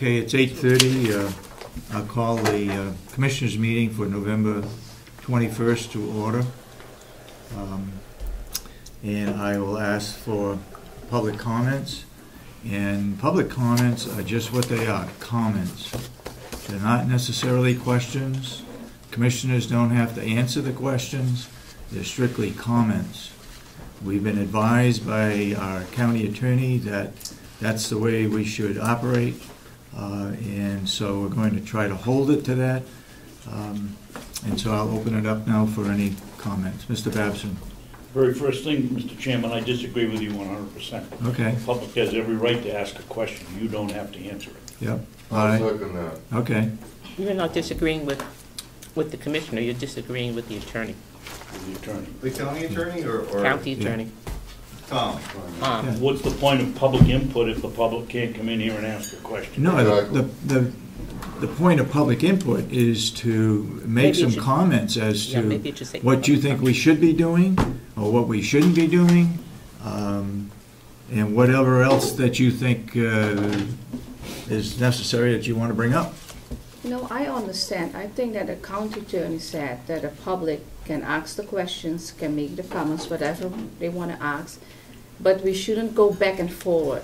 Okay, it's 8:30. I'll call the Commissioners meeting for November 21st to order. And I will ask for public comments. And public comments are just what they are, comments. They're not necessarily questions. Commissioners don't have to answer the questions. They're strictly comments. We've been advised by our county attorney that that's the way we should operate. And so we're going to try to hold it to that. And so I'll open it up now for any comments. Mr. Babson. Very first thing, Mr. Chairman, I disagree with you 100%. Okay. The public has every right to ask a question. You don't have to answer it. Yep. I'll second that. Okay. You're not disagreeing with the commissioner, you're disagreeing with the attorney. With the attorney. The county attorney or County attorney. Tom? Yeah. What's the point of public input if the public can't come in here and ask a question? No, Exactly. the point of public input is to make some comments as to what you think we should be doing or what we shouldn't be doing, and whatever else that you think is necessary that you want to bring up. No, I understand. I think that the county attorney said that the public can ask the questions, can make the comments, whatever they want to ask, but we shouldn't go back and forward.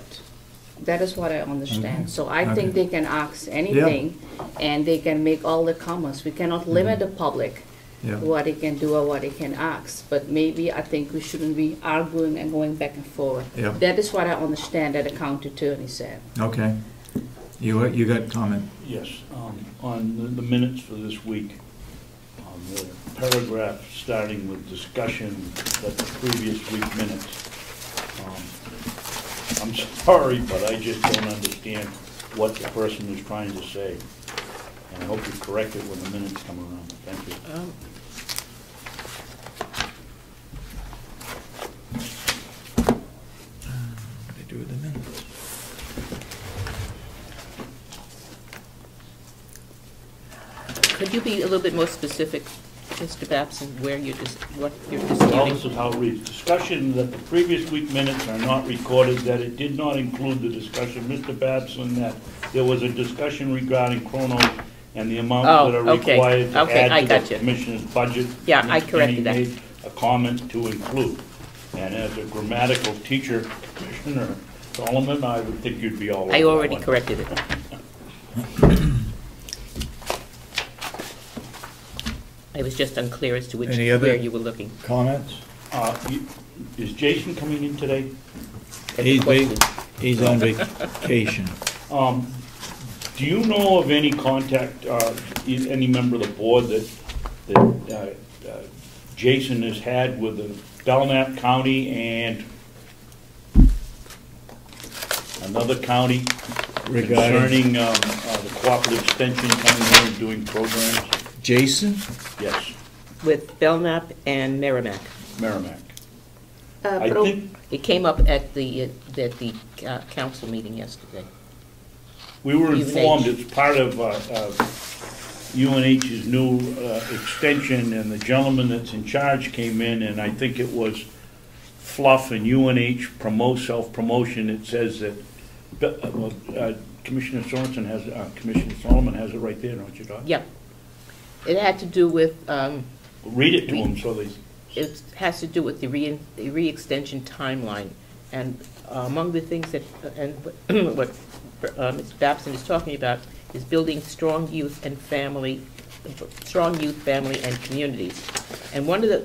That is what I understand. Okay. So I think they can ask anything, and they can make all the comments. We cannot limit the public what they can do or what they can ask. But maybe I think we shouldn't be arguing and going back and forward. That is what I understand that the county attorney said. Okay. You got comment? Yes. On the minutes for this week, the paragraph starting with discussion that the previous week minutes. I'm sorry, but I just don't understand what the person is trying to say. And I hope you correct it when the minutes come around. Thank you. What do they do with the minutes? Could you be a little bit more specific, Mr. Babson, where you're what you're Well, disputing? this is how it reads. Discussion that the previous week minutes are not recorded, that it did not include the discussion, Mr. Babson, that there was a discussion regarding Comeau and the amounts that are required to add to the commissioner's budget. Yeah, I corrected that. Made a comment to include. And as a grammatical teacher, Commissioner Sullivan, I would think you'd be all over I already that one. corrected it. I was just unclear as to where you were looking. Comments? Is Jason coming in today? He's on vacation. Do you know of any contact, any member of the board that Jason has had with the Belknap County and another county concerning the cooperative extension coming here and doing programs? Jason? Yes. With Belknap and Merrimack. Merrimack. I think it came up at the council meeting yesterday. We were informed it's part of UNH's new extension, and the gentleman that's in charge came in, and I think it was fluff, and UNH promotes self-promotion. It says that Commissioner Sorensen has, Commissioner Solomon has it right there, don't you, Doc? Yep. It had to do with... read it to them so they... It has to do with the re-extension timeline. And among the things that, what Mr. Babson is talking about is building strong youth, family, and communities. And one of the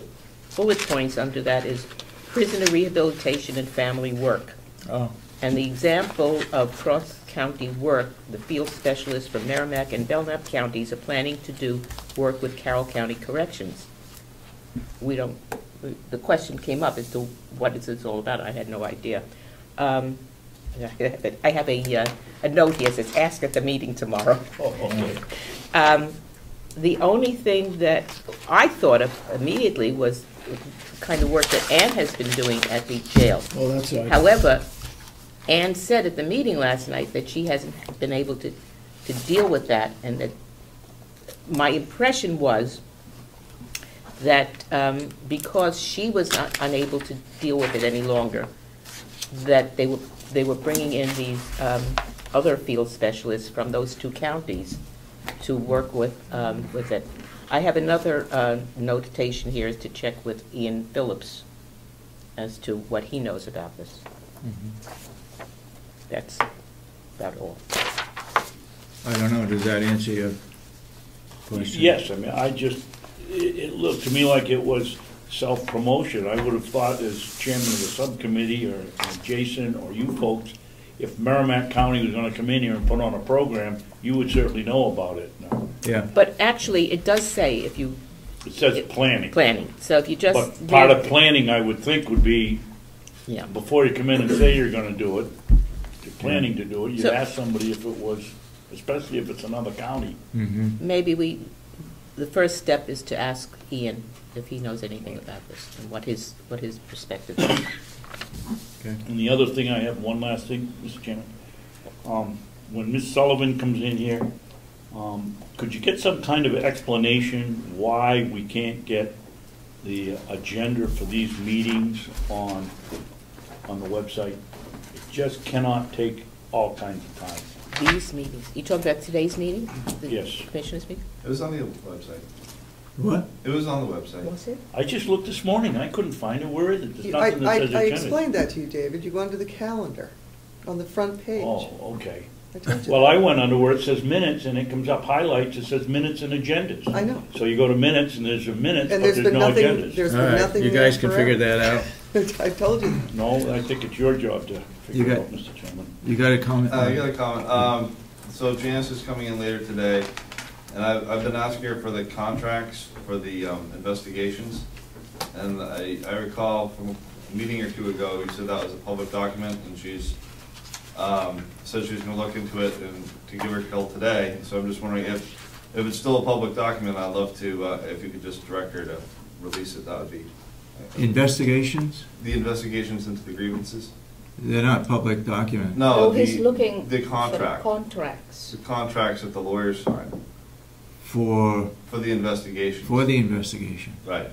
bullet points under that is prisoner rehabilitation and family work. Oh. And the example of cross-county work, the field specialists from Merrimack and Belknap counties are planning to do work with Carroll County Corrections. The question came up as to what is this all about. I had no idea. I have a note here that says, ask at the meeting tomorrow. Oh, okay. The only thing that I thought of immediately was the kind of work that Ann has been doing at the jail. Oh, that's right. However, Ann said at the meeting last night that she hasn't been able to deal with that, and that my impression was that because she was unable to deal with it any longer, that they were bringing in these other field specialists from those two counties to work with it. I have another notation here is to check with Ian Phillips as to what he knows about this. That's about all. I don't know, does that answer your question? Yes, I mean, it looked to me like it was self-promotion. I would have thought as chairman of the subcommittee, or Jason, or you folks, if Merrimack County was gonna come in here and put on a program, you would certainly know about it now. Yeah. But actually, it does say if you... It says planning. Planning. So if you just... But part of planning, I would think, would be, yeah, before you come in and say you're gonna do it, if you're planning to do it, you So- ask somebody if it was, especially if it's another county. maybe the first step is to ask Ian if he knows anything about this and what his perspective is. Okay. And the other thing, I have one last thing, Mr. Chairman. When Ms. Sullivan comes in here, could you get some kind of explanation why we can't get the agenda for these meetings on the website? It just cannot take all kinds of time. These meetings, you talking about today's meeting? The Yes. Commissioners meeting? It was on the website. What? It was on the website. Was it? I just looked this morning, I couldn't find it. Where is it? There's nothing that says agenda. I explained that to you, David. You go under the calendar on the front page. Oh, okay. I told you. Well, I went under where it says minutes, and it comes up highlights, it says minutes and agendas. I know. So you go to minutes, and there's a minutes, but And there's there's been no nothing, agendas. there's All been right, nothing you there guys can figure forever. that out. I told you. No, I think it's your job to You figure it got- out, Mr. Chairman. You got a comment? I got a comment. So Janice is coming in later today, and I've been asking her for the contracts for the investigations. And I recall from a meeting or two ago, you said that was a public document, and she's said she's gonna look into it and to give her till today. So I'm just wondering if it's still a public document, I'd love to, if you could just direct her to release it, that would be. Investigations? The investigations into the grievances? They're not public documents. No, he's looking the for contract. contracts. The contracts that the lawyers sign For for the investigation. the investigation. Right.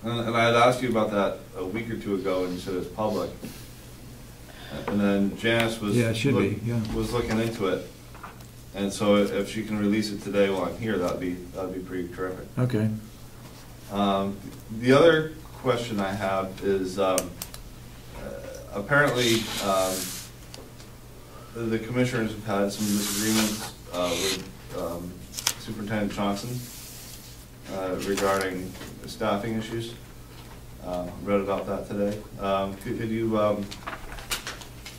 And I had asked you about that a week or two ago, and you said it's public. And then Janice was Yeah, it should be, yeah. was looking into it, and so if she can release it today while I'm here, that'd be pretty terrific. Okay. The other question I have is apparently the commissioners have had some disagreements with Superintendent Johnson regarding staffing issues. Read about that today. Could you?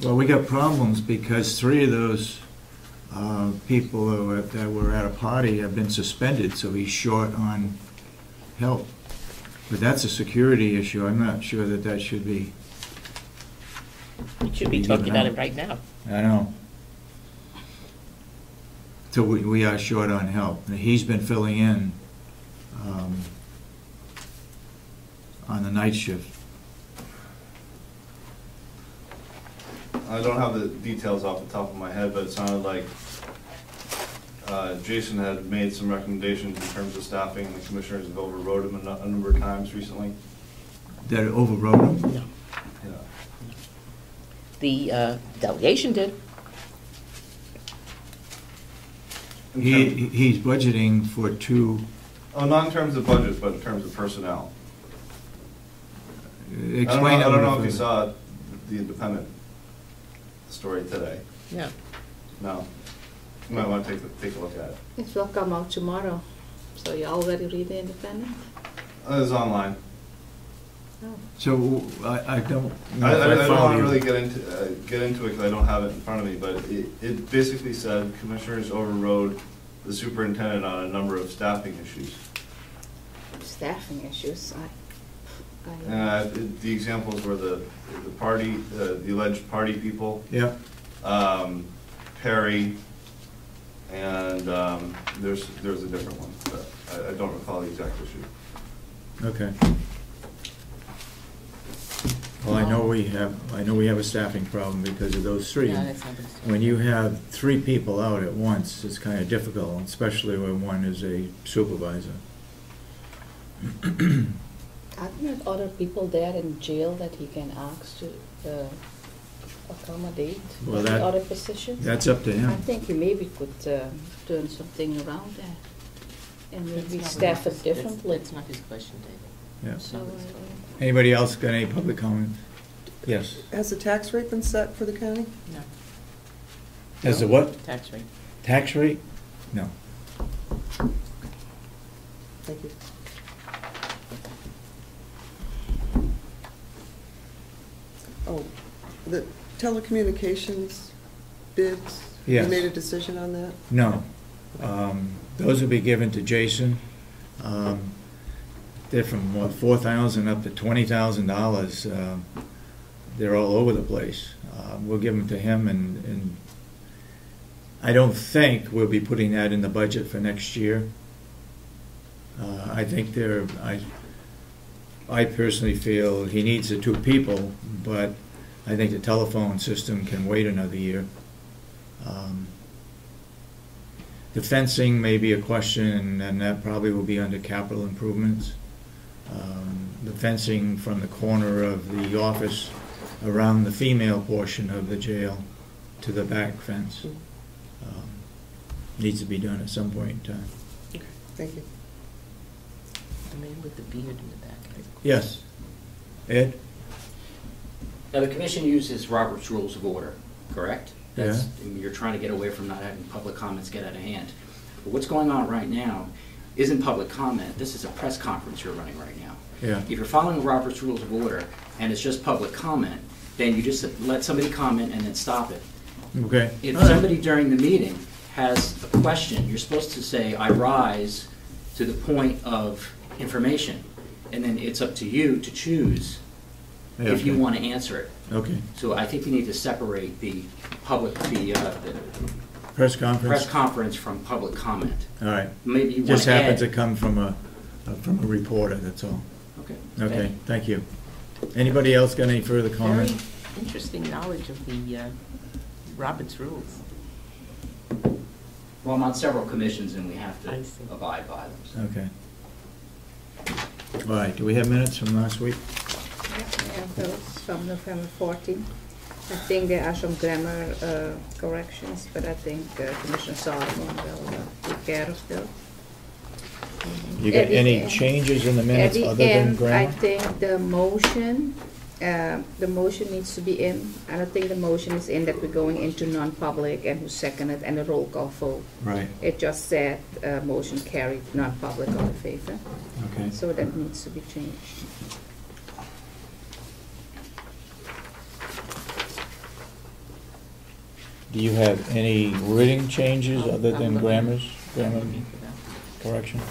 Well, we got problems because 3 of those people that were at a party have been suspended, so he's short on help. But that's a security issue. I'm not sure that should be. You should be talking about it right now. I know. So we are short on help. He's been filling in on the night shift. I don't have the details off the top of my head, but it sounded like Jason had made some recommendations in terms of staffing, and the commissioners have overrode him a number of times recently. That overrode him? No. Yeah. The delegation did. He's budgeting for 2. Oh, not in terms of budget, but in terms of personnel. Explain I don't know if it. you saw the Independent story today. No. No. You might want to take a look at it. It will come out tomorrow. So you already read the Independent? It's online. Oh. So I don't know I if I don't follow want to you. really get into it because I don't have it in front of me, but it basically said commissioners overrode the superintendent on a number of staffing issues. Staffing issues. The examples were the party, the alleged party people, Yeah. Perry, and there's a different one, but I don't recall the exact issue. Okay. Well, I know we have a staffing problem because of those 3. No, that's not the When you have 3 people out at once, it's kind of difficult, especially when one is a supervisor. Aren't there other people there in jail that he can ask to accommodate Well, the that- other positions? That's up to I him. think you maybe could turn something around there and That's maybe not staff his- it differently. That's not his question, David. Yeah. It's not his question. Anybody else got any public comment? Yes. Has the tax rate been set for the county? No, As the what? tax rate. Tax rate? No. Thank you. Oh, the telecommunications bids? Yes. You made a decision on that? No. Those will be given to Jason. They're from, what, $4,000 up to $20,000. They're all over the place. We'll give them to him, and I don't think we'll be putting that in the budget for next year. I think I personally feel he needs the two people, but I think the telephone system can wait another year. The fencing may be a question, and that probably will be under capital improvements. The fencing from the corner of the office around the female portion of the jail to the back fence needs to be done at some point in time. Thank you. The man with the beard in the back. Yes. Ed? Now, the commission uses Robert's Rules of Order, correct? Yeah. You're trying to get away from not having public comments get out of hand. But what's going on right now isn't public comment. This is a press conference you're running right now. Yeah. If you're following Robert's Rules of Order and it's just public comment, then you just let somebody comment and then stop it. Okay. If All right. somebody during the meeting has a question, you're supposed to say, I rise to the point of information. And then it's up to you to choose Yeah, if you okay. want to answer it. Okay. So I think you need to separate the public, the Press conference? press conference from public comment. All right. Maybe you want Just to add. happens to come from a reporter, that's all. Okay. Okay, thank you. Anybody else got any further comment? Very interesting knowledge of the Robert's rules. Well, I'm on several commissions and we have to I see. abide by them. so. Okay. All right, do we have minutes from last week? Yeah, those from November 14. I think there are some grammar corrections, but I think Commissioner Sullivan will take care of those. You got At the any end- changes in the At minutes the other than end, I grammar? think the motion needs to be in. I don't think the motion is in that we're going into non-public and who seconded and a roll call vote. Right, It just said motion carried, non-public all in favor. okay. So that needs to be changed. Do you have any written changes other than grammar Looking for that. corrections?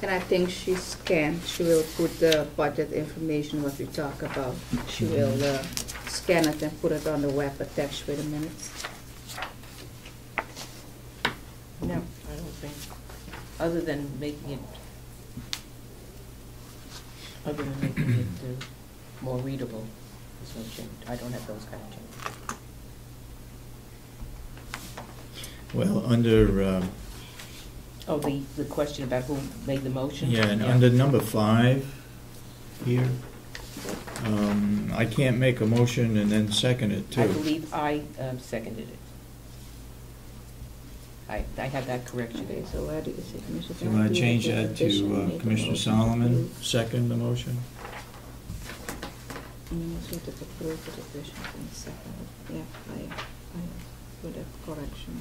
And I think she will put the budget information, what we talk about. She will scan it and put it on the web attached with the minutes. No, I don't think, other than making it more readable, there's no change. I don't have those kind of changes. Well, under, Oh, the question about who made the motion? yeah, and under number 5 here, I can't make a motion and then second it too. I believe I seconded it. I had that correction. Okay, so where do you see Commissioner? Do you want to change that to Addition, Commissioner make a Solomon, motion second the motion? to approve the addition and second. Yeah, I with a correction.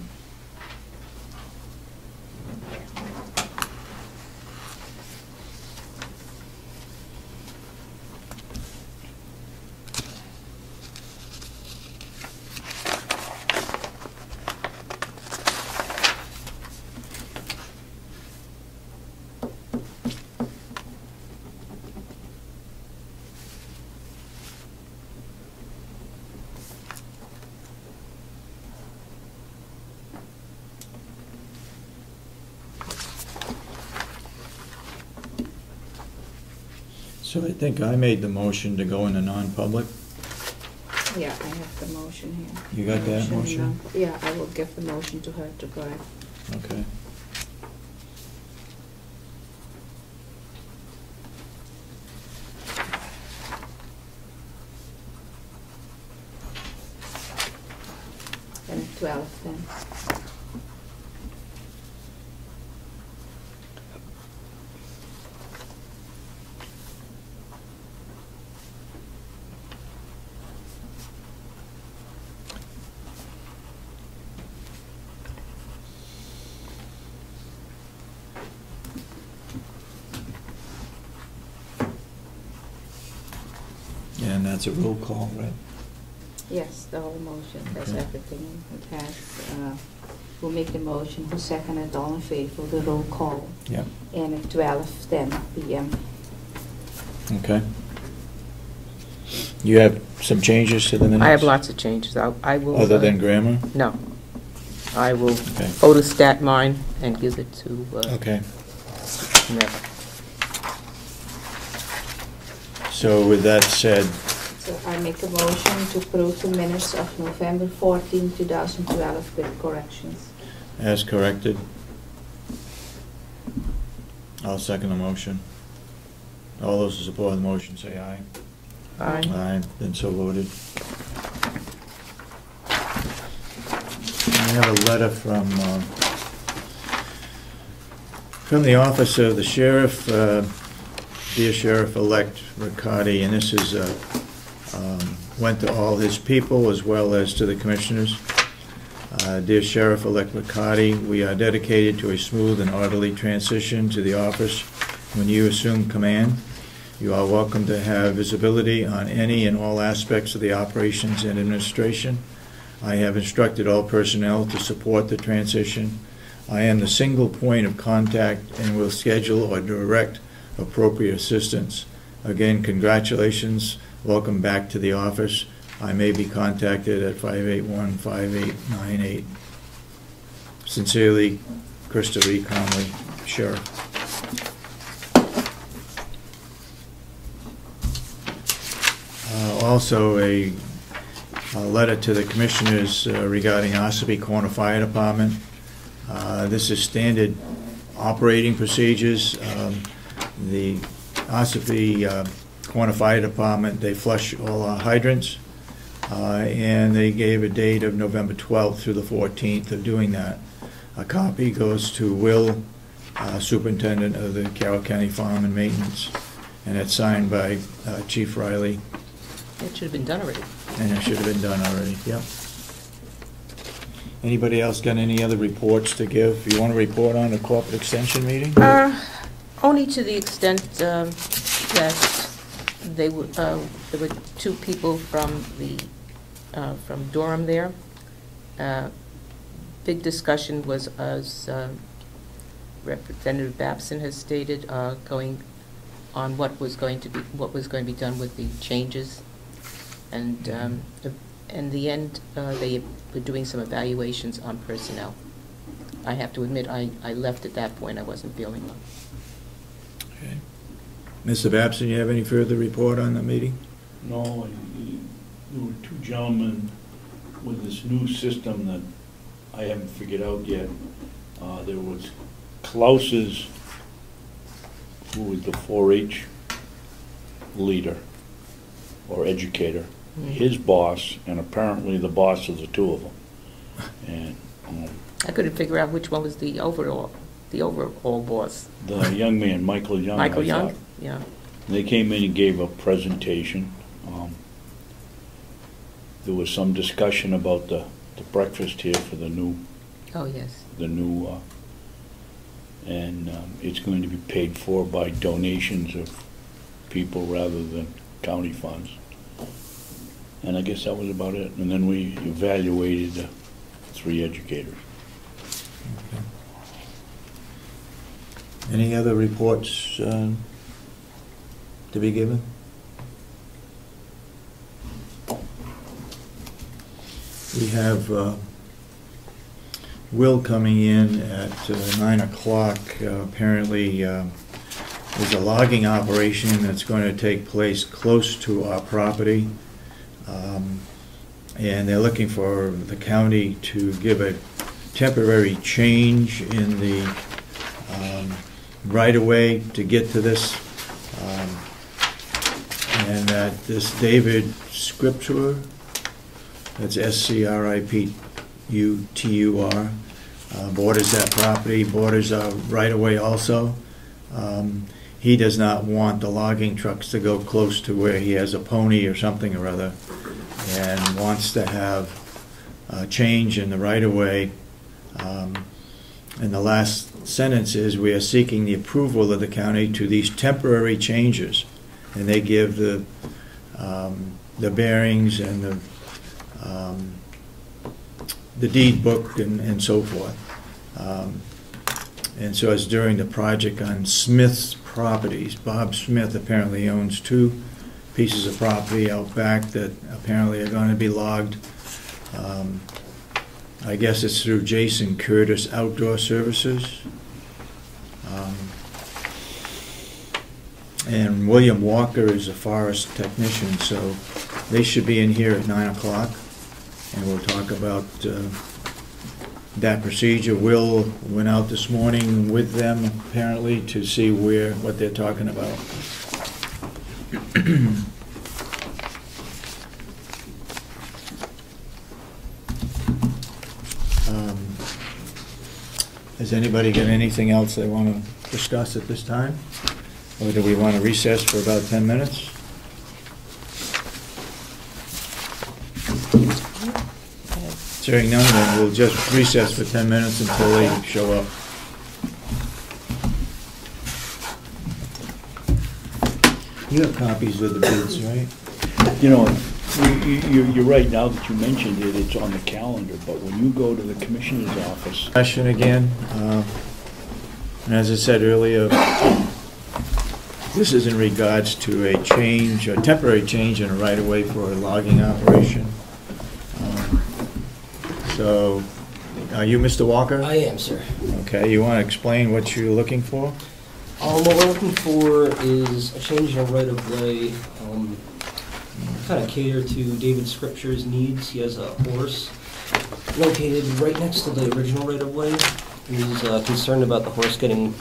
So I think I made the motion to go into non-public. Yeah, I have the motion here. You got that motion? Yeah, I will give the motion to her to correct. Okay. then. And that's a roll call, right? Yes, the whole motion, that's everything. It has, we'll make the motion, who seconded, all in favor, the roll call. Yeah. And at 12:10 p.m. Okay. You have some changes to the minutes? I have lots of changes. I will. Other than grammar? No. I will Okay. photostat mine and give it to Okay. Nick. So with that said, So I make a motion to approve the minutes of November 14, 2012 with corrections. as corrected, I'll second the motion. All those who support the motion say aye. Aye. Aye, then so voted. I have a letter from the office of the sheriff, dear Sheriff-elect Riccardi, and this is, went to all his people as well as to the commissioners. Dear Sheriff-elect Riccardi, we are dedicated to a smooth and orderly transition to the office when you assume command. You are welcome to have visibility on any and all aspects of the operations and administration. I have instructed all personnel to support the transition. I am the single point of contact and will schedule or direct appropriate assistance. Again, congratulations. Welcome back to the office. I may be contacted at 581-5898. Sincerely, Krista Lee Conley, Sheriff. Also, a letter to the commissioners regarding Ossipee Corner Fire Department. This is standard operating procedures. The Ossipee Corner Fire Department, they flush all our hydrants, and they gave a date of November 12th through the 14th of doing that. A copy goes to Will, Superintendent of the Carroll County Farm and Maintenance, and it's signed by Chief Riley. It should have been done already. And it should have been done already, yep. Anybody else got any other reports to give? You want to report on the corporate extension meeting? Only to the extent that there were two people from Durham there. Big discussion was, as Representative Babson has stated, going on what was going to be done with the changes. And in the end, they were doing some evaluations on personnel. I have to admit, I left at that point. I wasn't feeling well. Okay. Mr. Babson, you have any further report on the meeting? No, there were two gentlemen with this new system that I haven't figured out yet. There was Klaus's, who was the 4-H leader or educator, his boss, and apparently the boss of the two of them. And I couldn't figure out which one was the overall boss. the young man, Michael Young. Michael I Young? thought. Yeah. They came in and gave a presentation. There was some discussion about the breakfast here for the new. Oh, yes. The new, and it's going to be paid for by donations of people rather than county funds. And I guess that was about it. And then we evaluated 3 educators. Okay. Any other reports to be given? We have Will coming in at 9 o'clock. Apparently, there's a logging operation that's going to take place close to our property. And they're looking for the county to give a temporary change in the right-of-way to get to this. And that this David Scripture, that's S-C-R-I-P, UTUR, borders that property, borders our right-of-way also. He does not want the logging trucks to go close to where he has a pony or something or other, and wants to have a change in the right-of-way. And the last sentence is, we are seeking the approval of the county to these temporary changes. And they give the bearings and the deed book and so forth. And so it's during the project on Smith's properties. Bob Smith apparently owns 2 pieces of property out back that apparently are going to be logged. I guess it's through Jason Curtis Outdoor Services. And William Walker is a forest technician, so they should be in here at 9 o'clock, and we'll talk about that procedure. Will went out this morning with them apparently to see what they're talking about. Has anybody got anything else they want to discuss at this time? Or do we want to recess for about 10 minutes? Hearing none, then we'll just recess for 10 minutes until they show up. You have copies of the bids, right? You know, you're right, now that you mentioned it, it's on the calendar, but when you go to the Commissioner's office. Question again, and as I said earlier, this is in regards to a change, a temporary change in a right-of-way for a logging operation. So, are you Mr. Walker? I am, sir. Okay, you want to explain what you're looking for? What we're looking for is a change in a right-of-way, kind of cater to David Scripture's needs. He has a horse located right next to the original right-of-way. He's concerned about the horse getting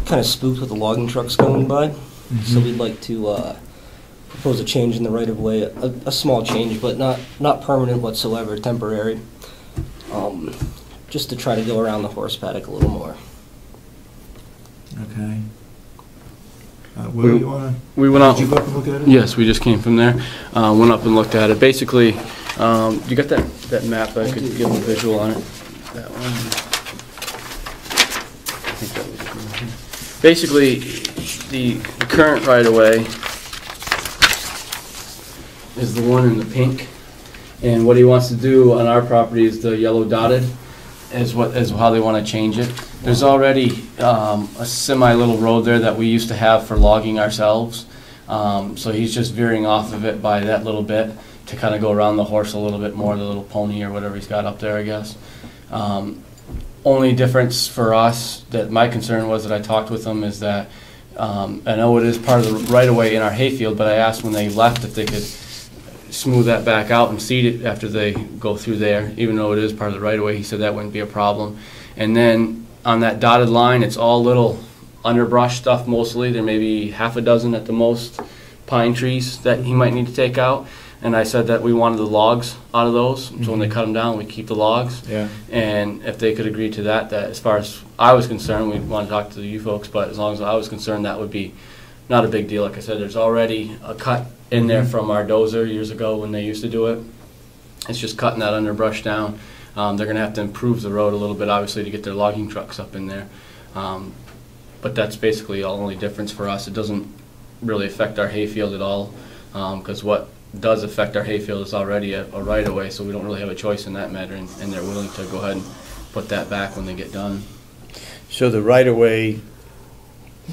kind of spooked with the logging trucks going by. Mm-hmm. So we'd like to propose a change in the right-of-way, a small change, but not permanent whatsoever, temporary. Just to try to go around the horse paddock a little more. Okay. Will, you wanna? We went out. Did you go up and look at it? Yes, we just came from there. Went up and looked at it. Basically, you got that map? I could give a visual on it. That one. I think that was basically the current right of way is the one in the pink, and what he wants to do on our property is the yellow dotted. Is how they want to change it. There's already a semi-little road there that we used to have for logging ourselves. So he's just veering off of it by that little bit to kind of go around the horse a little bit more, the little pony or whatever he's got up there, I guess. Only difference for us that my concern was that I talked with them is that I know it is part of the right-of-way in our hayfield, but I asked when they left if they could smooth that back out and seed it after they go through there, even though it is part of the right-of-way. He said that wouldn't be a problem. And then on that dotted line, it's all little underbrush stuff mostly. There may be half a dozen at the most pine trees that he might need to take out. And I said that we wanted the logs out of those, so when they cut them down, we keep the logs. Yeah. And if they could agree to that as far as I was concerned, we'd want to talk to you folks, but as long as I was concerned, that would be not a big deal. Like I said, there's already a cut in there from our dozer years ago when they used to do it. It's just cutting that underbrush down. They're going to have to improve the road a little bit, obviously, to get their logging trucks up in there. But that's basically the only difference for us. It doesn't really affect our hayfield at all, because what does affect our hayfield is already a right-of-way, so we don't really have a choice in that matter, and they're willing to go ahead and put that back when they get done. So the right-of-way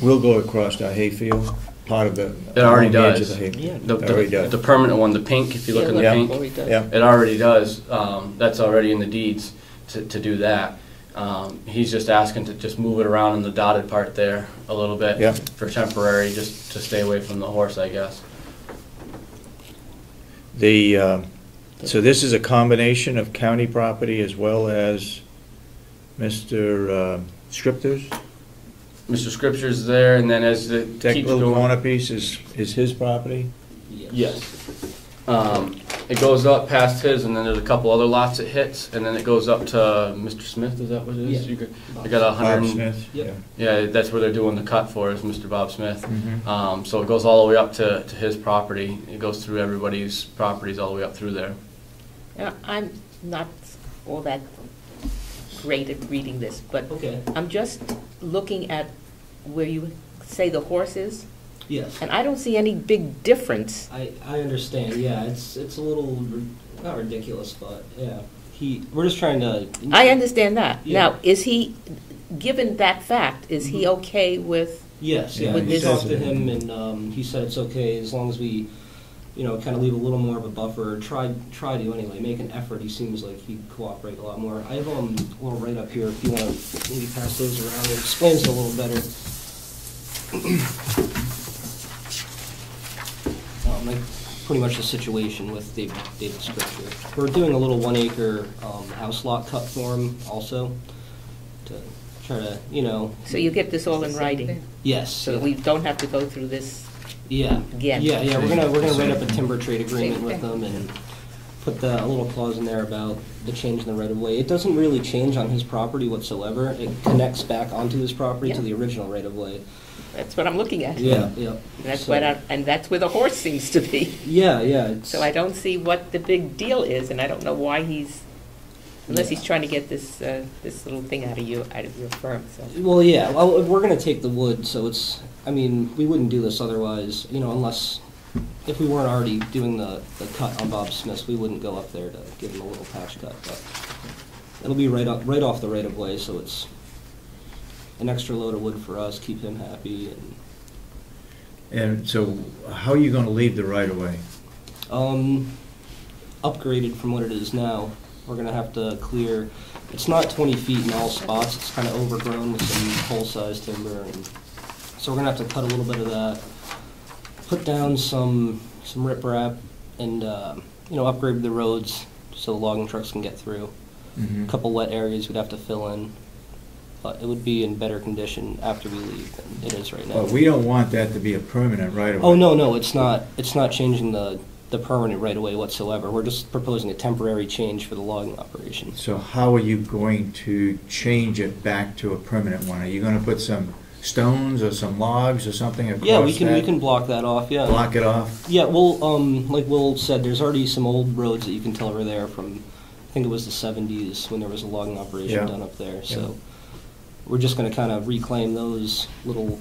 will go across our hayfield? Part of the it already does. The permanent one, the pink. If you look in the pink, it already does. That's already in the deeds to do that. He's just asking to just move it around in the dotted part there a little bit for temporary, just to stay away from the horse, I guess. So this is a combination of county property as well as Mr. Scripters. Mr. Scripture's there, and then as the little corner piece is his property. Yes. It goes up past his, and then there's a couple other lots it hits, and then it goes up to Mr. Smith, is that what it is? Yeah. I got 100. Bob Smith? Yep. Yeah, that's where they're doing the cut for, is Mr. Bob Smith. Mhm. So it goes all the way up to his property. It goes through everybody's properties all the way up through there. Now, I'm not all that great at reading this, but Okay. I'm just looking at where you say the horse is, Yes. and I don't see any big difference. I understand. Yeah, it's a little not ridiculous, but yeah. We're just trying to. I understand that. Yeah. Now, is he, given that fact, is he okay with? Yes, yeah. With We this- talked to him, and he said it's okay as long as we, kind of leave a little more of a buffer. Try to anyway. Make an effort. He seems like he'd cooperate a lot more. I have a little write up here if you want to maybe pass those around. It explains it a little better. Like pretty much the situation with David's scripture. We're doing a little 1 acre house lot cut for him also to try to, So you get this all in writing, Yes. so that we don't have to go through this Yeah. again. Yeah. We're gonna write up a timber trade agreement with them and put a little clause in there about the change in the right of way. It doesn't really change on his property whatsoever. It connects back onto his property to the original right of way. That's what I'm looking at. Yeah. And that's where the horse seems to be. Yeah. So I don't see what the big deal is, and I don't know why unless he's trying to get this this little thing out of your firm. So. Well, yeah. Well, we're going to take the wood, so we wouldn't do this otherwise, unless, if we weren't already doing the cut on Bob Smith's, we wouldn't go up there to give him a little patch cut, but it'll be right off the right of way, so it's an extra load of wood for us, keep him happy. And so how are you going to leave the right-of-way? Upgraded from what it is now. We're going to have to clear, it's not 20 feet in all spots, it's kind of overgrown with some whole-size timber, and so we're going to have to cut a little bit of that, put down some riprap, and upgrade the roads so the logging trucks can get through. Mhm. A couple wet areas we'd have to fill in, but it would be in better condition after we leave than it is right now. But we don't want that to be a permanent right-of-way. Oh, no, it's not changing the permanent right of way whatsoever. We're just proposing a temporary change for the logging operation. So how are you going to change it back to a permanent one? Are you going to put some stones or some logs or something across Yeah, we can that? block that off, yeah. Block it off? Yeah, well, like Will said, there's already some old roads that you can tell are there from, I think it was the 70s when there was a logging operation done up there. So we're just going to kind of reclaim those little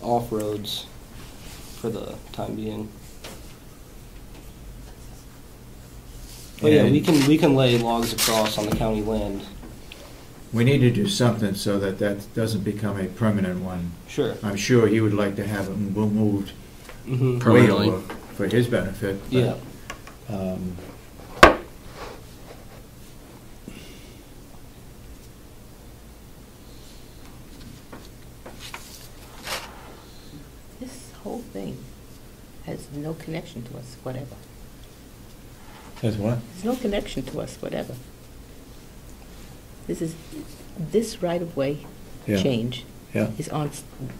off-roads for the time being. But yeah, we can lay logs across on the county land. We need to do something so that doesn't become a permanent one. Sure. I'm sure he would like to have it moved way Permanently. over for his benefit. But, Yeah. This whole thing has no connection to us, whatever. Says what? There's no connection to us, whatever. This right-of-way change is on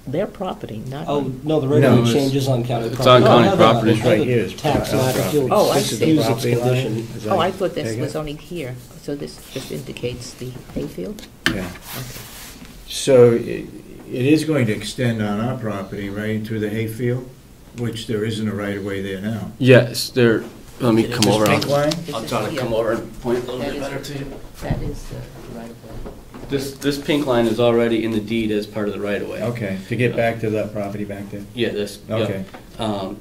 their property, not Oh, on... no, the right No, of way it's- changes on county property. it's on county I have property. I have Right a here is tax our map if you'll Oh, I excuse see. its Property line? condition. Is Oh, that- I thought this take was it? only here, so this just indicates the hayfield? Yeah. So it is going to extend on our property, right, through the hayfield, which there isn't a right-of-way there now. Yes, there. Let me come This over. pink line? I'll try to come over and point a little That bit is- better to you. That is the right-of-way. This pink line is already in the deed as part of the right of way. Okay, to get back to that property back there. Yeah, this. yeah. Okay.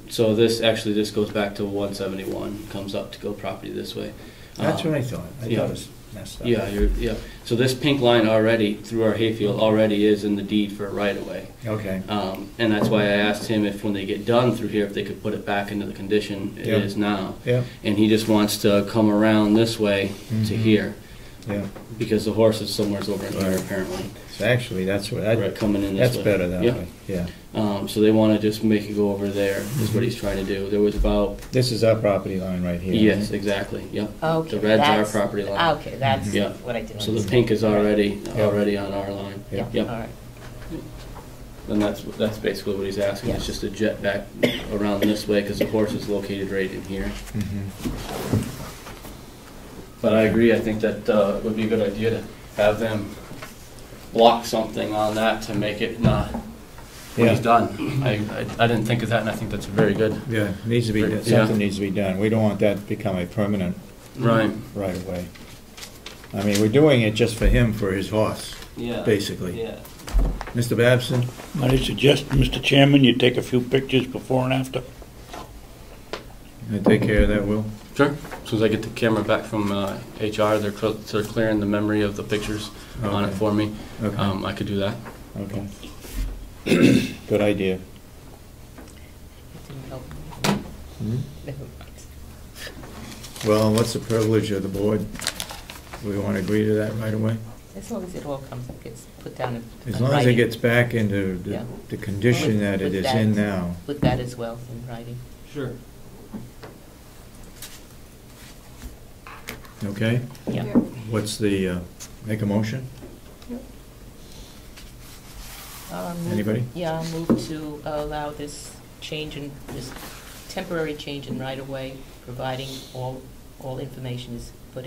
So this goes back to 171, comes up to go property this way. That's what I thought. I yeah. thought it was messed up. Yeah. So this pink line already, through our hayfield, already is in the deed for a right of way. Okay. And that's why I asked him if when they get done through here, if they could put it back into the condition it Yep. is now. Yeah. And he just wants to come around this way to Mhm. here, Yeah. because the horse is somewhere over in here Right. apparently. So actually, that's what, Right, coming in this that's way. better that Yeah. way. Yeah. So they want to just make it go over there, is what he's trying to do. There was about, This is our property line right here. yes, right? exactly, yep. Okay, The red's our that's- property line. Okay, that's Yeah. what I didn't So the understand. pink is already Yeah. on our line. Yeah, Yep. all right. then that's basically what he's asking. Yeah. It's just a jet back around this way because the horse is located right in here. But I agree. I think that it would be a good idea to have them block something on that to make it not when he's done. I didn't think of that, and I think that's very good. Yeah, needs to be done. Something needs to be done. We don't want that to become a permanent right away. I mean, we're doing it just for him, for his horse, basically. Yeah. Mr. Babson? I suggest, Mr. Chairman, you take a few pictures before and after. I take care of that, Will? Sure. As soon as I get the camera back from HR, they're clearing the memory of the pictures on it for me. Okay. I could do that. Okay. Good idea. Well, what's the privilege of the board? Do we want to agree to that right away? As long as it all gets put down. As long as it gets back into the condition that it is in now. Put that as well in writing. Sure. Okay? Yeah. What's the, make a motion? Anybody? Yeah, I'll move to allow this temporary change in right-of-way, providing all information is put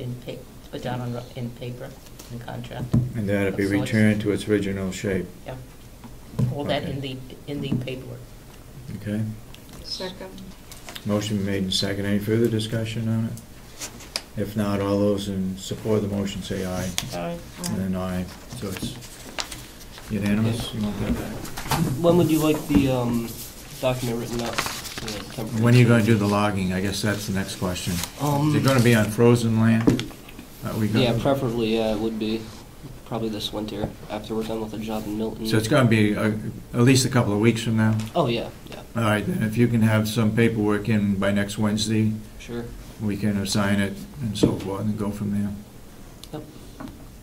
down in paper and contract. And that'll be returned to its original shape. Yeah. All that in the paperwork. Okay. Second. Motion made and second. Any further discussion on it? If not, all those in support of the motion say aye. Aye. And then aye. So it's unanimous. You want that back? When would you like the document written up? When are you going to do the logging? I guess that's the next question. Is it going to be on frozen land? Yeah, preferably, it would be. Probably this winter, after we're done with the job in Milton. So it's going to be at least a couple of weeks from now? Oh, yeah. All right, then if you can have some paperwork in by next Wednesday, sure, we can assign it and so forth and go from there. Yep.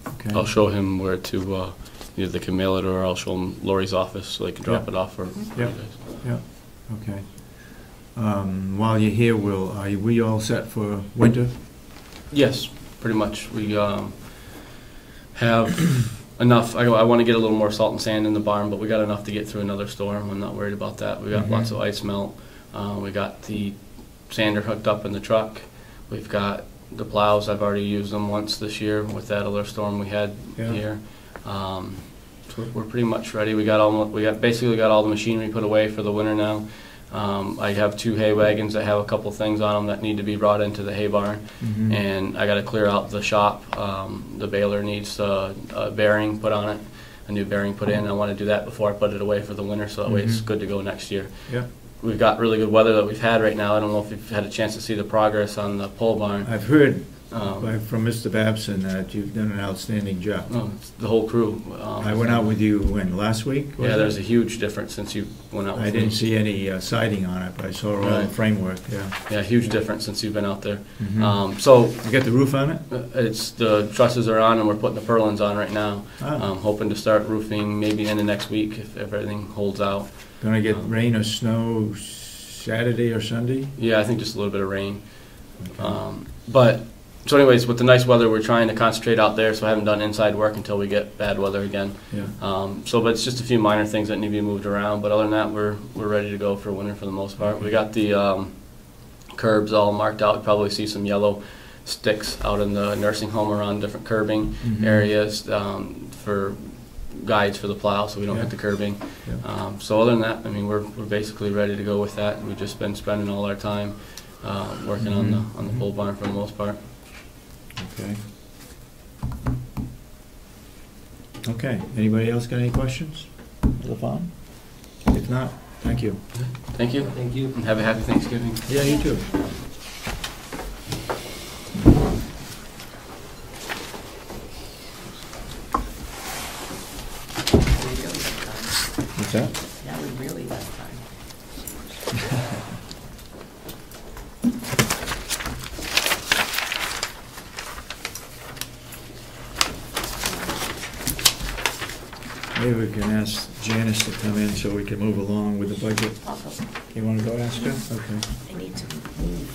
Okay. I'll show him where to, either they can mail it or I'll show him Lori's office so they can drop it off for you guys. Yeah, okay. While you're here, Will, are we all set for winter? Yes, pretty much. We have enough. I want to get a little more salt and sand in the barn, but we got enough to get through another storm. I'm not worried about that. We got lots of ice melt. We got the sander hooked up in the truck. We've got the plows. I've already used them once this year with that other storm we had here. So we're pretty much ready. We basically got all the machinery put away for the winter now. I have 2 hay wagons that have a couple things on them that need to be brought into the hay barn, and I got to clear out the shop. The baler needs a bearing put on it, a new bearing put in. I want to do that before I put it away for the winter, so that way it's good to go next year. Yeah. We've got really good weather that we've had right now. I don't know if you've had a chance to see the progress on the pole barn. I've heard from Mr. Babson that you've done an outstanding job. The whole crew. I went out with you, last week? Yeah, there's a huge difference since you went out with me. I didn't see any siding on it, but I saw all the framework, Yeah, huge difference since you've been out there. So you got the roof on it? The trusses are on and we're putting the purlins on right now. Hoping to start roofing maybe end of next week if everything holds out. Going to get rain or snow Saturday or Sunday? Yeah, I think just a little bit of rain. Okay. So anyways, with the nice weather, we're trying to concentrate out there, so I haven't done inside work until we get bad weather again. Yeah. But it's just a few minor things that need to be moved around, but other than that, we're ready to go for winter for the most part. We got the curbs all marked out. You probably see some yellow sticks out in the nursing home around different curbing areas for guides for the plow, so we don't hit the curbing. So other than that, I mean, we're basically ready to go with that. We've just been spending all our time working on the pole barn for the most part. Okay. Okay. Anybody else got any questions? Lafon? If not, thank you. Thank you. Thank you. And have a happy Thanksgiving. Yeah, you too. What's that? Now we really got time. Maybe we can ask Janice to come in so we can move along with the budget. You want to go ask her? Okay. I need to move.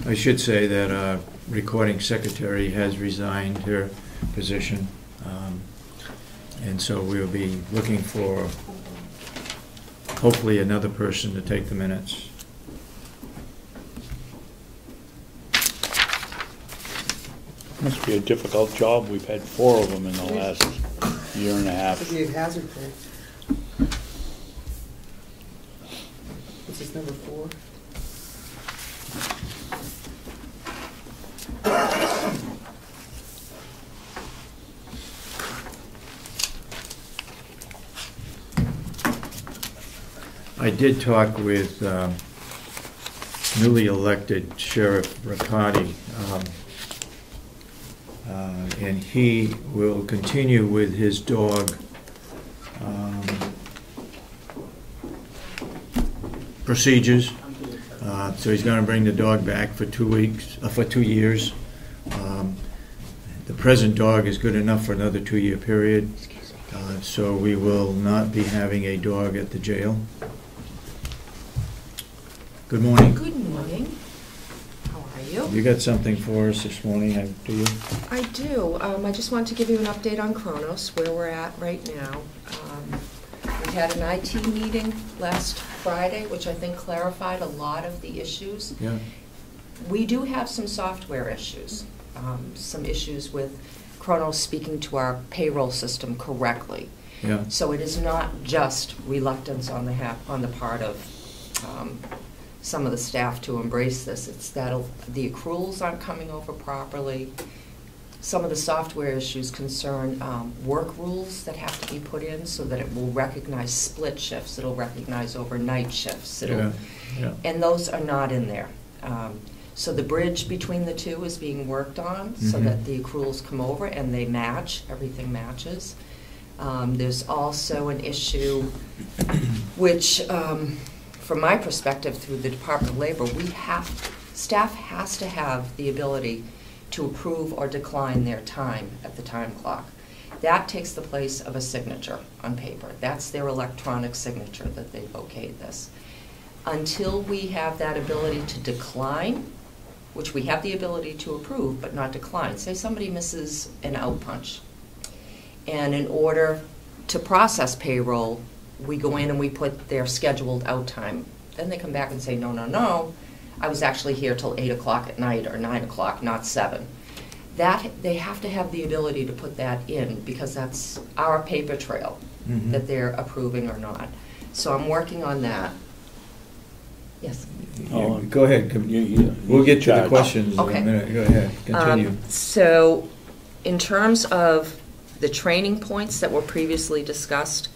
I should say that our recording secretary has resigned her position, and so we'll be looking for hopefully another person to take the minutes. Must be a difficult job. We've had 4 of them in the last year and a half. Could be a hazard pay. This is number 4. I did talk with newly elected Sheriff Riccardi, and he will continue with his dog procedures. So he's going to bring the dog back for 2 weeks, for 2 years. The present dog is good enough for another 2-year period. So we will not be having a dog at the jail. Good morning. Good morning. How are you? You got something for us this morning, do you? I do. I just wanted to give you an update on Kronos, where we're at right now. We had an IT meeting last Friday, which I think clarified a lot of the issues. Yeah. We do have some software issues, some issues with Kronos speaking to our payroll system correctly. Yeah. So it is not just reluctance on the part of some of the staff to embrace this. It's that the accruals aren't coming over properly. Some of the software issues concern work rules that have to be put in so that it will recognize split shifts, it'll recognize overnight shifts, and those are not in there. So the bridge between the two is being worked on so that the accruals come over and they match, everything matches. There's also an issue which, from my perspective through the Department of Labor, staff has to have the ability to approve or decline their time at the time clock. That takes the place of a signature on paper. That's their electronic signature that they've okayed this. Until we have that ability to decline, which we have the ability to approve but not decline. Say somebody misses an out punch, and in order to process payroll, we go in and we put their scheduled out time. Then they come back and say, no, no, no, I was actually here till 8 o'clock at night or 9 o'clock, not 7. They have to have the ability to put that in because that's our paper trail that they're approving or not. So I'm working on that. Yes. Go ahead. We'll get to the questions in a minute. Go ahead. Continue. So in terms of the training points that were previously discussed,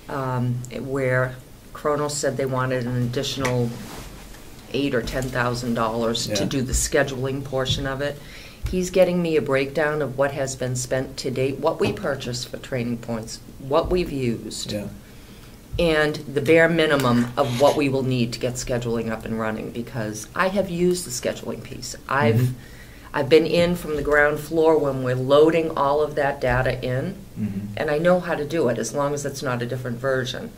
where Kronos said they wanted an additional $8,000 or $10,000 to do the scheduling portion of it. He's getting me a breakdown of what has been spent to date, what we purchased for training points, what we've used, and the bare minimum of what we will need to get scheduling up and running, because I have used the scheduling piece. I've been in from the ground floor when we're loading all of that data in, and I know how to do it as long as it's not a different version.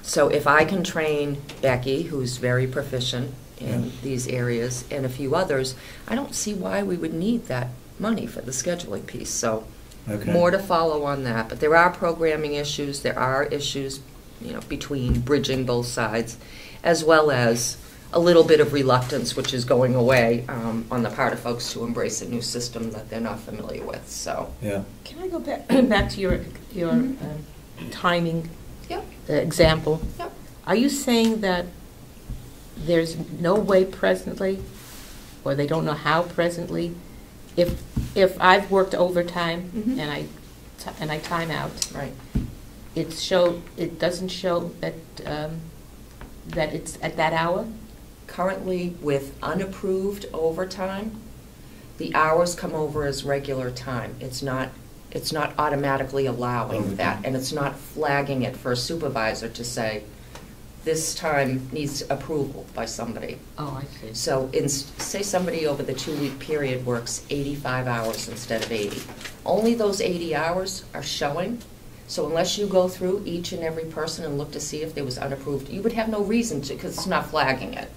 So if I can train Becky, who's very proficient in these areas, and a few others, I don't see why we would need that money for the scheduling piece. So more to follow on that. But there are programming issues. There are issues, between bridging both sides, as well as a little bit of reluctance, which is going away on the part of folks to embrace a new system that they're not familiar with. So can I go back to your timing example? Are you saying that there's no way presently, or they don't know how presently, if I've worked overtime and I time out, it doesn't show that that it's at that hour? Currently, with unapproved overtime, the hours come over as regular time. It's not automatically allowing that, and it's not flagging it for a supervisor to say, this time needs approval by somebody. Oh, I see. So say somebody over the 2-week period works 85 hours instead of 80. Only those 80 hours are showing. So unless you go through each and every person and look to see if there was unapproved, you would have no reason to, because it's not flagging it.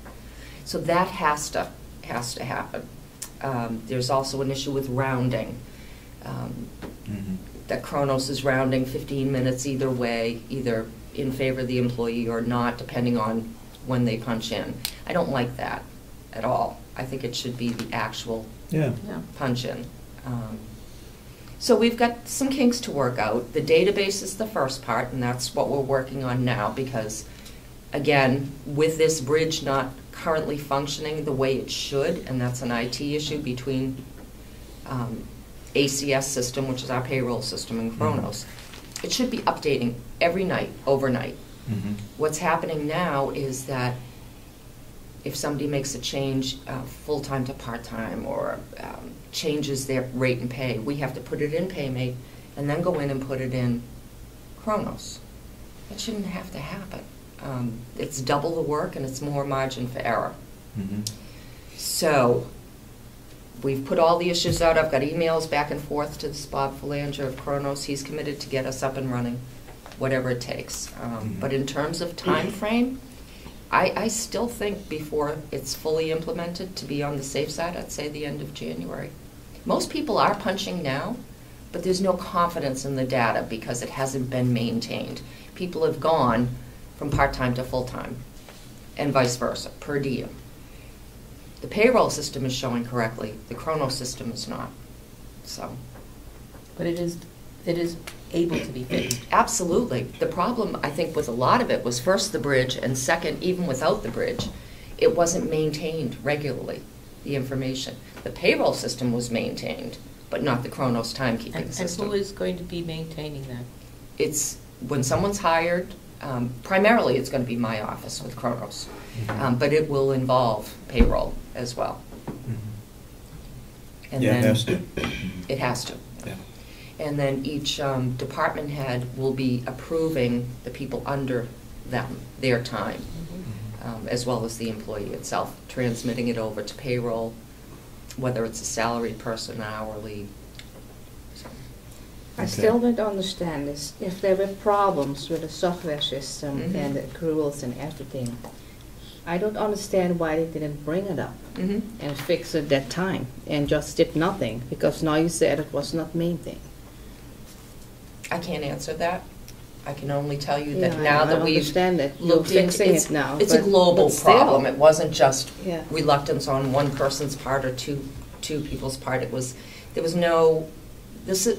So that has to has to happen. There's also an issue with rounding. That Kronos is rounding 15 minutes either way, either in favor of the employee or not, depending on when they punch in. I don't like that at all. I think it should be the actual punch in. So we've got some kinks to work out. The database is the first part, and that's what we're working on now because, again, with this bridge not currently functioning the way it should, and that's an IT issue between ACS system, which is our payroll system, and Kronos. It should be updating every night, overnight. What's happening now is that if somebody makes a change full-time to part-time or changes their rate and pay, we have to put it in PayMate and then go in and put it in Kronos. It shouldn't have to happen. It's double the work and it's more margin for error. So we've put all the issues out. I've got emails back and forth to this Bob Philander of Kronos. He's committed to get us up and running, whatever it takes. But in terms of time frame, I still think before it's fully implemented, to be on the safe side, I'd say the end of January. Most people are punching now, but there's no confidence in the data because it hasn't been maintained. People have gone from part-time to full-time and vice versa, per diem. The payroll system is showing correctly. The Kronos system is not. So, but it is able to be fixed. Absolutely. The problem, I think, with a lot of it was first the bridge, and second, even without the bridge, it wasn't maintained regularly, the information. The payroll system was maintained, but not the Kronos timekeeping system. And who is going to be maintaining that? It's when someone's hired, primarily it's going to be my office with Kronos, but it will involve payroll as well. And yeah, then it has to. It has to. Yeah. And then each department head will be approving the people under them, their time, as well as the employee itself, transmitting it over to payroll, whether it's a salaried person, hourly. So. I still don't understand this. If there were problems with the software system and the accruals and everything, I don't understand why they didn't bring it up and fix it that time and just did nothing, because now you said it was not maintained. I can't answer that. I can only tell you Yeah, that now that we've looked fixing it now. It's a global problem. It wasn't just yeah. reluctance on one person's part or two people's part. There was no, the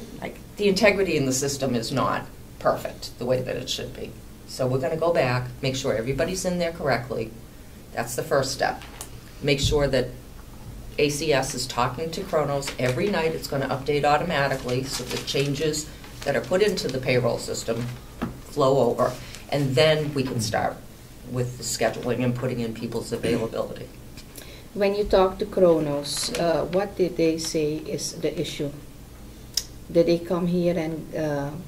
integrity in the system is not perfect the way that it should be. So we're going to go back, make sure everybody's in there correctly. That's the first step. Make sure that ACS is talking to Kronos every night. It's going to update automatically so the changes that are put into the payroll system flow over. And then we can start with the scheduling and putting in people's availability. When you talk to Kronos, what did they say is the issue? Did they come here and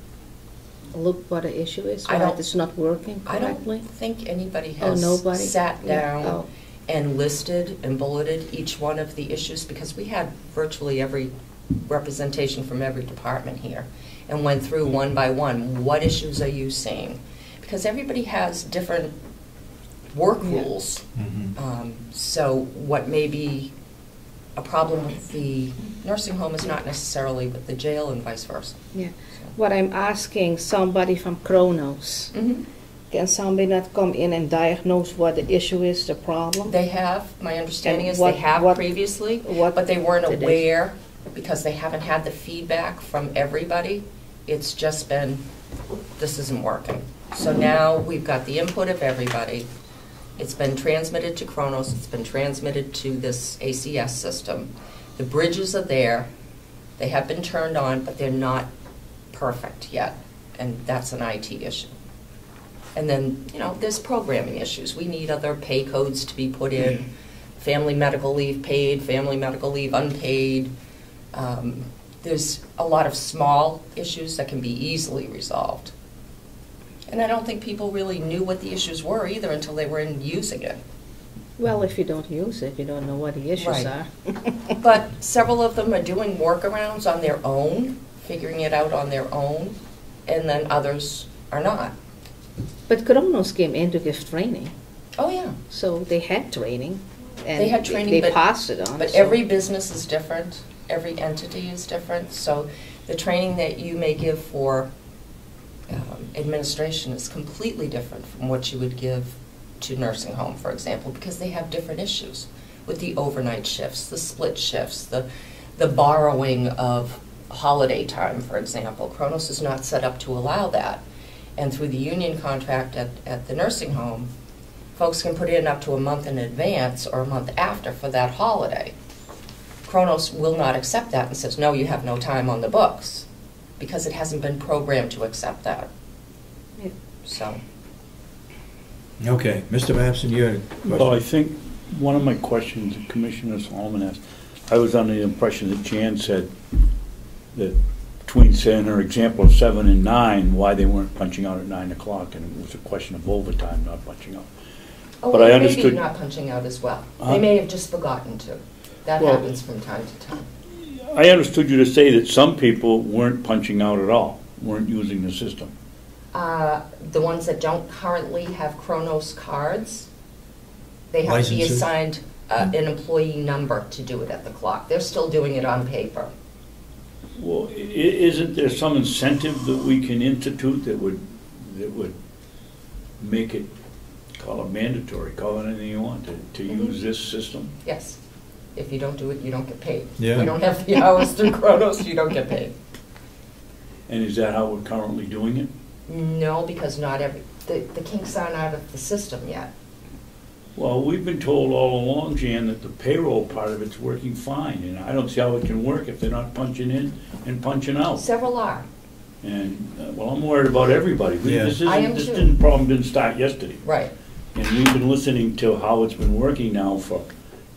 look what the issue is? Why it's not working correctly? I don't think anybody has nobody? sat down and listed and bulleted each one of the issues, because we had virtually every representation from every department here and went through one by one. What issues are you seeing? Because everybody has different work rules. So what may be a problem with the nursing home is not necessarily with the jail and vice versa. Yeah. So. What I'm asking, somebody from Kronos, can somebody not come in and diagnose what the issue is, the problem? They have. My understanding is they have previously, but they weren't aware because they haven't had the feedback from everybody. It's just been, this isn't working. So now we've got the input of everybody. It's been transmitted to Kronos. It's been transmitted to this ACS system. The bridges are there. They have been turned on, but they're not perfect yet, and that's an IT issue. And then, there's programming issues. We need other pay codes to be put in, family medical leave paid, family medical leave unpaid. There's a lot of small issues that can be easily resolved. And I don't think people really knew what the issues were either until they were using it. Well, if you don't use it, you don't know what the issues are. But several of them are doing workarounds on their own, figuring it out on their own, and then others are not. But Kronos came in to give training. Oh, yeah. So they had training. and They had training, they but- passed it on. But so- every business is different, every entity is different, so the training that you may give for administration is completely different from what you would give to nursing home, for example, because they have different issues with the overnight shifts, the split shifts, the borrowing of holiday time, for example. Kronos is not set up to allow that. And through the union contract at the nursing home, folks can put in up to a month in advance or a month after for that holiday. Kronos will not accept that and says, no, you have no time on the books, because it hasn't been programmed to accept that. Yeah. So. Okay, Mr. Babson, you had a question? Well, I think one of my questions that Commissioner Sullivan asked, I was under the impression that Jan said that between, say, in her example of 7 and 9, why they weren't punching out at 9 o'clock, and it was a question of overtime, not punching out. Oh, But I they understood- may be not punching out as well. Huh? They may have just forgotten to. That Well- happens from time to time. I understood you to say that some people weren't punching out at all, weren't using the system. The ones that don't currently have Kronos cards, they have to be Licenses? assigned an employee number to do it at the clock. They're still doing it on paper. Well, isn't there some incentive that we can institute that would make it, call it mandatory, call it anything you want, to use this system? Yes. If you don't do it, you don't get paid. Yeah. If you don't have the hours through Kronos, you don't get paid. And is that how we're currently doing it? No, because not the kinks aren't out of the system yet. Well, we've been told all along, Jan, that the payroll part of it's working fine, and I don't see how it can work if they're not punching in and punching out. Several are. And, well, I'm worried about everybody. Yeah. I am This too. problem didn't start yesterday. Right. And we've been listening to how it's been working now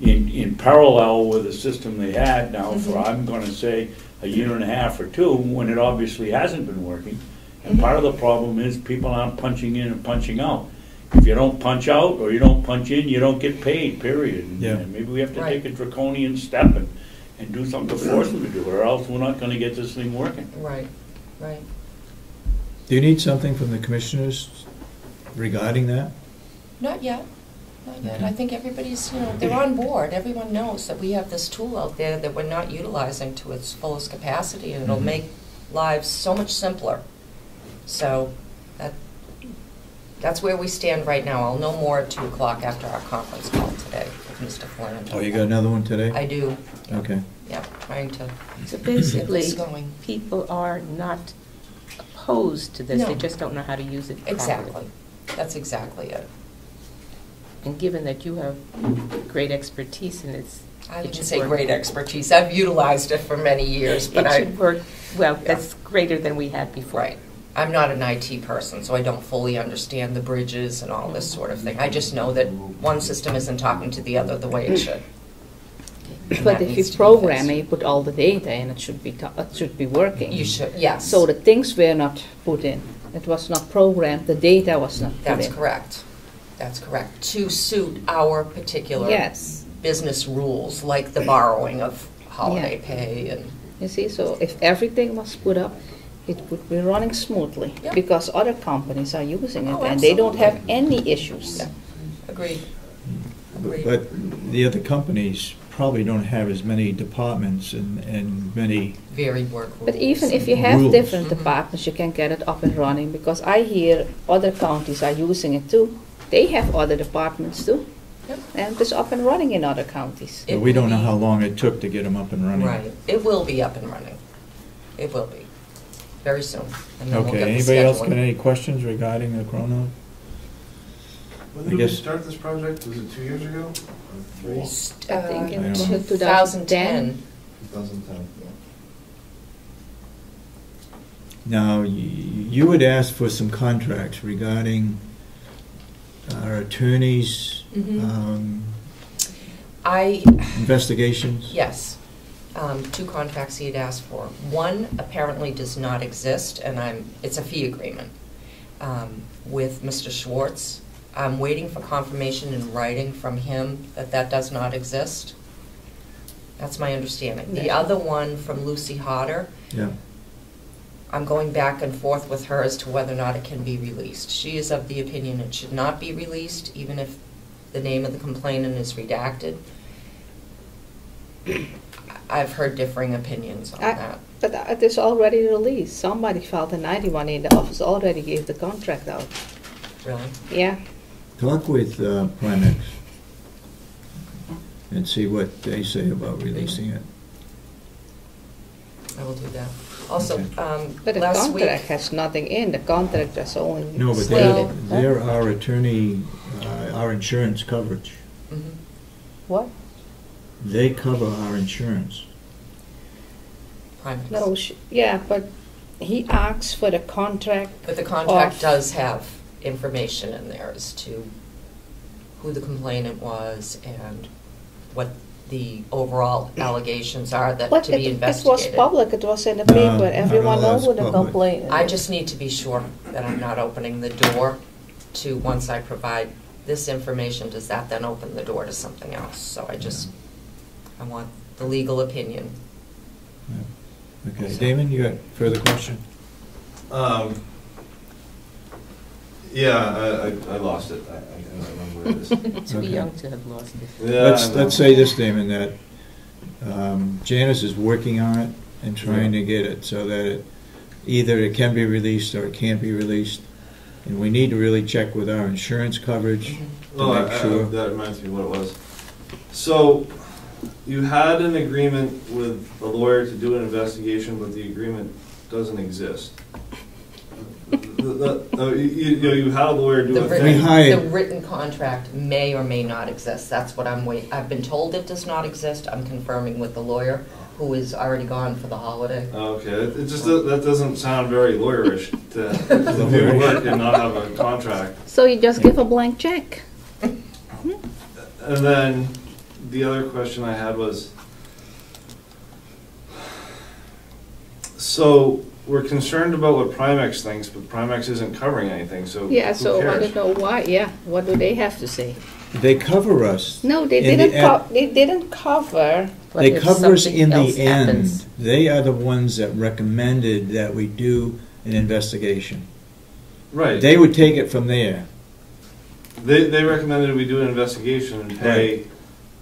in parallel with the system they had now for, I'm gonna say, a year and a half or two, when it obviously hasn't been working. And part of the problem is people aren't punching in and punching out. If you don't punch out or you don't punch in, you don't get paid, period. Yeah. And maybe we have to Right. take a draconian step and do something to force them to do it, or else we're not gonna get this thing working. Right. Right. Do you need something from the commissioners regarding that? Not yet. Not yet. Okay. I think everybody's, they're on board. Everyone knows that we have this tool out there that we're not utilizing to its fullest capacity, and it'll Mhm. make lives so much simpler. So that's where we stand right now. I'll know more at 2 o'clock after our conference call today with Mr. Flynn. Oh, you got another one today? I do. Okay. Yeah, trying to So get basically, this going. people are not opposed to this, they No. just don't know how to use it properly. Exactly. That's exactly it. And given that you have great expertise in this, I it wouldn't should say work. great expertise. I've utilized it for many years, but It I. should work, well, Yeah. that's greater than we had before. Right. I'm not an IT person, so I don't fully understand the bridges and all this sort of thing. I just know that one system isn't talking to the other the way it should. And But that if you needs to be program fixed. it, you put all the data in, it should be working. You should, yes. So the things were not put in. It was not programmed, the data was not put in. That's correct. That's correct. To suit our particular Yes. business rules, like the borrowing of holiday pay and, You see, so if everything was put up, it would be running smoothly. Yeah. Because other companies are using it Oh, and they don't have absolutely. any issues. Yeah. agreed. Agreed. But the other companies probably don't have as many departments and many, Very work rules. But even if you have Rules. different Mhm. departments, you can get it up and running, because I hear other counties are using it too. They have other departments too, Yep. and it's up and running in other counties. It but we don't know will be- how long it took to get them up and running. Right. It will be up and running. It will be. Very soon. And then we'll Okay, get the anybody else scheduling. got any questions regarding the Chrono? When I did we guess- start this project? Was it 2 years ago? Or 3? I think in I don't know. 2010. 2010. Now, you had asked for some contracts regarding our attorneys' Mhm. I, investigations. yes, 2 contracts he had asked for. One apparently does not exist, and it's a fee agreement with Mr. Schwartz. I'm waiting for confirmation in writing from him that that does not exist. That's my understanding. The Yeah. other one from Lucy Hodder, Yeah. I'm going back and forth with her as to whether or not it can be released. She is of the opinion it should not be released, even if the name of the complainant is redacted. I've heard differing opinions on that. But it is already released. Somebody filed a 91 in the office, already gave the contract out. Really? Yeah. Talk with Primex and see what they say about releasing it. I will do that. Also, Okay. But the last contract week, has nothing in. The contract just only No, but stated. they're our attorney, our insurance coverage. Mhm. What? They cover our insurance. Primex. No, yeah, but he asks for the contract. But the contract of- does have information in there as to who the complainant was and what the overall allegations are that But to be it was investigated. public, it was in the paper, I everyone know knows that's what the public. complaint is. I just need to be sure that I'm not opening the door to, once I provide this information, does that then open the door to something else? So I want the legal opinion. Okay, Damon, you got further question? Yeah, I lost it. I don't remember where it is. Too Okay. young to have lost it. Yeah, Let's say this, Damon, that Janice is working on it and trying to get it so that either it can be released or it can't be released. And we need to really check with our insurance coverage to Well, make sure. that reminds me what it was. So, you had an agreement with a lawyer to do an investigation, but the agreement doesn't exist. You had a lawyer do The a written, thing. the written contract may or may not exist. That's what I've been told it does not exist. I'm confirming with the lawyer, who is already gone for the holiday. Okay, it just, that doesn't sound very lawyerish to do work and not have a contract. So you just give a blank check. And then the other question I had was, so we're concerned about what Primex thinks, but Primex isn't covering anything, so Yeah, who so I cares? don't know why, yeah, what do they have to say? They cover us. No, they In the didn't cover. But They if cover us something in else the end. happens- They are the ones that recommended that we do an investigation. Right. They would take it from there. They recommended we do an investigation and pay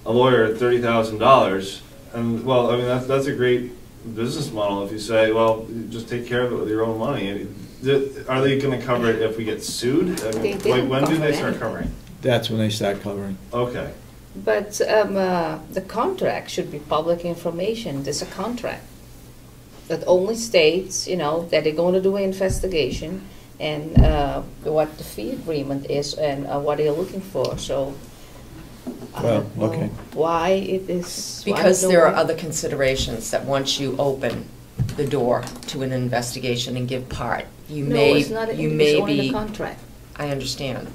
a lawyer $30,000. And, well, I mean, that's a great business model if you say, well, just take care of it with your own money. Are they going to cover it if we get sued? I mean, They didn't when do cover they start anything. covering? That's when they start covering. Okay. But the contract should be public information. There's a contract that only states, that they're going to do an investigation and what the fee agreement is and what they're looking for. So, I Well, don't know okay. why it is. why Because the there are way- other considerations that once you open the door to an investigation and give part, you No, may, it's not. you It's may only the be, contract. I understand.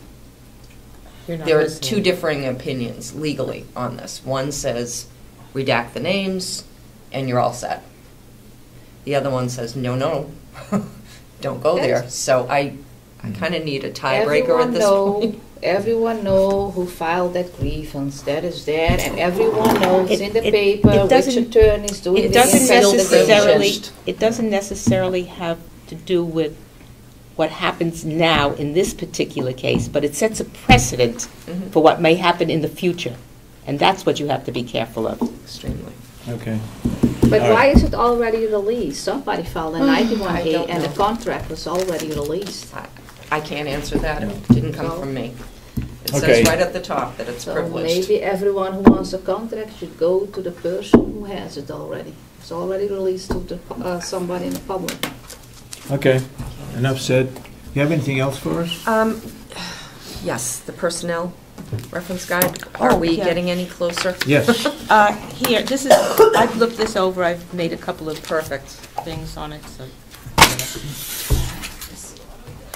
You're not There are listening. two differing opinions legally on this. One says redact the names and you're all set. The other one says, no, don't go there. So I kind of need a tiebreaker at this point. Everyone know who filed that grievance. That is that, and everyone knows It- in the it- paper it which doesn't- attorneys doing It the doesn't necessarily, investigation. it doesn't necessarily have to do with what happens now in this particular case, but it sets a precedent Mhm. for what may happen in the future. And that's what you have to be careful of. Extremely. Okay. But All why right. is it already released? Somebody filed a 91A I don't and the know. contract was already released. I can't answer that. No. It didn't come from me. It Okay. says right at the top that it's So privileged. maybe everyone who wants a contract should go to the person who has it already. It's already released to somebody in the public. Okay, enough said. You have anything else for us? Yes, the personnel reference guide. Are we yeah. getting any closer? Yes. Here, this is, I've looked this over, I've made a couple of perfect things on it, so.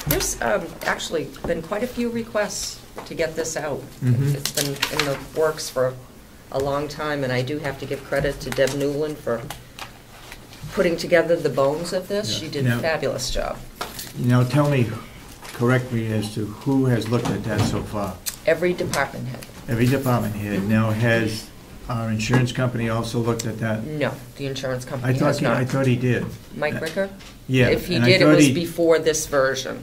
There's actually been quite a few requests to get this out. Mhm. It's been in the works for a long time, and I do have to give credit to Deb Newland for putting together the bones of this. Yeah. She did a Now- fabulous job. Now tell me, correct me as to who has looked at that so far. Every department head. Every department head. Now, has our insurance company also looked at that? No, the insurance I company has thought not. I thought he did. Mike Ricker? Yeah. If he and I did, it thought was he- before this version.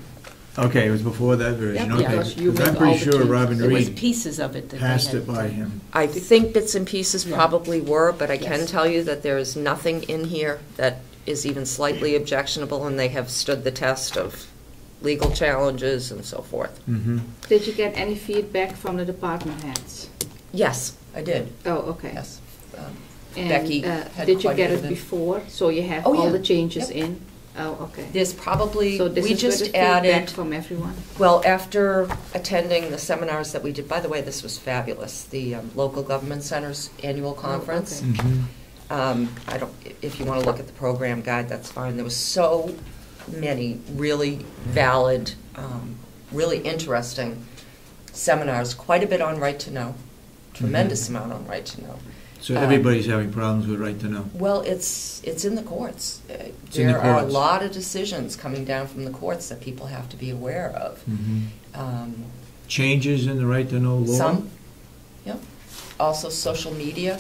Okay, it was before that version, Yep, okay. because you 'Cause I'm make all pretty the sure changes. Robin It was Reed pieces of it that they passed had it by done. him. I think bits and pieces Yeah. probably were, but I can Yes. tell you that there is nothing in here that is even slightly objectionable, and they have stood the test of legal challenges and so forth. Mm-hmm. Did you get any feedback from the department heads? Yes, I did, Oh, okay. yes. And, Becky had did you quite a get bit it of it. before, so you have Oh, all yeah. the changes Yep. in? Oh, okay. There's probably, So this we is where the just feedback added, from everyone? well, after attending the seminars that we did, by the way, this was fabulous, the Local Government Center's annual conference. okay. Mm-hmm. I don't, if you want to look at the program guide, that's fine. There was so many really valid, really interesting seminars, quite a bit on right to know, tremendous amount on right to know. So everybody's having problems with right to know. Well, it's in the courts. It's in the There are a courts. lot of decisions coming down from the courts that people have to be aware of. Mm-hmm. Changes in the right to know law? Some, yep. Also social media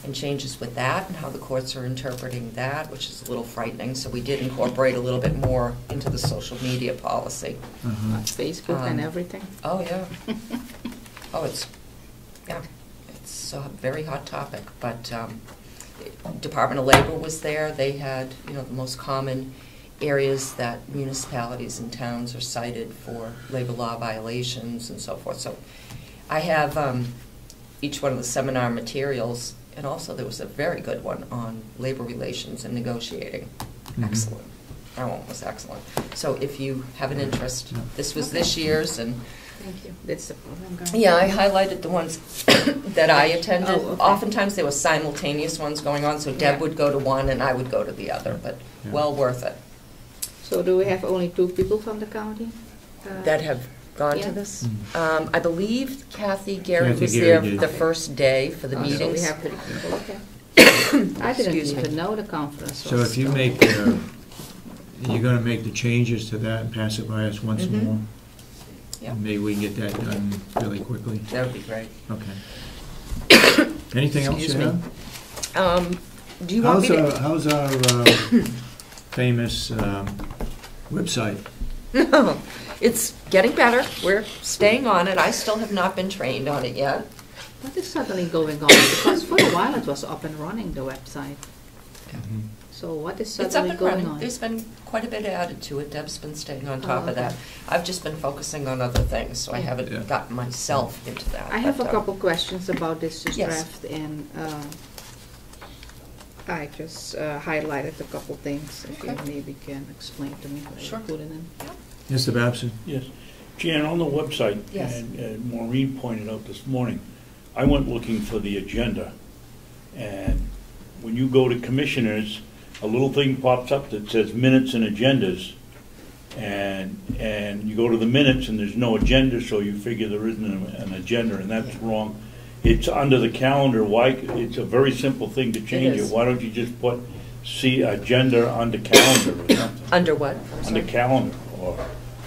and changes with that and how the courts are interpreting that, which is a little frightening. So we did incorporate a little bit more into the social media policy. Uh-huh. Facebook and everything? Oh, yeah. Oh, it's a very hot topic, but Department of Labor was there. They had, the most common areas that municipalities and towns are cited for labor law violations and so forth. So I have each one of the seminar materials, and also there was a very good one on labor relations and negotiating. Mm-hmm. Excellent. That one was excellent. So if you have an interest, this was this year's, and Thank you. That's the program guide. yeah, I highlighted the ones that I attended. Oh, okay. Oftentimes there were simultaneous ones going on, so Deb Yeah. would go to one and I would go to the other, but Yeah. well worth it. So do we have only 2 people from the county? That have gone Yeah. to this. Mm. I believe Cathy, Garry Kathy, was Garry there did. the first day for the Oh, so we meetings. have 3 people, okay. I didn't Excuse me. even know the conference So was. if you make, you're gonna make the changes to that and pass it by us once Mhm. more? Yeah. And maybe we can get that done really quickly? That would be great. Okay. Anything else you Excuse me. have? Do you want me to? How's our famous website? It's getting better. We're staying on it. I still have not been trained on it yet. What is suddenly going on? Because for a while it was up and running, the website. Mhm. So what is It's up suddenly and going running. on? There's been quite a bit added to it. Deb's been staying on top Oh, of that. okay. I've just been focusing on other things, so I haven't Yeah. gotten myself into that. I have a but, couple questions about this Yes. draft, and I just highlighted a couple things. If you Okay. maybe can explain to me what Sure. you put in. Mr. Babson? Yes. Jan, on the website, Yes. and Maureen pointed out this morning, I went looking for the agenda, and when you go to commissioners, a little thing pops up that says minutes and agendas, and you go to the minutes and there's no agenda, so you figure there isn't an agenda, and that's wrong. It's under the calendar. Why? It's a very simple thing to change it. is. Why don't you just put see agenda under calendar or something? Under what? I'm Under sorry. calendar,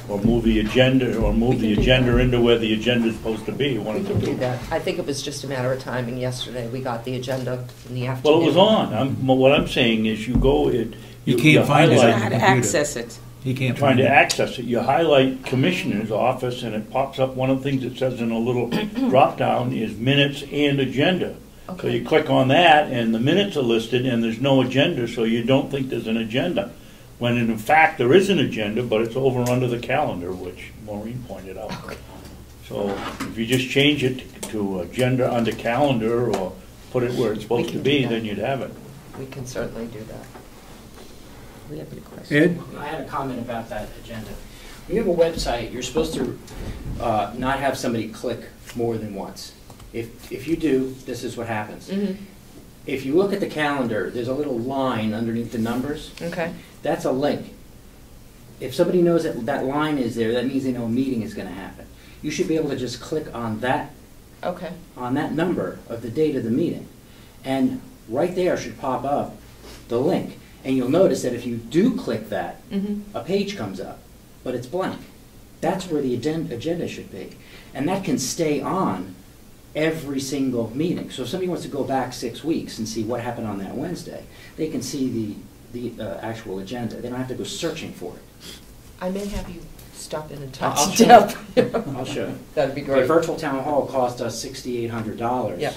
or move the agenda, or move We the can do agenda that. into where the agenda is supposed to be. One We of the can do two. that. I think it was just a matter of timing. Yesterday, we got the agenda in the Well, afternoon. it was on. What I'm saying is you go, You can't find it. highlight- How to Computer. access it. He can't trying find to it. access it, you highlight Commissioner's office, and it pops up, one of the things it says in a little drop-down is minutes and agenda. So Okay. you click on that, and the minutes are listed, and there's no agenda, so you don't think there's an agenda. When in fact, there is an agenda, but it's over under the calendar, which Maureen pointed out. So if you just change it to agenda under calendar, or put it where it's supposed to can be, do that. then you'd have it. We can certainly do that. We have any questions? Ed? I had a comment about that agenda. When you have a website, you're supposed to not have somebody click more than once. If you do, this is what happens. Mm-hmm. If you look at the calendar, there's a little line underneath the numbers. Okay. That's a link. If somebody knows that that line is there, that means they know a meeting is going to happen. You should be able to just click on that Okay. number of the date of the meeting. And right there should pop up the link. And you'll notice that if you do click that, Mm-hmm. a page comes up, but it's blank. That's where the agenda should be. And that can stay on every single meeting. So if somebody wants to go back 6 weeks and see what happened on that Wednesday, they can see the actual agenda. They don't have to go searching for it. I may have you stop in and I'll talk to show Deb. I'll show you. That'd be The great. virtual town hall cost us $6,800. Yeah.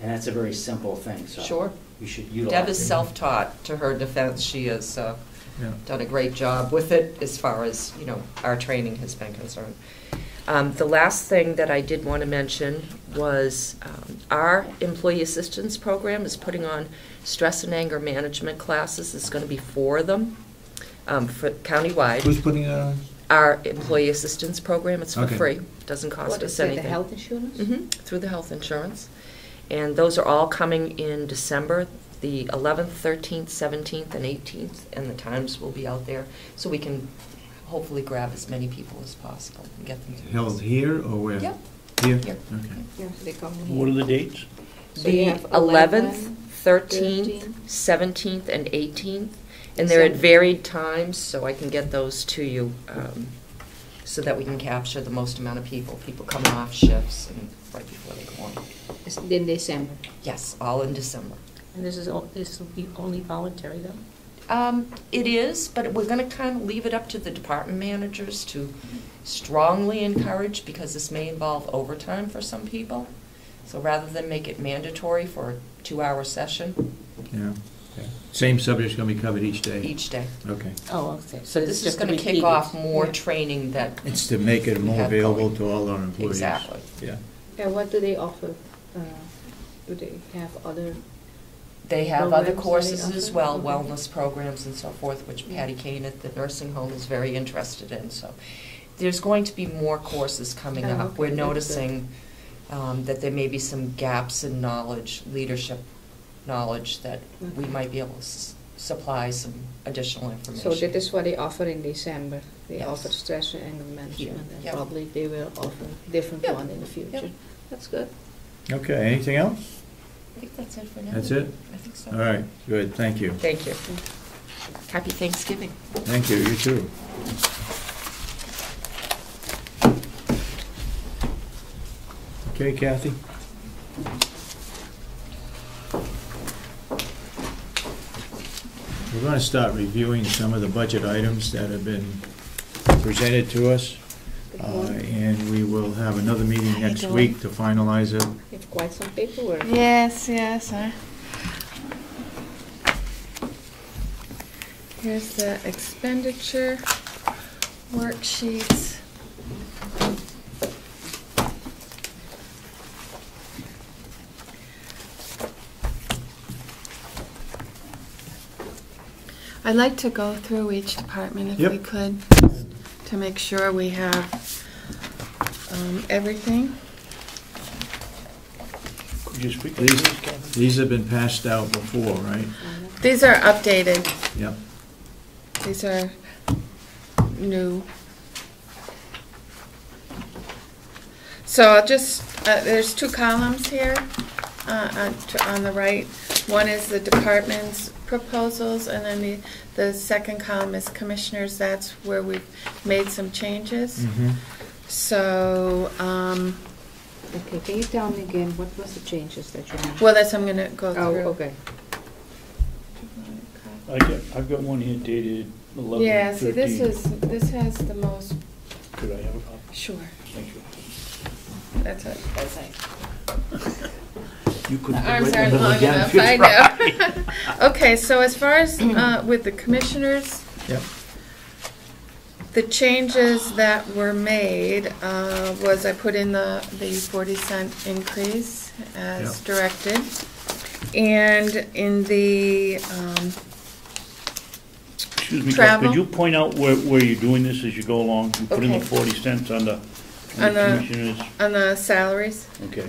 And that's a very simple thing, so. Sure. You should utilize it. Deb is self-taught. To her defense, she has Yeah. done a great job with it as far as, our training has been concerned. The last thing that I did want to mention was our employee assistance program is putting on stress and anger management classes. It's going to be 4 of them for countywide. Who's putting that on? Our employee assistance program, it's for Okay. free. Doesn't cost What us is it, anything. the health insurance? Through the health insurance. And those are all coming in December, the 11th, 13th, 17th, and 18th, and the times will be out there, so we can hopefully grab as many people as possible and get them through. Held here or where? Yep. Here? Here. Okay. Yeah, so they come in What are here. the dates? So you The have 11th, 13th, 13th, 17th, and 18th, and they're at varied times, so I can get those to you, so that we can capture the most amount of people coming off shifts and right before they go on. It's in December. Yes, all in December. And this will be only voluntary, though? It is, but we're going to kind of leave it up to the department managers to strongly encourage, because this may involve overtime for some people. So rather than make it mandatory for a 2-hour session. Yeah. Okay. Same subject's going to be covered each day? Each day. Okay. Oh, okay. So This is going to kick off more training that. It's to make it we more have available going. to all our employees. Exactly. Yeah. And what do they offer? Do they have other? They have other Programs that they courses as offer? well, Okay. wellness programs and so forth, which Patty Kane at the nursing home is very interested in. So there's going to be more courses coming Oh, up. okay, We're that's good. noticing that there may be some gaps in knowledge, leadership knowledge, that we Okay. might be able to supply some additional information. So that is what they offer in December. They Yes. offer stress and anger management, and Yep. probably they will offer different Yep. one in the future. Yep. That's good. Okay, anything else? I think that's it for now. That's it? I think so. All right, good, thank you. Thank you. Happy Thanksgiving. Thank you, you too. Okay, Cathy? We're going to start reviewing some of the budget items that have been presented to us, and we will have another meeting next week to finalize it. You have quite some paperwork. Yes. Here's the expenditure worksheets. I'd like to go through each department if Yep. we could, to make sure we have everything. Could you speak up, please, Cathy? These have been passed out before, right? These are updated. Yep. These are new. So I'll just, there's 2 columns here on the right. One is the department's proposals, and then the second column is commissioners. That's where we've made some changes. Mhm. So, Okay, can you tell me again, what was the changes that you made? well, that's, I'm going to go through. Oh, okay. I've got one here dated 11/13. Yeah, see, this has the most, Could I have a copy? sure, Thank you. that's it. You could The put arms right in the aren't middle long again enough, if you I tried. know. Okay, so as far as with the commissioners, Yep. the changes that were made was I put in the 40-cent increase as Yep. directed. And in the, Excuse me, Kath, Travel. could you point out where you're doing this as you go along? You put in the Okay. 40 cents on the On the- commissioners. on the salaries. Okay.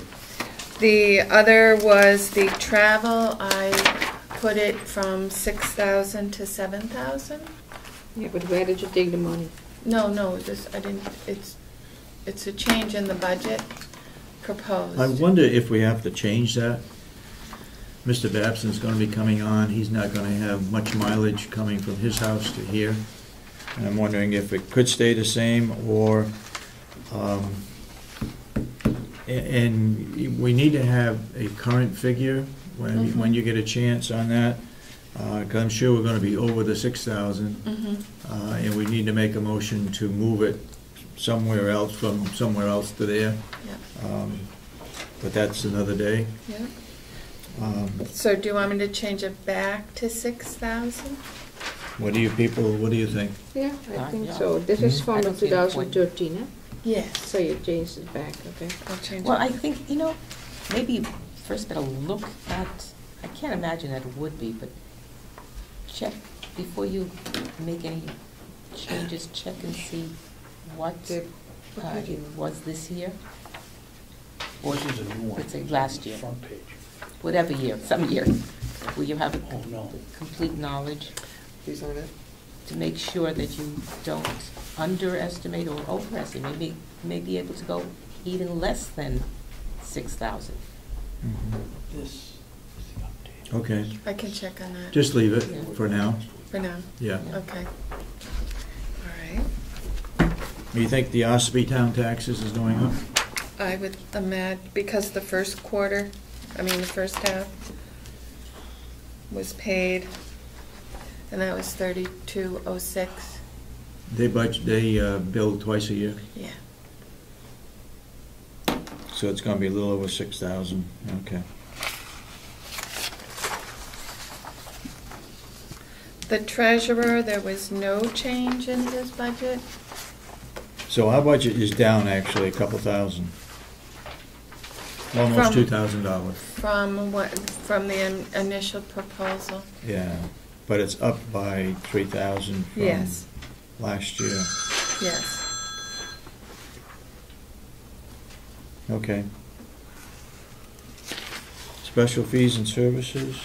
The other was the travel. I put it from 6,000 to 7,000. Yeah, but where did you take the money? No, I didn't, it's a change in the budget proposed. I wonder if we have to change that. Mr. Babson's going to be coming on. He's not going to have much mileage coming from his house to here. And I'm wondering if it could stay the same, or, and we need to have a current figure when you get a chance on that. 'cause I'm sure we're gonna be over the 6,000. And we need to make a motion to move it somewhere else, from somewhere else to there. Yeah. But that's another day. Yeah. So do you want me to change it back to 6,000? What do you think? Yeah, I think so. This is I from don't see a point. 2013, huh? Yes. So you changed it back, okay? I'll change Well, it. I think, maybe you first better look at, I can't imagine that it would be, but check before you make any changes, check and see what it was this year. Or This is a new one. let's say last year, Front page. whatever year, some year, where you have Oh, no. complete knowledge He's on it. to make sure that you don't underestimate or overestimate. You may be able to go even less than 6,000. This is the update. Okay, I can check on that just leave it Yeah. for now. for now. Yeah. Okay. All right. You think the Ospey town taxes is going up? I would imagine, because the first half was paid, and that was 3206. They bill twice a year, Yeah. so it's gonna be a little over 6,000, okay. The treasurer, there was no change in his budget. So our budget is down actually a couple thousand. Almost From- $2,000, From the initial proposal. yeah, but it's up by 3,000 from Yes. last year. Yes. Okay. Special fees and services.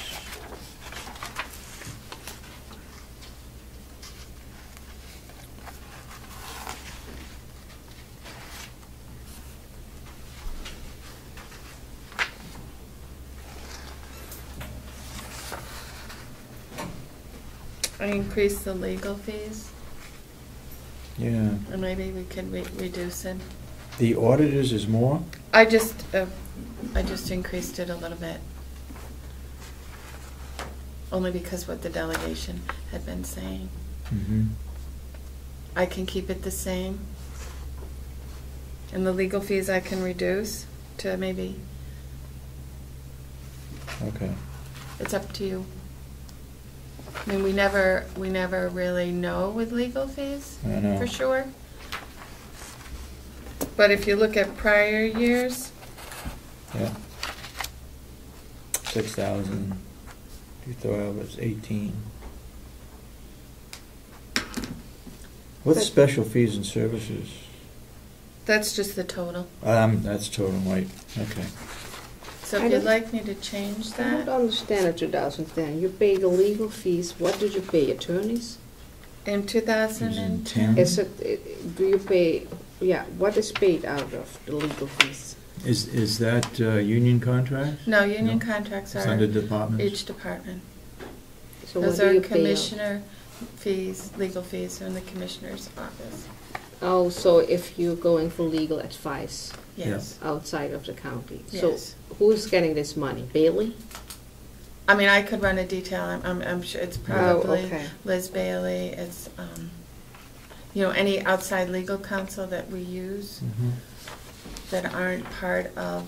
I increased the legal fees, Yeah. and maybe we could reduce it. The auditors is more? I just increased it a little bit. Only because what the delegation had been saying. Mm-hmm. I can keep it the same. And the legal fees I can reduce to maybe, Okay. it's up to you. I mean, we never really know with legal fees, I know. for sure. But if you look at prior years, Yeah. 6,000. You throw out, it's 18. What's special fees and services? that's just the total. That's total, right, okay. So I if you'd don't- like me to change I don't that, understand it, 2010. You pay the legal fees, what did you pay, attorneys? in 2010, 10? Is it, do you pay, yeah, what is paid out of the legal fees? Is that union contract? no, union No. contracts It's under are departments? each department. So Those what do are you pay out? commissioner fees, legal fees are in the commissioner's office. Oh, so if you're going for legal advice Yes, outside of the county? yes. So who's getting this money, Bailey? I mean, I could run a detail, I'm sure it's Oh, probably okay. Liz Bailey, it's, any outside legal counsel that we use Mhm. that aren't part of,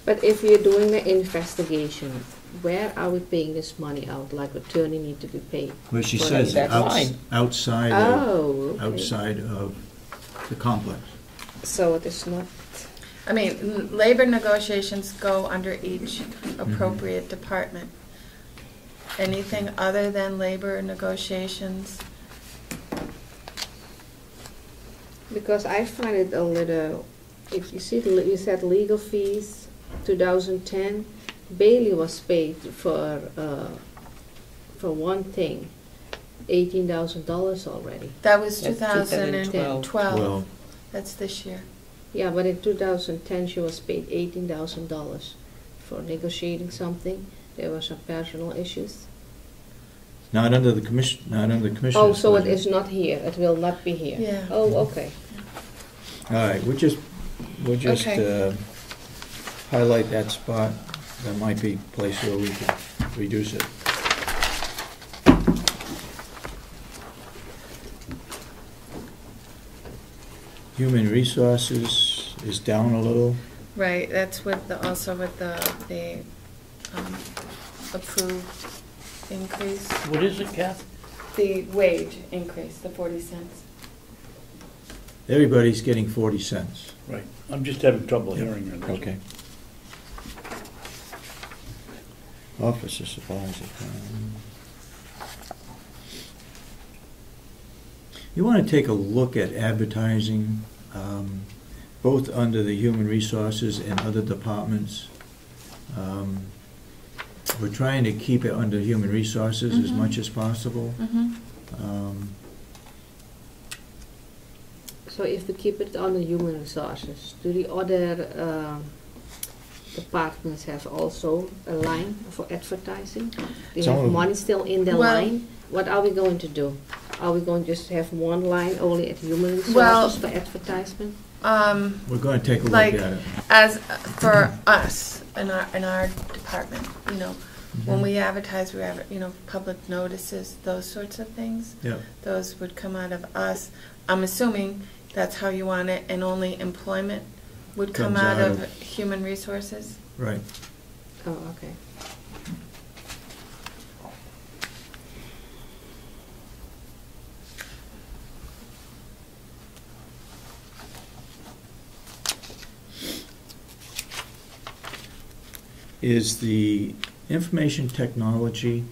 But if you're doing the investigation, where are we paying this money out, like attorney need to be paid? Well, she Well, says that's fine. outside of, Oh, okay. outside of the complex. So it is not, I mean, labor negotiations go under each appropriate department. Anything other than labor negotiations, because I find it a little, if you see, you said legal fees, 2010, Bailey was paid for one thing, $18,000 already. that was That's 2012. Well, That's this year. Yeah, but in 2010, she was paid $18,000 for negotiating something. There were some personal issues. not under the commissioner's Oh, so it budget. is not here, it will not be here? Yeah. Oh, okay. All right, we'll just Okay. highlight that spot. That might be a place where we could reduce it. Human Resources is down a little. Right, that's with the, also with the approved increase. What is it, Kath? The wage increase, the 40 cents. Everybody's getting 40 cents. Right, I'm just having trouble hearing it. Okay. Officer supplies. You want to take a look at advertising, both under the Human Resources and other departments. We're trying to keep it under Human Resources as much as possible. So if we keep it on the Human Resources, do the other departments have also a line for advertising? Do you have money still in the line? What are we going to do? Are we going to just have one line only at Human Resources for advertisement? We're going to take a look at it. As for us in our department, you know, when we advertise, we have, you know, public notices, those sorts of things. Yeah. Those would come out of us. I'm assuming that's how you want it, and only employment would come out of Human Resources? Right. Oh, okay. Is the information technology,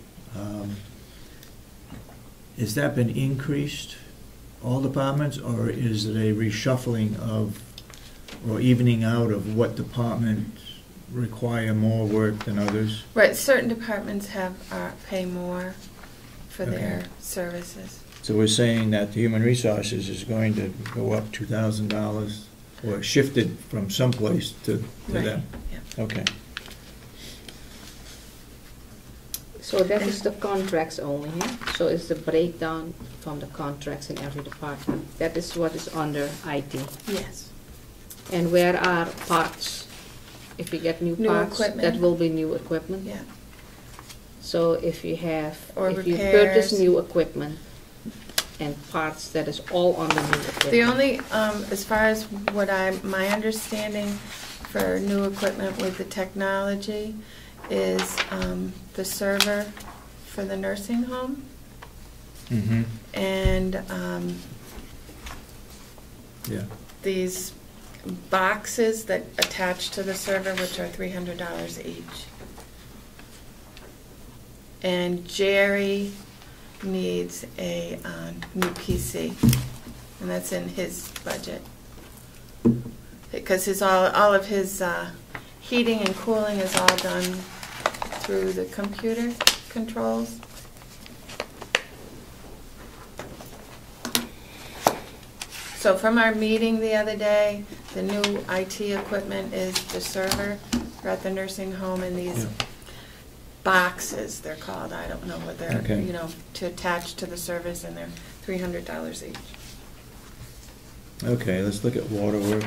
has that been increased, all departments, or is it a reshuffling of, or evening out of what departments require more work than others? Right, certain departments have pay more for their services. So we're saying that the Human Resources is going to go up $2,000, or shifted from someplace to them? Yeah. Okay. So that is the contracts only, yeah? So it's the breakdown from the contracts in every department. That is what is under IT. Yes. And where are parts? If you get new parts, equipment. that will be new equipment. Yeah. So if you have, Or if you repairs. purchase new equipment and parts, that is all on the new equipment. The only, as far as what my understanding for new equipment with the technology is the server for the nursing home. Mm-hmm. And Yeah. these boxes that attach to the server, which are $300 each. And Jerry needs a new PC, and that's in his budget. Because all of his heating and cooling is all done through the computer controls. So from our meeting the other day, the new IT equipment is the server at the nursing home, and these boxes, they're called, I don't know what they're, you know, to attach to the service, and they're $300 each. Okay, let's look at Waterworks.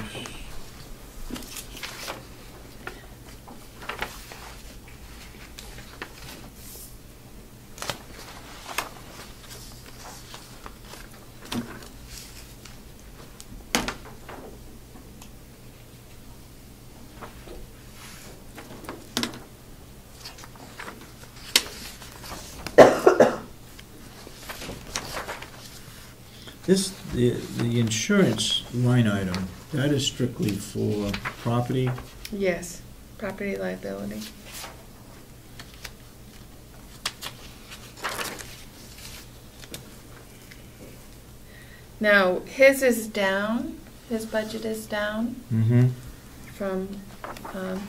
The insurance line item, that is strictly for property? Yes, property liability. Now, his is down, his budget is down from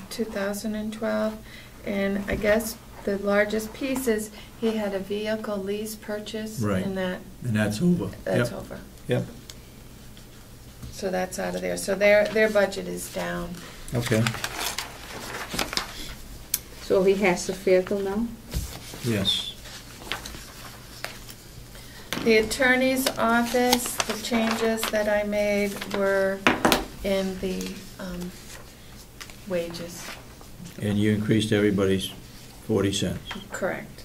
2012, and I guess the largest piece is he had a vehicle lease purchase, Right. and that's over. that's over. Yep. So that's out of there. So their budget is down. Okay. So he has a vehicle now? Yes. The attorney's office, the changes that I made were in the wages. And you increased everybody's 40 cents, Correct.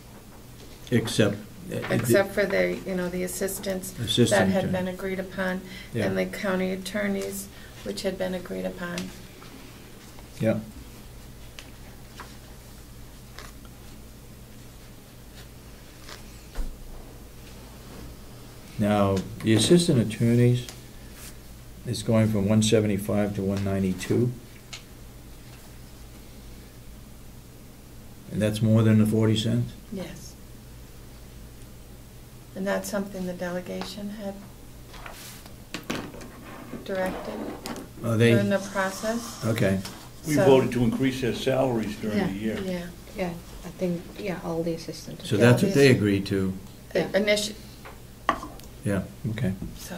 except except for the, the assistants that had been agreed upon, Yeah. and the county attorneys, which had been agreed upon. Yeah. Now, the assistant attorneys is going from 175 to 192. And that's more than the 40 cents? Yes. And that's something the delegation had directed during the process. Okay. We voted to increase their salaries during the year. Yeah. Yeah, I think, all the assistants. So that's what they agreed to. Yeah, okay. So.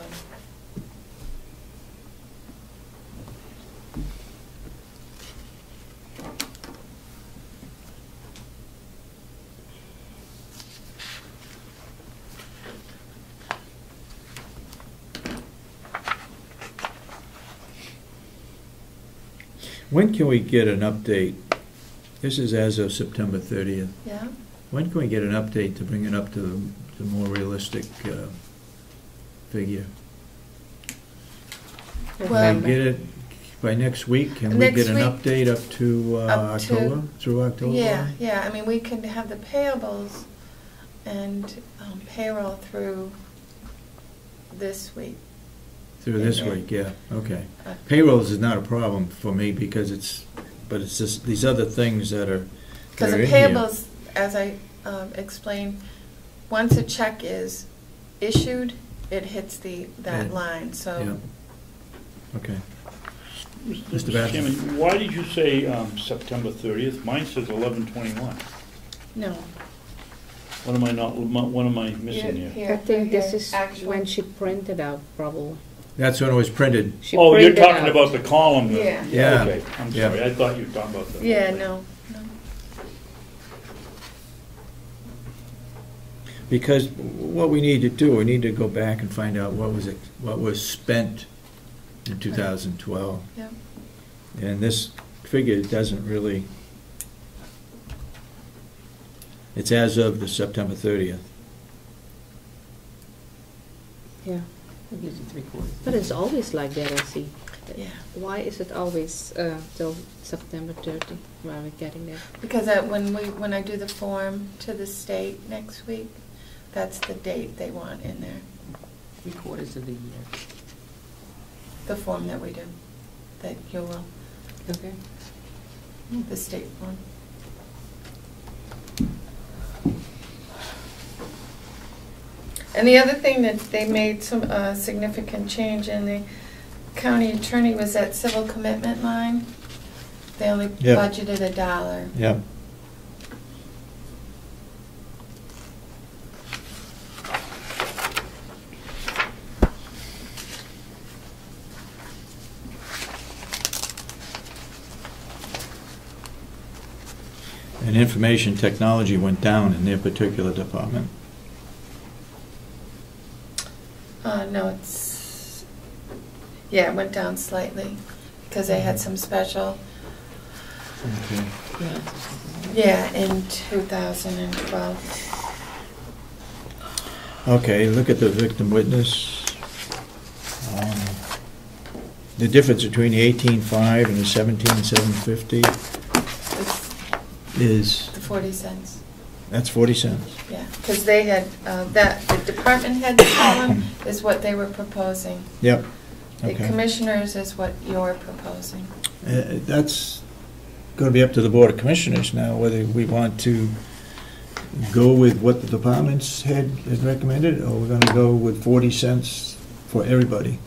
When can we get an update? This is as of September 30th. Yeah. When can we get an update to bring it up to the more realistic figure? Well, Can we get it by next week? Can we get an update up to October, through October? Yeah. I mean, we could have the payables and payroll through this week. Through this week, yeah, okay. Payrolls is not a problem for me because it's just these other things that are because the payables, as I explained, once a check is issued, it hits that line. So. Yeah. Okay. Mr. Chairman, why did you say September 30th? Mine says 11/21. No. What am I missing here? I think this is when she printed out, probably. That's when it was printed. You're talking about the column. Yeah. Okay, I'm sorry. I thought you were talking about that. Yeah, no. Because what we need to do, we need to go back and find out what was spent in 2012. Yeah. And this figure doesn't really. It's as of the September 30th. Yeah. It gives you 3/4. But it's always like that, I see. Yeah. Why is it always till September 30? Why are we getting there? Because when I do the form to the state next week, that's the date they want in there. 3/4 of the year. The form that we do, that you will. Okay. The state form. And the other thing that they made some significant change in the county attorney was that civil commitment line. They only budgeted $1. Yeah. And information technology went down in their particular department. No, it went down slightly because they had some special. Okay. Yeah, in 2012. Okay, look at the victim witness. The difference between the 18.5 and the 17,750 is. The 40 cents. That's 40 cents. Yeah, because they had, the department head column is what they were proposing. Yep. The Okay. commissioners is what you're proposing. That's going to be up to the Board of Commissioners now, whether we want to go with what the department's head has recommended, or we're going to go with 40 cents for everybody.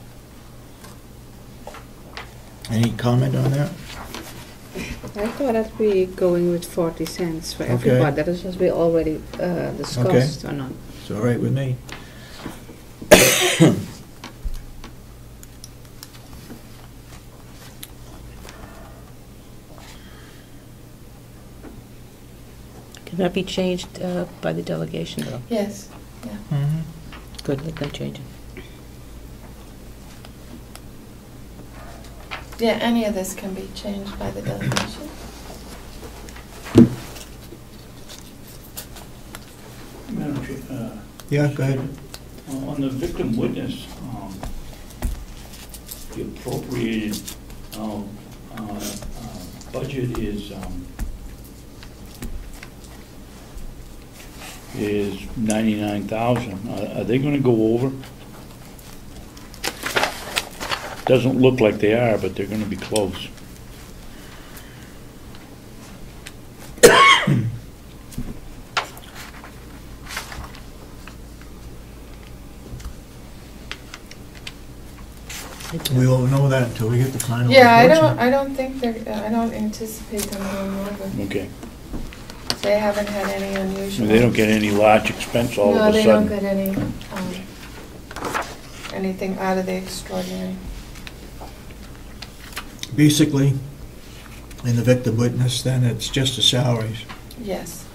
Any comment on that? I thought I'd be going with 40 cents for everybody. That is just we already discussed or not. It's all right with me. Can that be changed by the delegation, though? Yes, yeah. Mm-hmm. Good, let them change it. Yeah, any of this can be changed by the delegation. Madam Chair, Yeah, go ahead. On the victim witness, the appropriated budget is 99,000. Are they going to go over? Doesn't look like they are, but they're going to be close. We won't know that until we get the final Yeah, report. I don't think I don't anticipate them going over. Okay. They haven't had any unusual. They don't get any large expense all No, of a they sudden. don't get any, anything out of the extraordinary. Basically, in the victim witness, then it's just the salaries. Yes.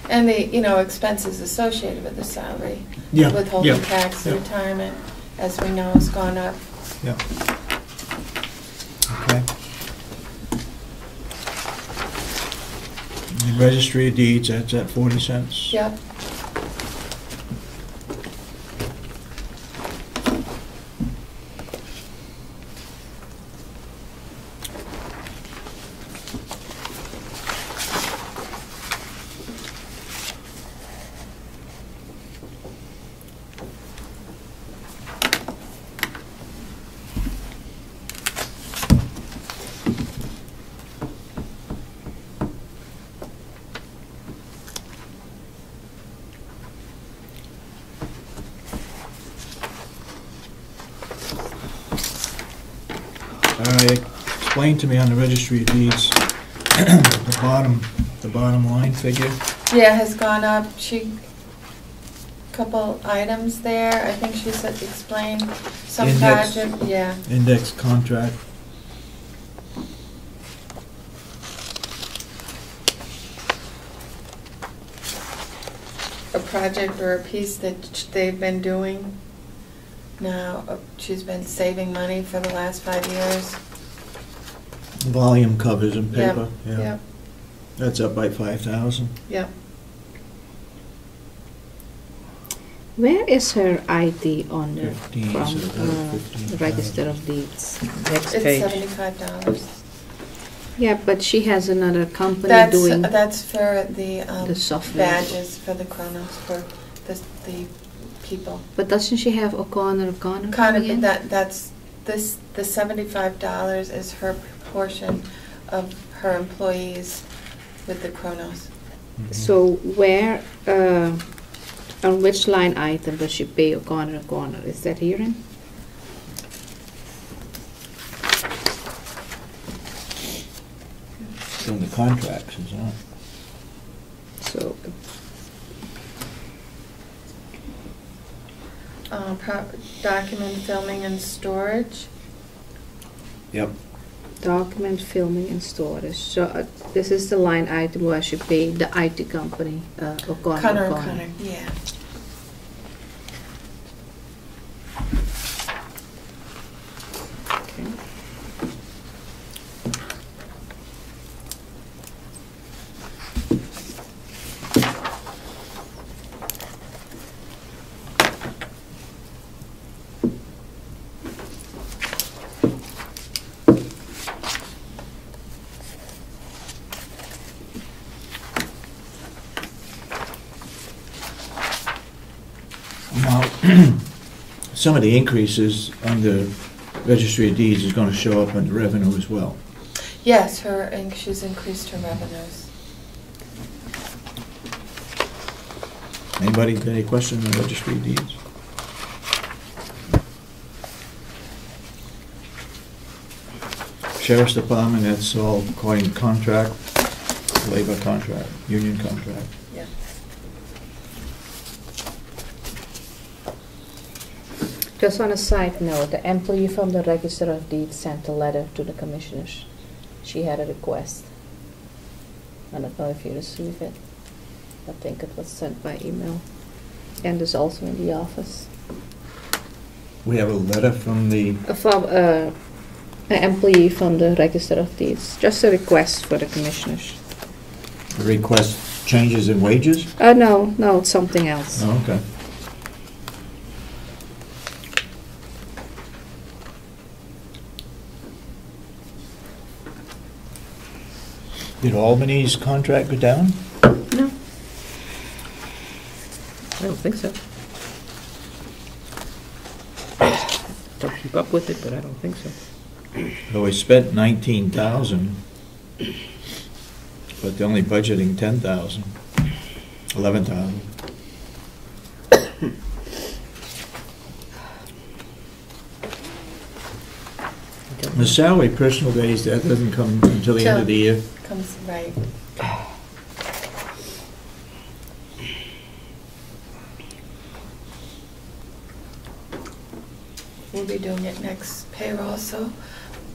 And the, expenses associated with the salary. Yeah, Withholding yeah, tax, yeah. retirement, as we know, has gone up. Yeah. Okay. The registry of deeds, that's at 40 cents. Yep. Explain to me on the registry of deeds, the bottom line figure. Yeah, has gone up. Couple items there. I think she said, explained some Index. project, yeah. Index contract. A project or a piece that they've been doing. Now, she's been saving money for the last 5 years. Volume covers and paper. Yep, Yeah. yep, That's up by 5,000. yep. Where is her ID on the 15, from so about 15,000. Register of Deeds? Next It's page. $75. Yeah, but she has another company doing That's for the software. badges for the Chronos, for the people. But doesn't she have O'Connor coming in? That's the $75 is her proportion of her employees with the Chronos. Mhm. So where, on which line item does she pay O'Connor? Is that here in? In the contracts, is that? So, Document filming and storage. Yep. document filming and storage. So this is the line item where she pay the IT company, O'Connor. Yeah. Okay. Now, some of the increases on the registry of deeds is going to show up in the revenue as well. Yes, she's increased her revenues. Anybody got any questions on registry of deeds? Sheriff's Department, that's all according to contract, labor contract, union contract. Yeah. Just on a side note, the employee from the Register of Deeds sent a letter to the commissioners. She had a request. I don't know if you received it. I think it was sent by email. And it's also in the office. We have a letter from the, From an employee from the Register of Deeds. Just a request for the commissioners. Request changes in wages? No, it's something else. Oh, okay. Did Albany's contract go down? No. I don't think so. Don't keep up with it, but I don't think so. So we spent 19,000, but they're only budgeting 10,000, 11,000. The salary personal days, that doesn't come until the end of the year. Comes, right. We'll be doing it next payroll, so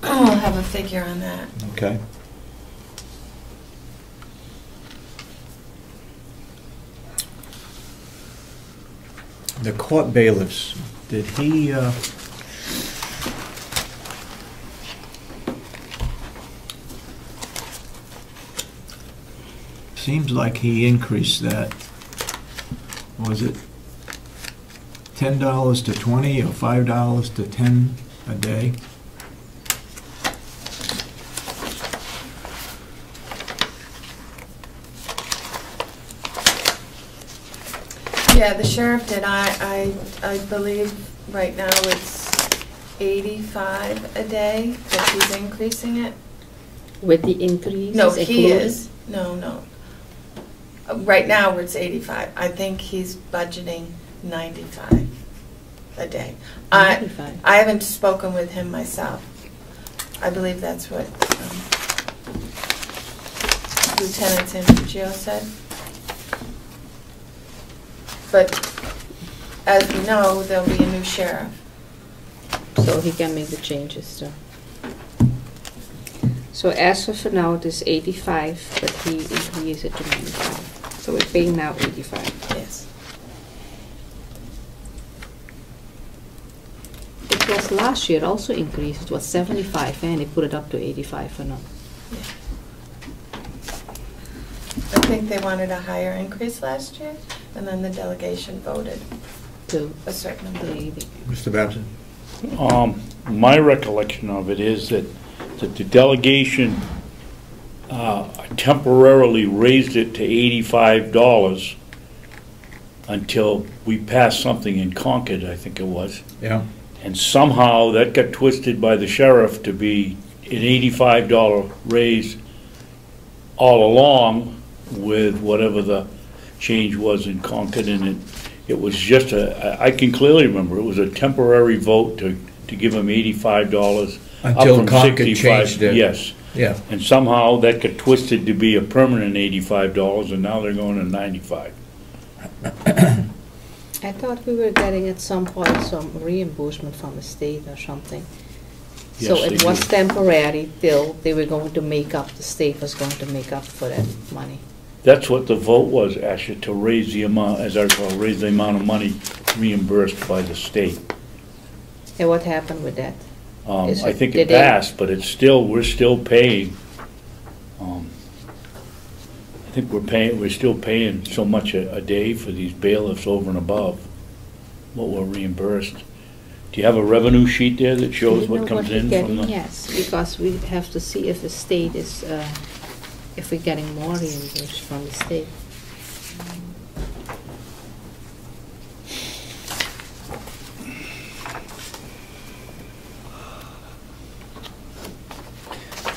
we'll have a figure on that. Okay. The court bailiffs, did he, seems like he increased that. Was it $10 to 20 or $5 to 10 a day? Yeah, the sheriff did. I believe right now it's 85 a day, but he's increasing it. With the increase? No, he is. No. Right now it's 85. I think he's budgeting 95 a day. 95. I haven't spoken with him myself. I believe that's what Lieutenant Sanfugio said. But as we know, there'll be a new sheriff. So he can make the changes too. So as of now, it is 85, but he increased it to 95. So we're paying now 85. Yes. It was last year also increased. It was 75, and they put it up to 85 for now. Yeah. I think they wanted a higher increase last year, and then the delegation voted To a certain amount. Mr. Babson? My recollection of it is that the delegation temporarily raised it to $85 until we passed something in Concord, I think it was. Yeah. And somehow that got twisted by the sheriff to be an $85 raise all along with whatever the change was in Concord, and it was just I can clearly remember, it was a temporary vote to give him $85 Until up from Concord 65. changed it. Yes. Yeah. And somehow that got twisted to be a permanent $85, and now they're going to 95. I thought we were getting at some point some reimbursement from the state or something. Yes, So it they was do. temporary till they were going to make up, the state was going to make up for that money. That's what the vote was, Asher, to raise the amount, as I recall, raise the amount of money reimbursed by the state. And what happened with that? I think did it they- passed, but it's still, we're still paying. I think we're still paying so much a day for these bailiffs over and above what we're reimbursed. Do you have a revenue sheet there that shows what comes in from the? Yes, because we have to see if the state is, if we're getting more reimbursed from the state.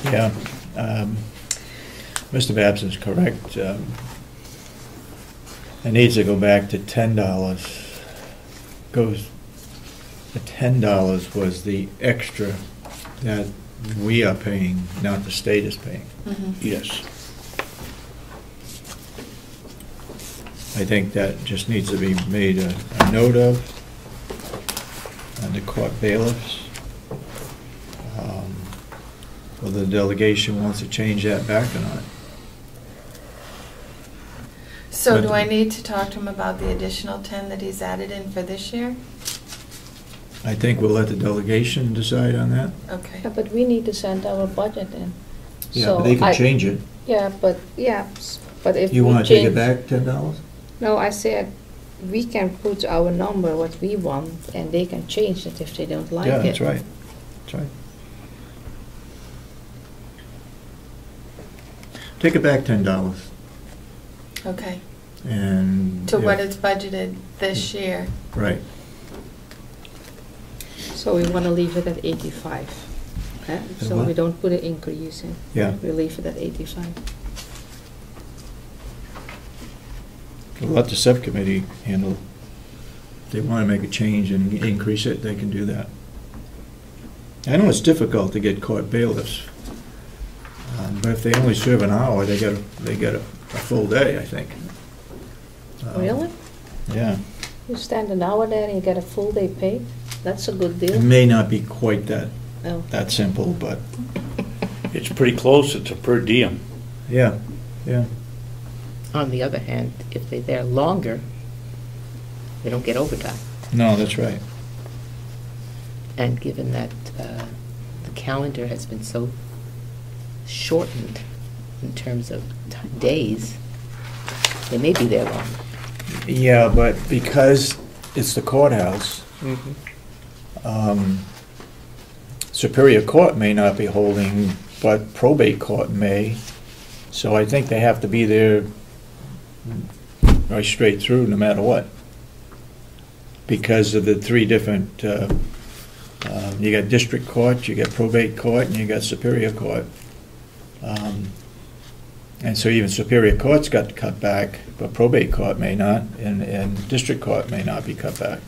Yeah. Mr. Babson's correct. It needs to go back to $10. The $10 was the extra that we are paying, not the state is paying. Mm-hmm. Yes. I think that just needs to be made a note of on the court bailiffs. Whether the delegation wants to change that back or not. So do I need to talk to him about the additional 10 that he's added in for this year? I think we'll let the delegation decide on that. Okay. Yeah, but we need to send our budget in. Yeah, So but they can change it. Yeah, but, But if You we want to take it change- back $10? No, I said we can put our number, what we want, and they can change it if they don't like it. Yeah, that's right. That's right. Take it back $10. Okay, And. to yeah, what is budgeted this year. Right. So we want to leave it at 85. So what? we don't put an increase in. Yeah. We leave it at 85. We'll let the subcommittee handle. If they want to make a change and increase it, they can do that. I know it's difficult to get court bailiffs, but if they only serve an hour, they get a full day, I think. Really? Yeah. You stand an hour there and you get a full day pay? That's a good It deal. may not be quite that Oh. simple, but It's pretty close, it's a per diem. yeah, yeah. On the other hand, if they're there longer, they don't get overtime. No, that's right. And given that the calendar has been so shortened in terms of days, they may be there longer. Yeah, but because it's the courthouse, Superior Court may not be holding, but probate court may. So I think they have to be there right straight through, no matter what. Because of the three different, you got district court, you got probate court, and you got Superior Court. And so even Superior Court's got cut back, but probate court may not, and district court may not be cut back.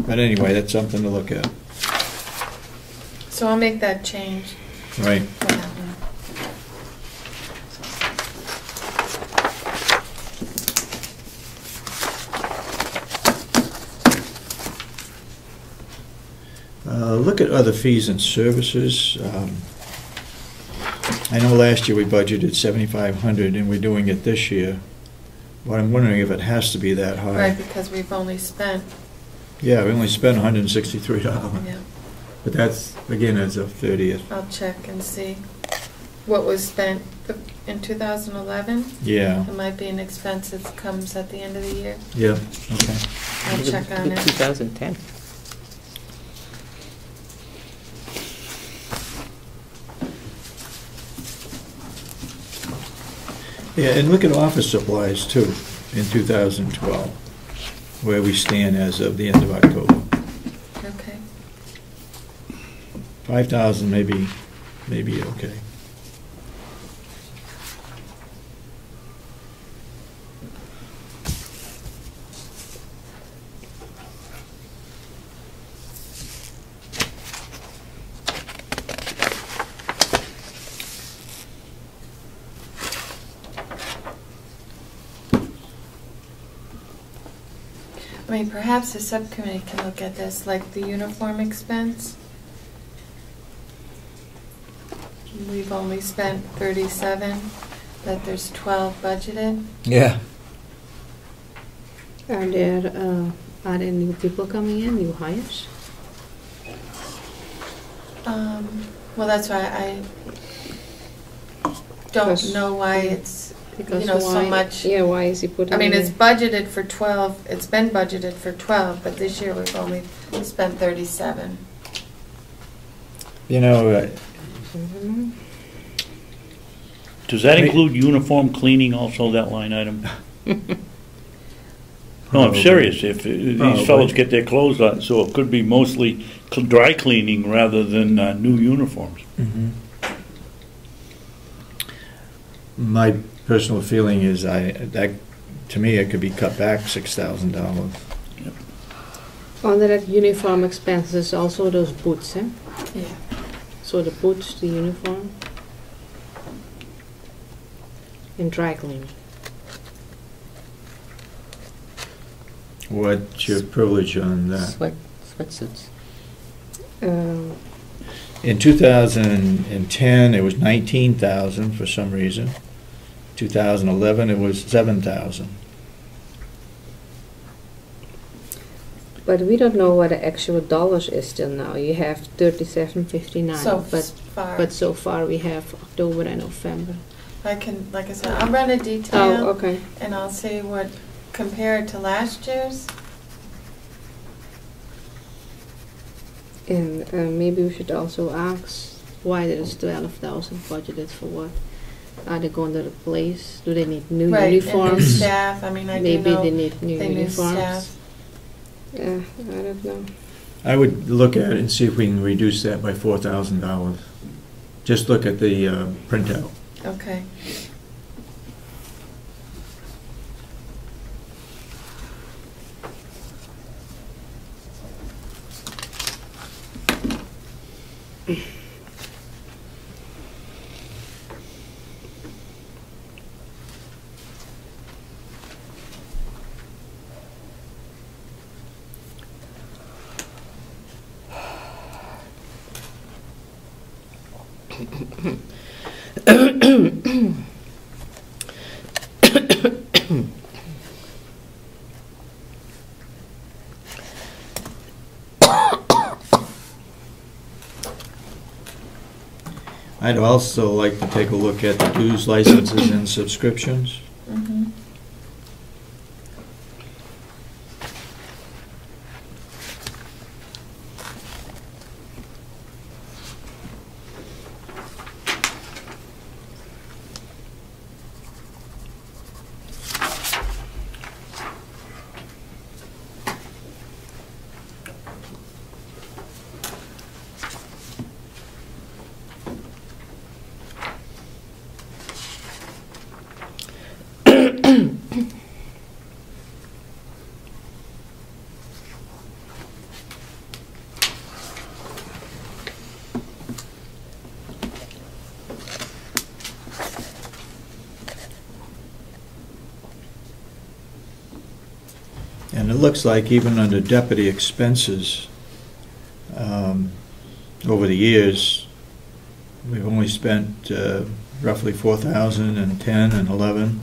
But anyway, that's something to look at. So I'll make that change. Right. Yeah. Look at other fees and services. I know last year we budgeted $7,500 and we're doing it this year. But I'm wondering if it has to be that high. Right, because we've only spent, Yeah, we only spent $163. yeah, But that's, again, as of 30th. I'll check and see what was spent in 2011. Yeah, It might be an expense that comes at the end of the year. yeah, okay. I'll check on Look at it. 2010. Yeah, and look at office supplies too, in 2012, where we stand as of the end of October. Okay. 5,000 maybe okay. I mean, perhaps the subcommittee can look at this, like the uniform expense. We've only spent 37, but there's 12 budgeted. Yeah. Are there new people coming in, new hires? Well, that's why I don't know why it's, Because so why- much. Yeah, why is he putting? I mean, in it's budgeted for 12, it's been budgeted for 12, but this year we've only spent 37. You know, Mhm. Does that include uniform cleaning also, that line item? No, I'm serious, if these Probably. fellows get their clothes on, so it could be mostly dry cleaning rather than new uniforms. my personal feeling is that to me it could be cut back $6,000. Under that uniform expenses, also those boots, eh? Yeah. So the boots, the uniform, and dry cleaning. What's your privilege on that? Sweatsuits. In 2010, it was 19,000 for some reason. 2011, it was 7,000. But we don't know what the actual dollars is till now. You have 37.59. So but far. But so far we have October and November. I can, like I said, I'll run a detail. Oh, okay. And I'll see what, compared to last year's. And maybe we should also ask why there is 12,000 budgeted for what? Are they going to replace? Do they need new Right, uniforms? and new staff, I mean, I do Maybe know they need new they need uniforms. staff. Yeah, I don't know. I would look at it and see if we can reduce that by $4,000. Just look at the printout. Okay. I'd also like to take a look at the dues, licenses, and subscriptions. Mm-hmm. And it looks like even under deputy expenses, over the years, we've only spent roughly $4,000 in 10 and 11.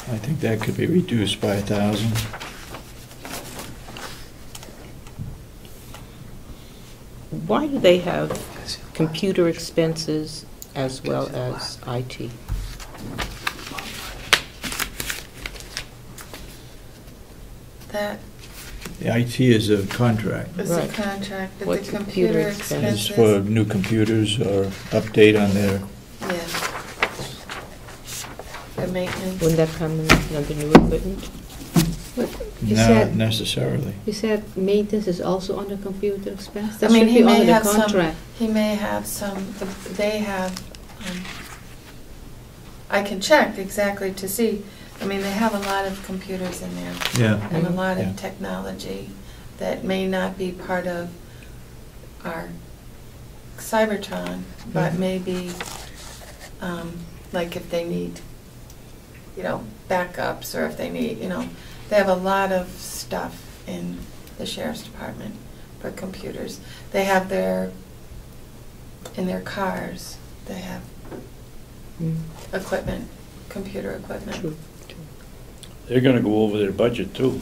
I think that could be reduced by 1,000. Why do they have computer expenses as well as IT? That The IT is a contract. is a Right. contract, but What's the computer computer expense? It's expenses. for new computers or update on their, Yeah. The maintenance. Wouldn't that come under new equipment? But you not said, necessarily. you said maintenance is also under computer expense? That I mean, should he be may under the have some, contract. he may have some, they have, I can check exactly to see. I mean, they have a lot of computers in there Yeah. and a lot Yeah. of technology that may not be part of our Cybertron, but Mhm. maybe, like if they need, backups, or if they need, they have a lot of stuff in the sheriff's department for computers. They have in their cars, they have equipment, computer equipment. True. They're gonna go over their budget too,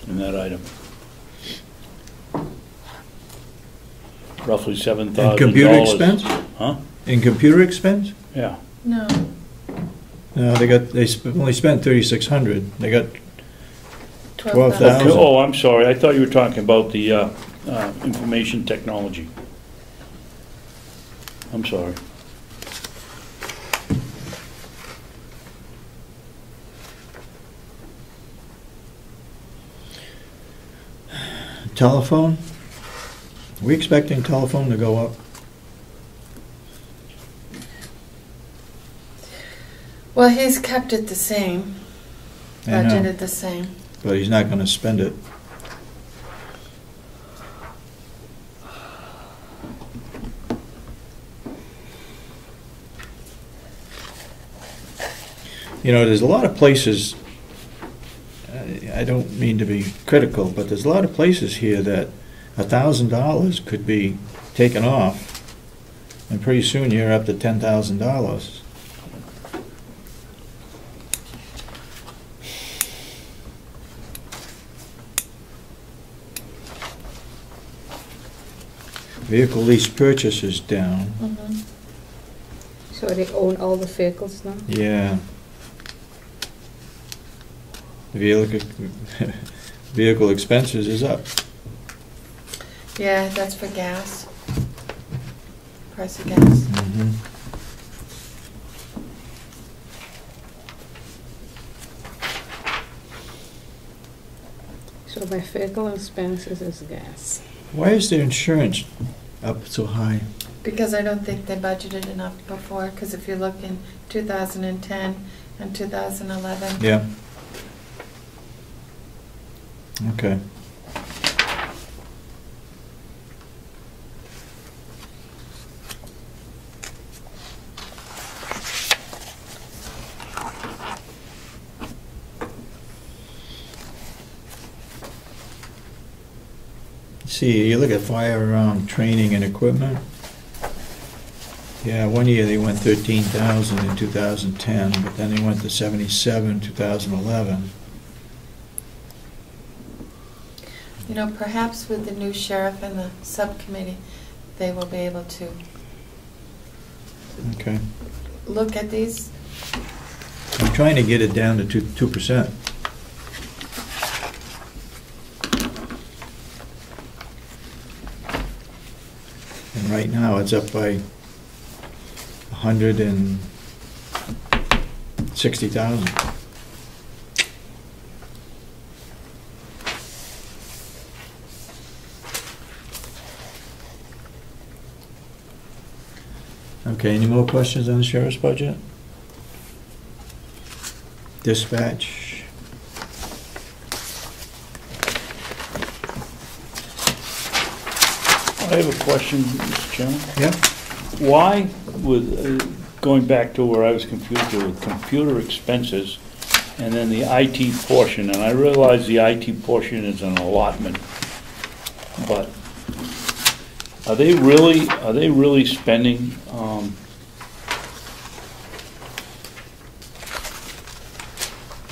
in that item. Roughly $7,000. And computer expense? Huh? In computer expense? Yeah. No, No, they only spent 3,600. They got 12,000. $12,000. Oh, I'm sorry, I thought you were talking about the information technology. I'm sorry. Telephone? Are we expecting telephone to go up? Well, he's kept it the same, I know, budgeted the same. but he's not going to spend it. There's a lot of places, I don't mean to be critical, but there's a lot of places here that $1,000 could be taken off, and pretty soon you're up to $10,000. Vehicle lease purchase is down. Mm-hmm. So they own all the vehicles now? Yeah. Vehicle expenses is up. Yeah, that's for gas. Price of gas. Mm-hmm. So my vehicle expenses is gas. Why is their insurance up so high? Because I don't think they budgeted enough before, because if you look in 2010 and 2011. Yeah. Okay. See, you look at fire training and equipment. Yeah, one year they went 13,000 in 2010, but then they went to 77 in 2011. You know, perhaps with the new sheriff and the subcommittee, they will be able to Okay. look at these. I'm trying to get it down to 2%. And right now it's up by 160,000. Okay, any more questions on the sheriff's budget? Dispatch. I have a question, Mr. Chairman. Yep. Why, with, going back to where I was confused with computer expenses and then the IT portion, and I realize the IT portion is an allotment, but are they really spending,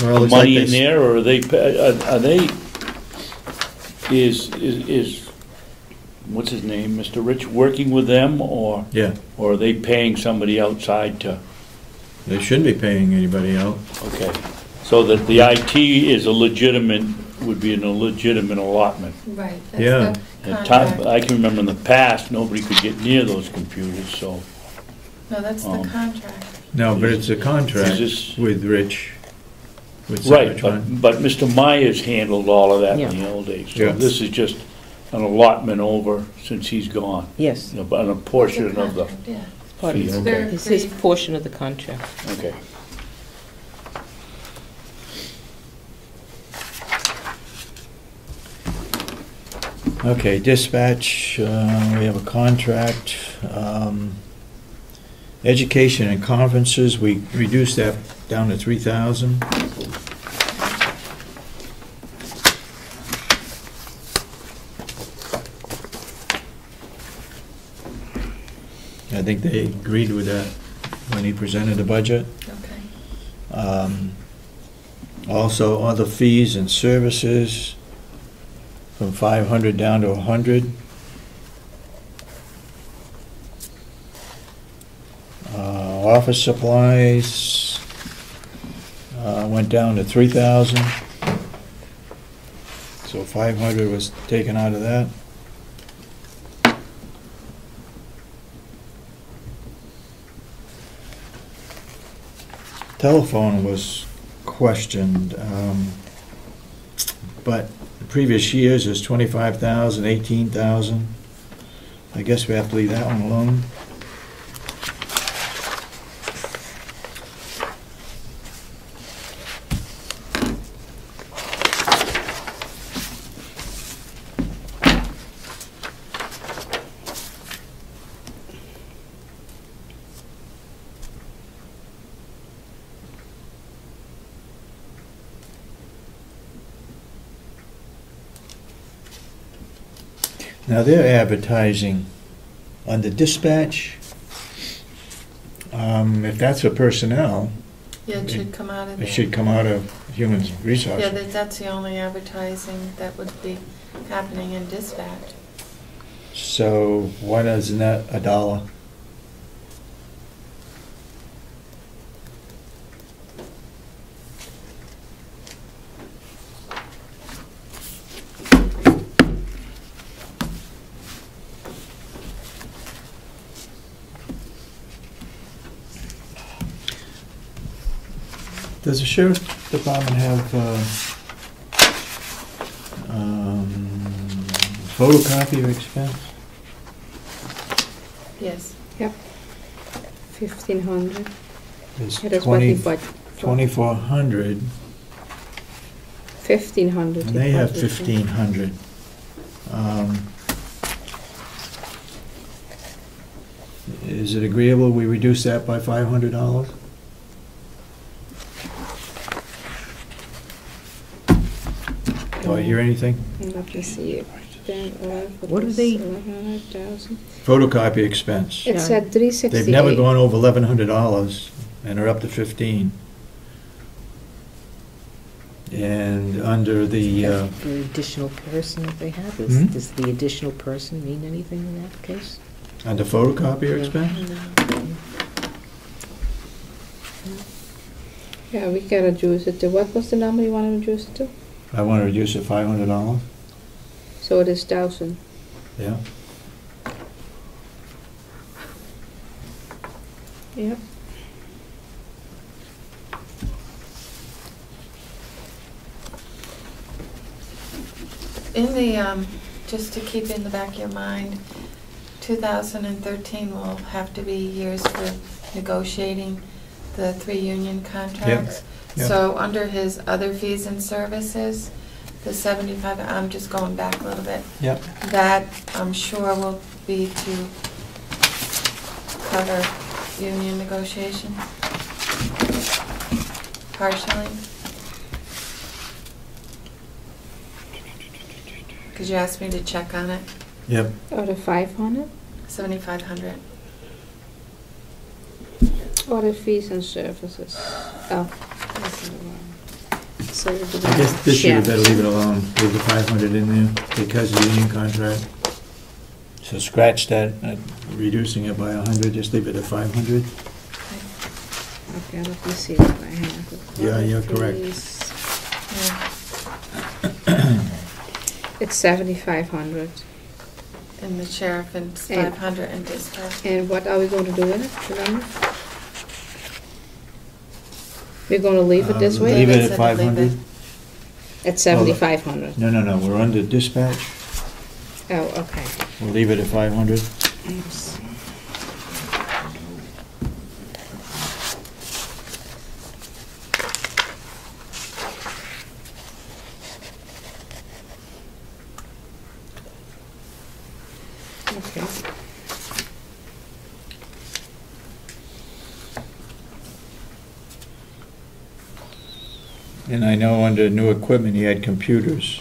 Well, it's money like in there, or are they, is, what's his name, Mr. Rich, working with them, or? Yeah. Or are they paying somebody outside to? They shouldn't be paying anybody out. Okay, so that the IT is a legitimate, would be in a legitimate allotment. Right, that's Yeah. the At contract. time, I can remember in the past, nobody could get near those computers, so. No, that's the contract. No, but it's a contract Is this- with Rich. With Right, Cybertron. but Mr. Myers handled all of that in Yeah. the old days. Yeah. So this is just an allotment over since he's gone. Yes, You know, but on a portion It's a of the, contract, yeah. it's part of Fees. it. They're It's his pretty- portion of the contract. okay. Okay, dispatch, we have a contract. Education and conferences, we reduced that down to 3,000. I think they agreed with that when he presented the budget. Okay. Also, other fees and services from 500 down to 100. Office supplies went down to 3,000. So 500 was taken out of that. Telephone was questioned, but the previous years is 25,000, 18,000. I guess we have to leave that one alone. Now they're advertising on the dispatch. If that's for personnel, Yeah, it should come out of it there. should come out of human resources. Yeah, that's the only advertising that would be happening in dispatch. So why isn't that $1? Does the sheriff's department have photocopy expense? Yes. Yep. 1,500. It's It is what he budgeted. 2,400. 1,500. And they have 1,500. Is it agreeable we reduce that by $500? Do I hear anything? Let me see. What are they? 11,000. Photocopy expense. It's at 368. They've never gone over $1,100 and are up to 15. And under the The additional person that they have, does the additional person mean anything in that case? under photocopier expense? Yeah, we can reduce it to, what was the number you want to reduce it to? I want to reduce it $500. So it is 1,000. Yeah. Yep. In the, just to keep in the back of your mind, 2013 will have to be years for negotiating the 3 union contracts. Yep. So under his other fees and services, the 75, I'm just going back a little bit. Yep. That I'm sure will be to cover union negotiations partially. Because you asked me to check on it. Yep. Or the 500? 7,500. Or the fees and services? Oh. So I guess this year we better leave it alone. Leave the 500 in there because of the union contract. So scratch that, reducing it by 100, just leave it at 500. Okay, let me see what I have. Yeah, you're correct. Yeah. It's 7,500. And the sheriff and 500 and dispatch. And what are we going to do with it, remember? We're going to leave it this way? Leave it at 500. At 7,500? No, we're under dispatch. Oh, okay. We'll leave it at 500. Okay. And I know under new equipment, he had computers.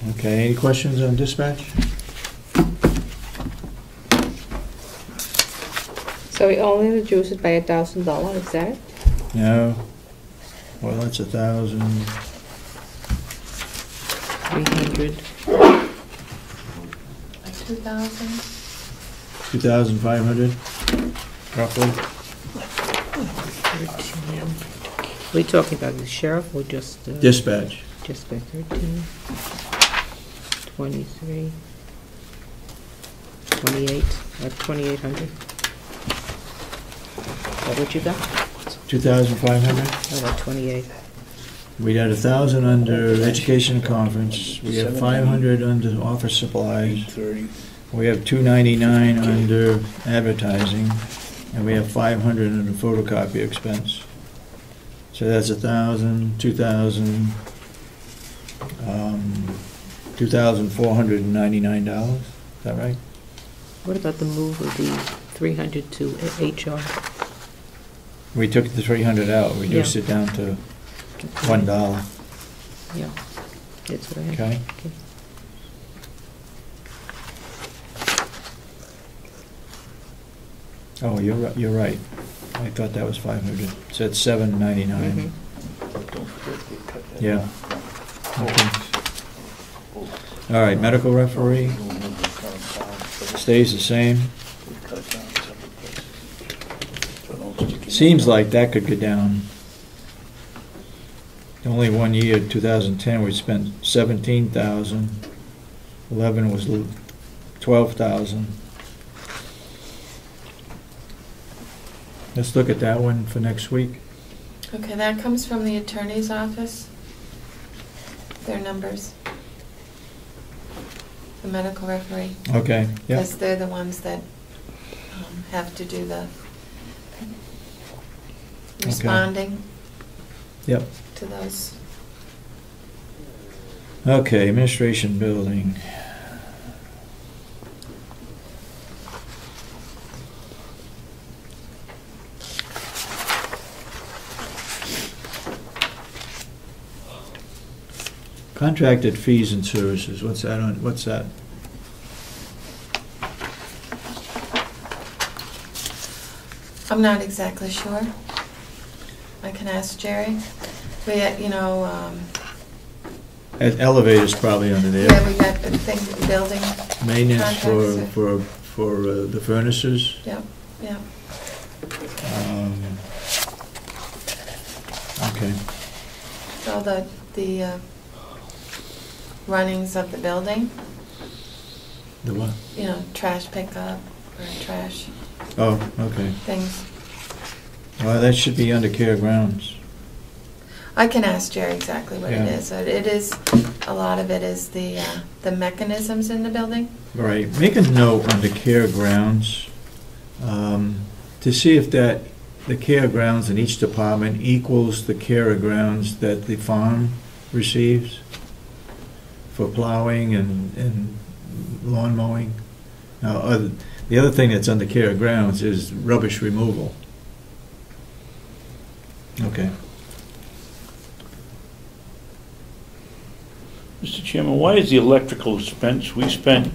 Okay, any questions on dispatch? So we only reduce it by $1,000, is that it? No. Well, that's 1,000. 300. Like 2,000. 2,500, roughly. Are we talking about the sheriff or just? Dispatch. Just by 13, 23, 28, 2,800. Is that what you got? 2,500. How about 28? We got 1,000 under education and conference. We have 500 under office supplies. We have 299 under advertising, and we have 500 under photocopy expense. So that's 1,000, 2,000, $2,499. Is that right? What about the move of the 300 to HR? We took the 300 out, reduced it down to $1. Yeah, that's what I have. Okay. Oh, you're right. I thought that was 500. So it's $799. Mm-hmm. Yeah. Okay. All right, medical referee stays the same. Seems like that could go down. Only 1 year, 2010, we spent 17,000. 11 was 12,000. Let's look at that one for next week. Okay, that comes from the attorney's office. Their numbers. The medical referee. Okay, yeah. Because they're the ones that have to do the responding Yep. to those. Okay, administration building. Contracted fees and services, what's that on, what's that? I'm not exactly sure. I can ask Jerry. We, Elevators probably under there. yeah, we got the thing, building. Maintenance contracts. for the furnaces. Yep, yep. Okay. All the runnings of the building, The what? trash pickup or trash Oh, okay. things. Well, that should be under care grounds. I can ask Jerry exactly what Yeah. it is. It is, a lot of it is the mechanisms in the building. Right. Make a note under care grounds to see if that the care grounds in each department equals the care grounds that the farm receives for plowing and lawn mowing. Now, the other thing that's under care grounds is rubbish removal. Okay. Mr. Chairman, why is the electrical expense, we spent,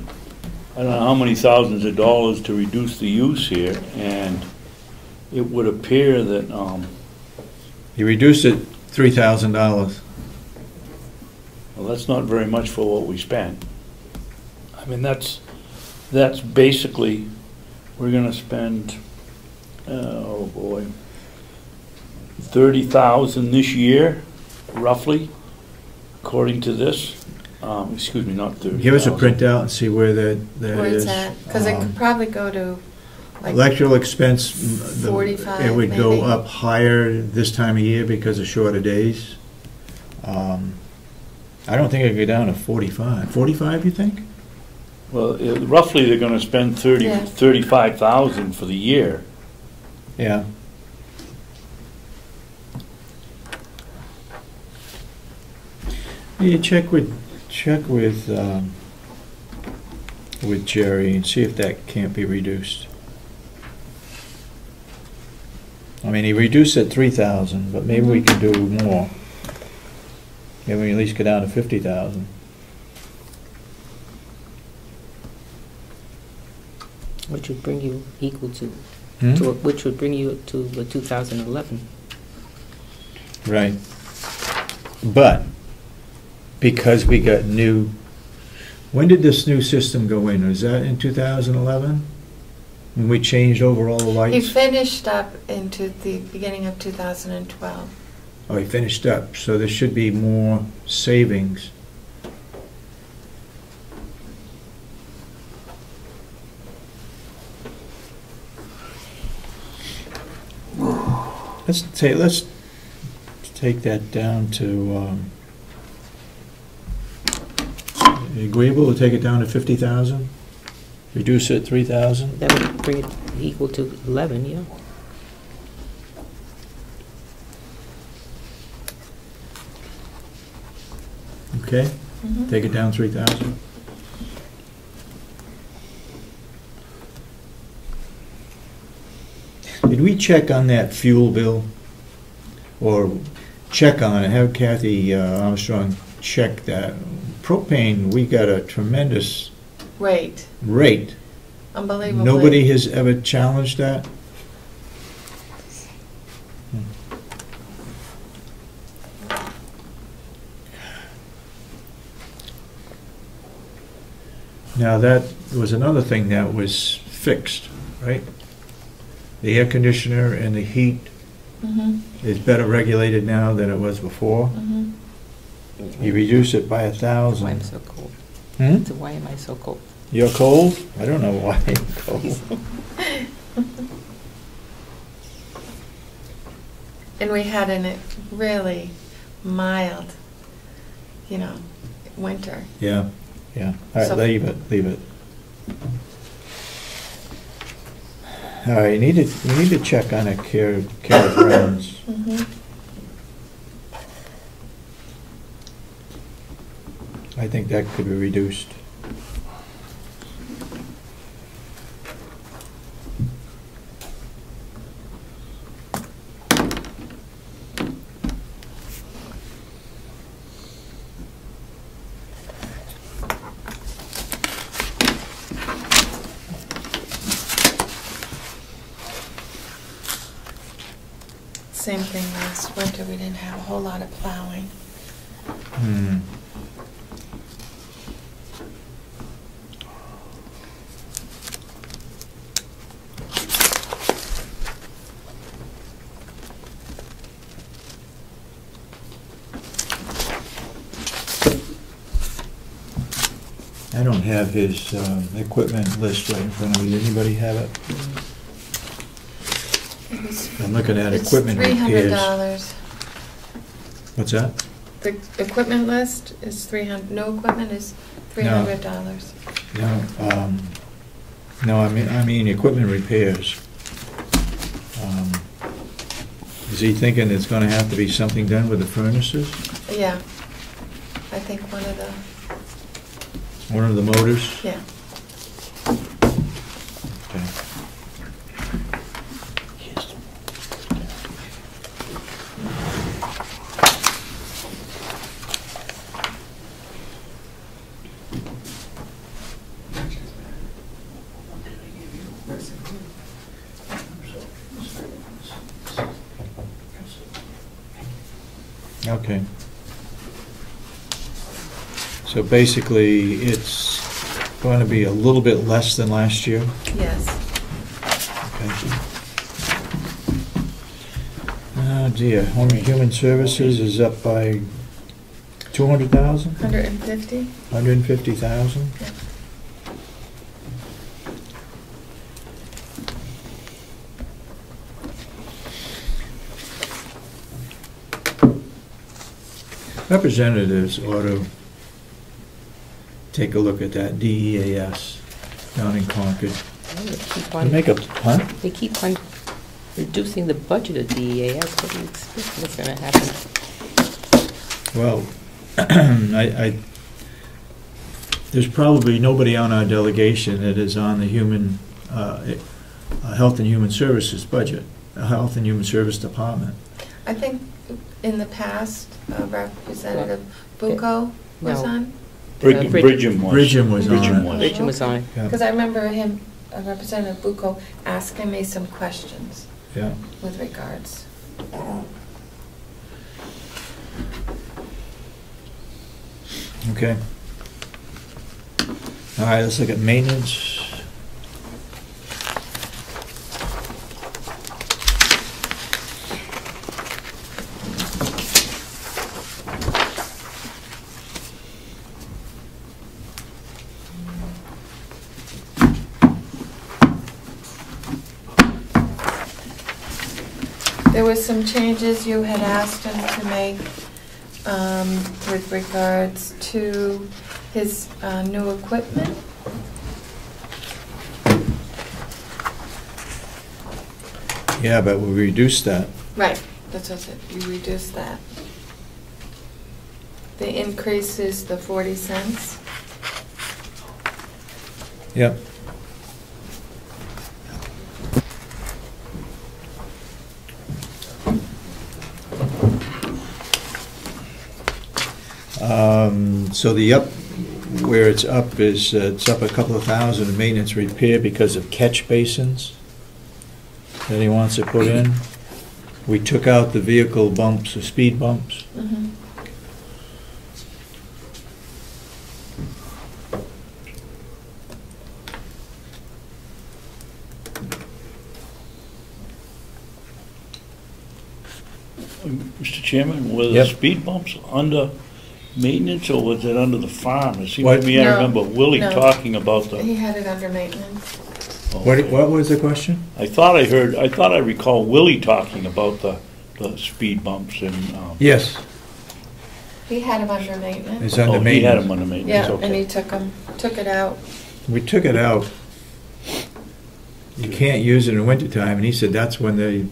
I don't know how many thousands of dollars to reduce the use here, and it would appear that, You reduced it $3,000. well, that's not very much for what we spent. I mean, that's basically, we're gonna spend, oh boy, 30,000 this year, roughly, according to this. Excuse me, not 30,000. Give us a printout and see where that Where is. it's at, because it could probably go to like Electrical expense, 45 it would go maybe. up higher this time of year because of shorter days. I don't think it could go down to 45. 45, you think? Well, roughly, they're gonna spend Yeah. 35,000 for the year. Yeah. You check with Jerry and see if that can't be reduced. I mean, he reduced it 3,000, but maybe we can do more. Maybe we at least go down to 50,000. Which would bring you equal to, Hmm? which would bring you to 2011. Right. But because we got new, when did this new system go in? Was that in 2011? When we changed over all the He lights? finished up into the beginning of 2012. Oh, he finished up, so there should be more savings. Let's take that down to, agreeable to take it down to 50,000? Reduce it 3,000? That would bring it equal to 11, yeah. Okay, Mhm. take it down 3,000. Did we check on that fuel bill? Or check on it, have Cathy Armstrong check that. Propane, we got a tremendous Rate, rate. unbelievably. Nobody has ever challenged that? Now, that was another thing that was fixed, right? The air conditioner and the heat is better regulated now than it was before. You reduce it by 1,000. Why am I so cold? So why am I so cold? You're cold? I don't know why I'm cold. And we had a really mild, winter. Yeah, yeah. All right, So- leave it. All right, we need to check on a care grounds. I think that could be reduced. Same thing last winter, we didn't have a whole lot of plowing. I don't have his equipment list right in front of me. Anybody have it? I'm looking at equipment repairs. $300. What's that? The equipment list is $300. No equipment is $300. No, I mean equipment repairs. Is he thinking it's going to have to be something done with the furnaces? Yeah, I think one of the motors? Yeah. Okay. Okay. So basically, it's going to be a little bit less than last year? Yes. Okay. Oh dear, Home and Human Services is up by 200,000? 150? 150,000? Yeah. Representatives ought to take a look at that DEAS down in Concord. They keep on reducing the budget of DEAS. What do you expect what's going to happen? Well, there's probably nobody on our delegation that is on the Health and Human Services budget, Health and Human Service Department. I think in the past, Representative Bucco was on. Bridgham was. Bridgham was on it. Bridgham was on. Yeah. Because I remember him, Representative Bucco, asking me some questions Yeah. with regards. Okay. All right, let's look at maintenance. There were some changes you had asked him to make with regards to his new equipment. Yeah, but we reduced that. Right, that's what I said, you reduced that. The increase is the 40 cents. Yep. So the where it's up is, it's up a couple of thousand in maintenance repair because of catch basins that he wants to put in. We took out the vehicle bumps, the speed bumps. Mm-hmm. Mr. Chairman, were the Yep. speed bumps under maintenance or was it under the farm? It seemed What? to me I No. remember Willie No. talking about the. He had it under maintenance. What was the question? I thought I recall Willie talking about the speed bumps and. Yes, He had him under maintenance. it's under Oh, he had maintenance. them under maintenance, Yeah, okay. and he took it out. We took it out. You can't use it in wintertime, and he said that's when you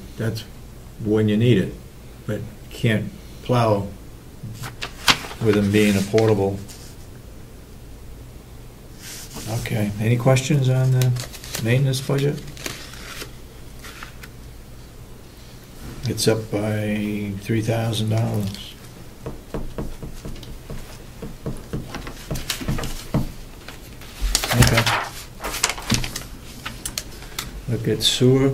need it. But you can't plow with them being a portable. Okay, any questions on the maintenance budget? It's up by $3,000. Okay. Look at sewer.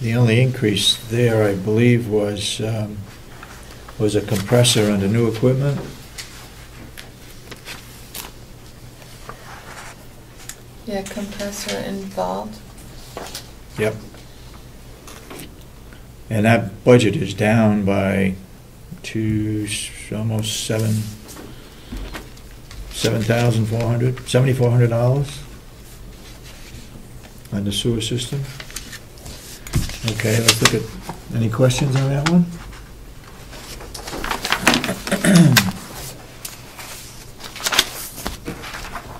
The only increase there, I believe, was a compressor under new equipment. Yeah, compressor involved. Yep. And that budget is down by almost $7,400 on the sewer system. Okay, let's look at, any questions on that one?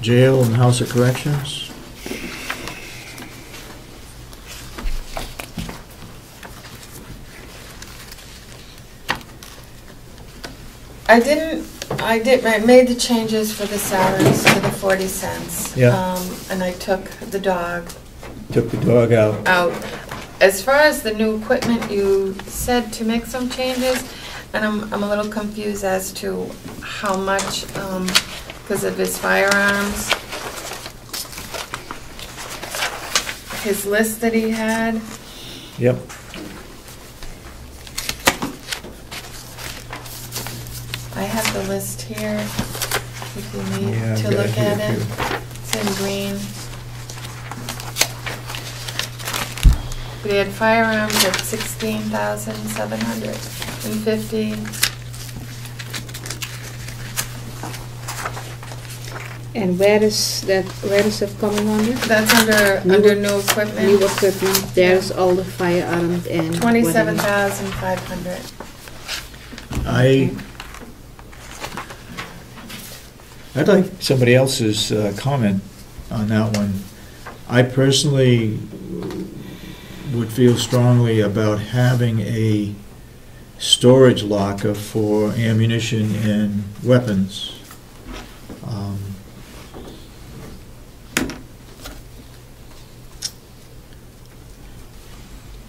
Jail and House of Corrections. I made the changes for the salaries for the 40 cents. Yeah. And I took the dog Took the dog out. out. As far as the new equipment, you said to make some changes, and I'm a little confused as to how much, because of his firearms. His list that he had. Yep. I have the list here, if you need Yeah, I've to got look it here, at it. too. It's in green. But he had firearms at 16,750. And where is it coming under? That's under new equipment. New equipment, there's all the firearms and. 27,500. I'd like somebody else's comment on that one. I personally would feel strongly about having a storage locker for ammunition and weapons.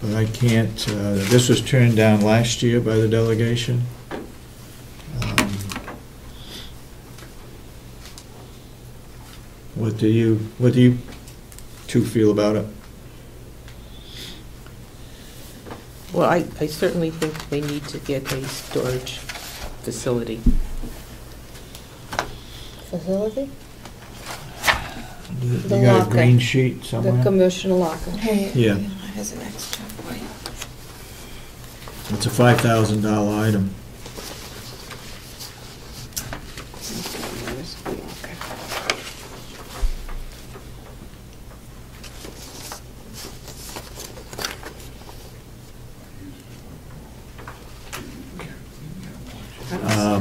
But I can't, this was turned down last year by the delegation. What do you two feel about it? Well, I certainly think we need to get a storage facility. Facility? You The got a locker. green sheet The somewhere? commercial locker. Hey, Yeah. here's an extra for you. It's a $5,000 item. Where's the locker?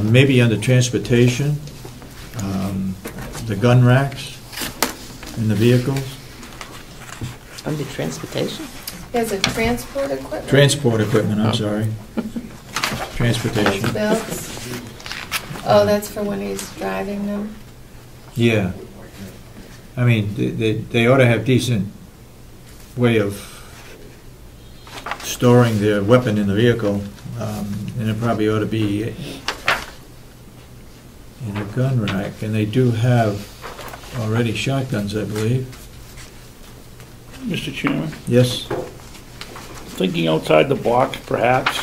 Maybe under transportation, the gun racks in the vehicles. Under transportation? There's a transport equipment. Transport equipment, I'm sorry. Transportation. Belts. Oh, that's for when he's driving them. Yeah. I mean, they ought to have decent way of storing their weapon in the vehicle, and it probably ought to be in a gun rack. And they do have already shotguns, I believe. Mr. Chairman, Yes? thinking outside the box perhaps,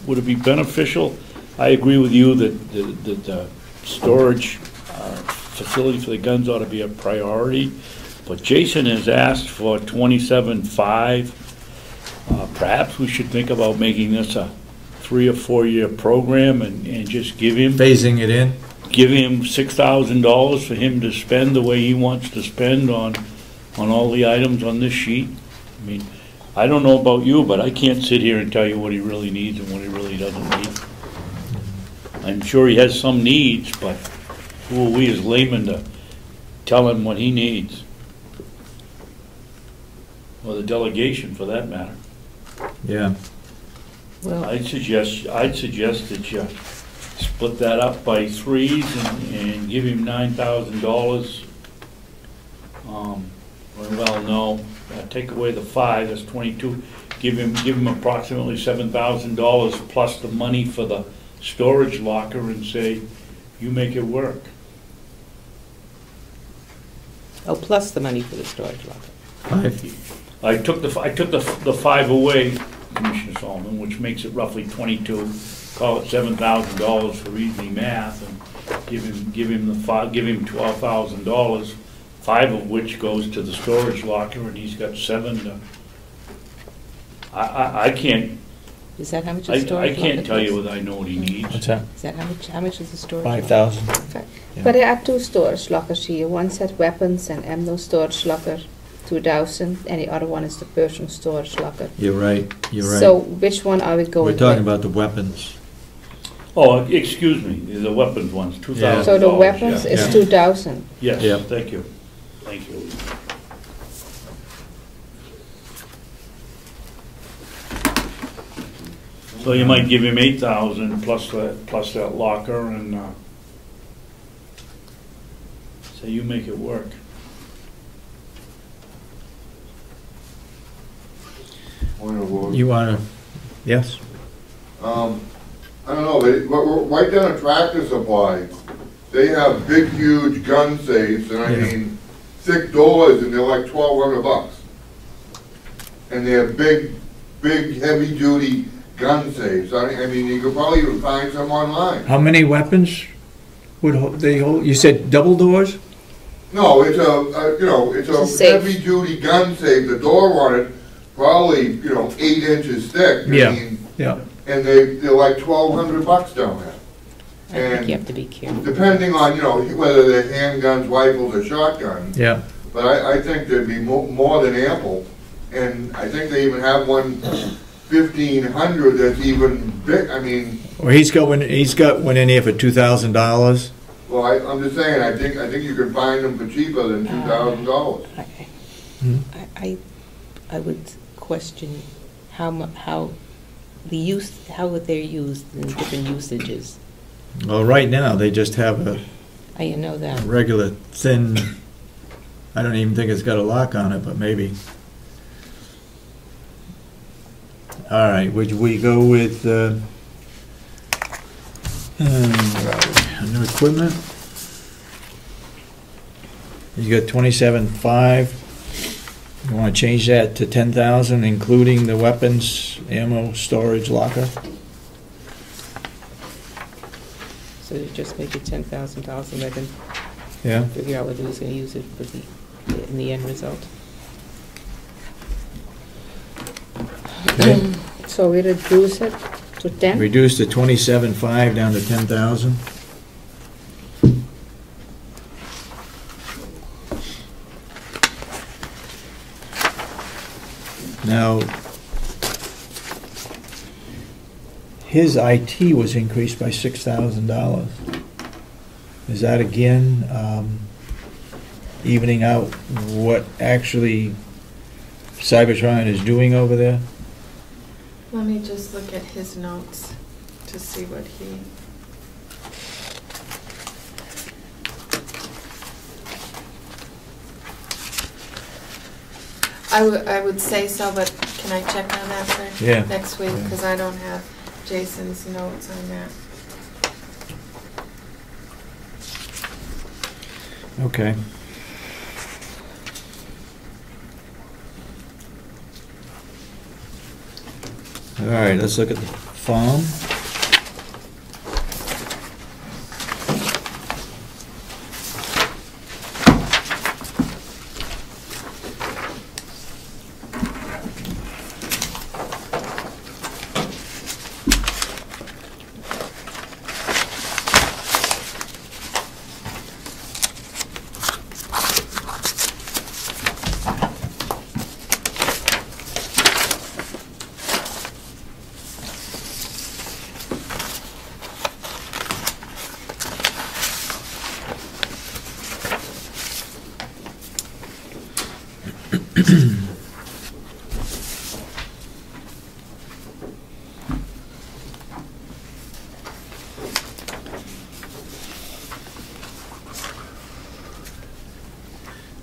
would it be beneficial? I agree with you that the storage facility for the guns ought to be a priority, but Jason has asked for 27.5. Perhaps we should think about making this a 3 or 4 year program and just give him. Phasing it in? Give him $6,000 for him to spend the way he wants to spend on all the items on this sheet. I mean, I don't know about you, but I can't sit here and tell you what he really needs and what he really doesn't need. I'm sure he has some needs, but who are we as laymen to tell him what he needs? Or the delegation, for that matter. Yeah. Well, I'd suggest that you split that up by threes and give him $9,000. Well, no, take away the 5, that's 22. Give him approximately $7,000 plus the money for the storage locker and say, you make it work. oh, plus the money for the storage locker. 5. I took the 5 away, Commissioner Sullivan, which makes it roughly 22. Call it $7,000 for easy math, and give him $12,000. 5 of which goes to the storage locker, and he's got 7 to. I can't. Is that how much the storage locker I can't tell you costs? whether I know what he needs. What's that? Is that how much is the storage? 5,000. Okay. Yeah. But there are 2 storage lockers here. One said weapons and ammo storage locker, 2,000, and the other one is the personal storage locker. You're right. So which one are we going We're talking with? about the weapons. Oh, excuse me, the weapons one's $2,000. So the weapons yeah. is Yeah. 2,000. Yes, Yeah. thank you. Thank you. So you might give him 8,000 plus that locker, and say you make it work. You want to, yes? I don't know, right down at Tractor Supply, they have big, huge gun safes, and I Yeah. mean, 6 doors, and they're like $1,200. And they're big, heavy-duty gun safes. I mean, you could probably even find some online. How many weapons would they hold? You said double doors? No, it's it's a a safe. heavy-duty gun safe. The door on it, probably, 8 inches thick. I Yeah. mean, Yeah. and they're like $1,200 down there. I think And you have to be careful. depending on, whether they're handguns, rifles, or shotguns. Yeah. But I think there'd be more than ample. And I think they even have one 1,500 that's even big. I mean, Well, he's got one in here for $2,000. well, I'm just saying, I think you can find them for cheaper than $2,000. I would question how they're used in different usages. Well, right now, they just have a I know that. regular thin, I don't even think it's got a lock on it, but maybe. All right, would we go with new equipment? You got 27.5. You want to change that to 10,000, including the weapons, ammo, storage locker? So you just make it $10,000 and let him Yeah. figure out whether he's going to use it for in the end result. Okay. So we reduce it to 10? Reduce the 27.5 down to 10,000. Now, his IT was increased by $6,000. Is that again evening out what actually Cybertron is doing over there? Let me just look at his notes to see what he. I would say so, but can I check on that for Yeah. next week? Yeah. Because I don't have Jason's notes on that. Okay. All right, let's look at the farm.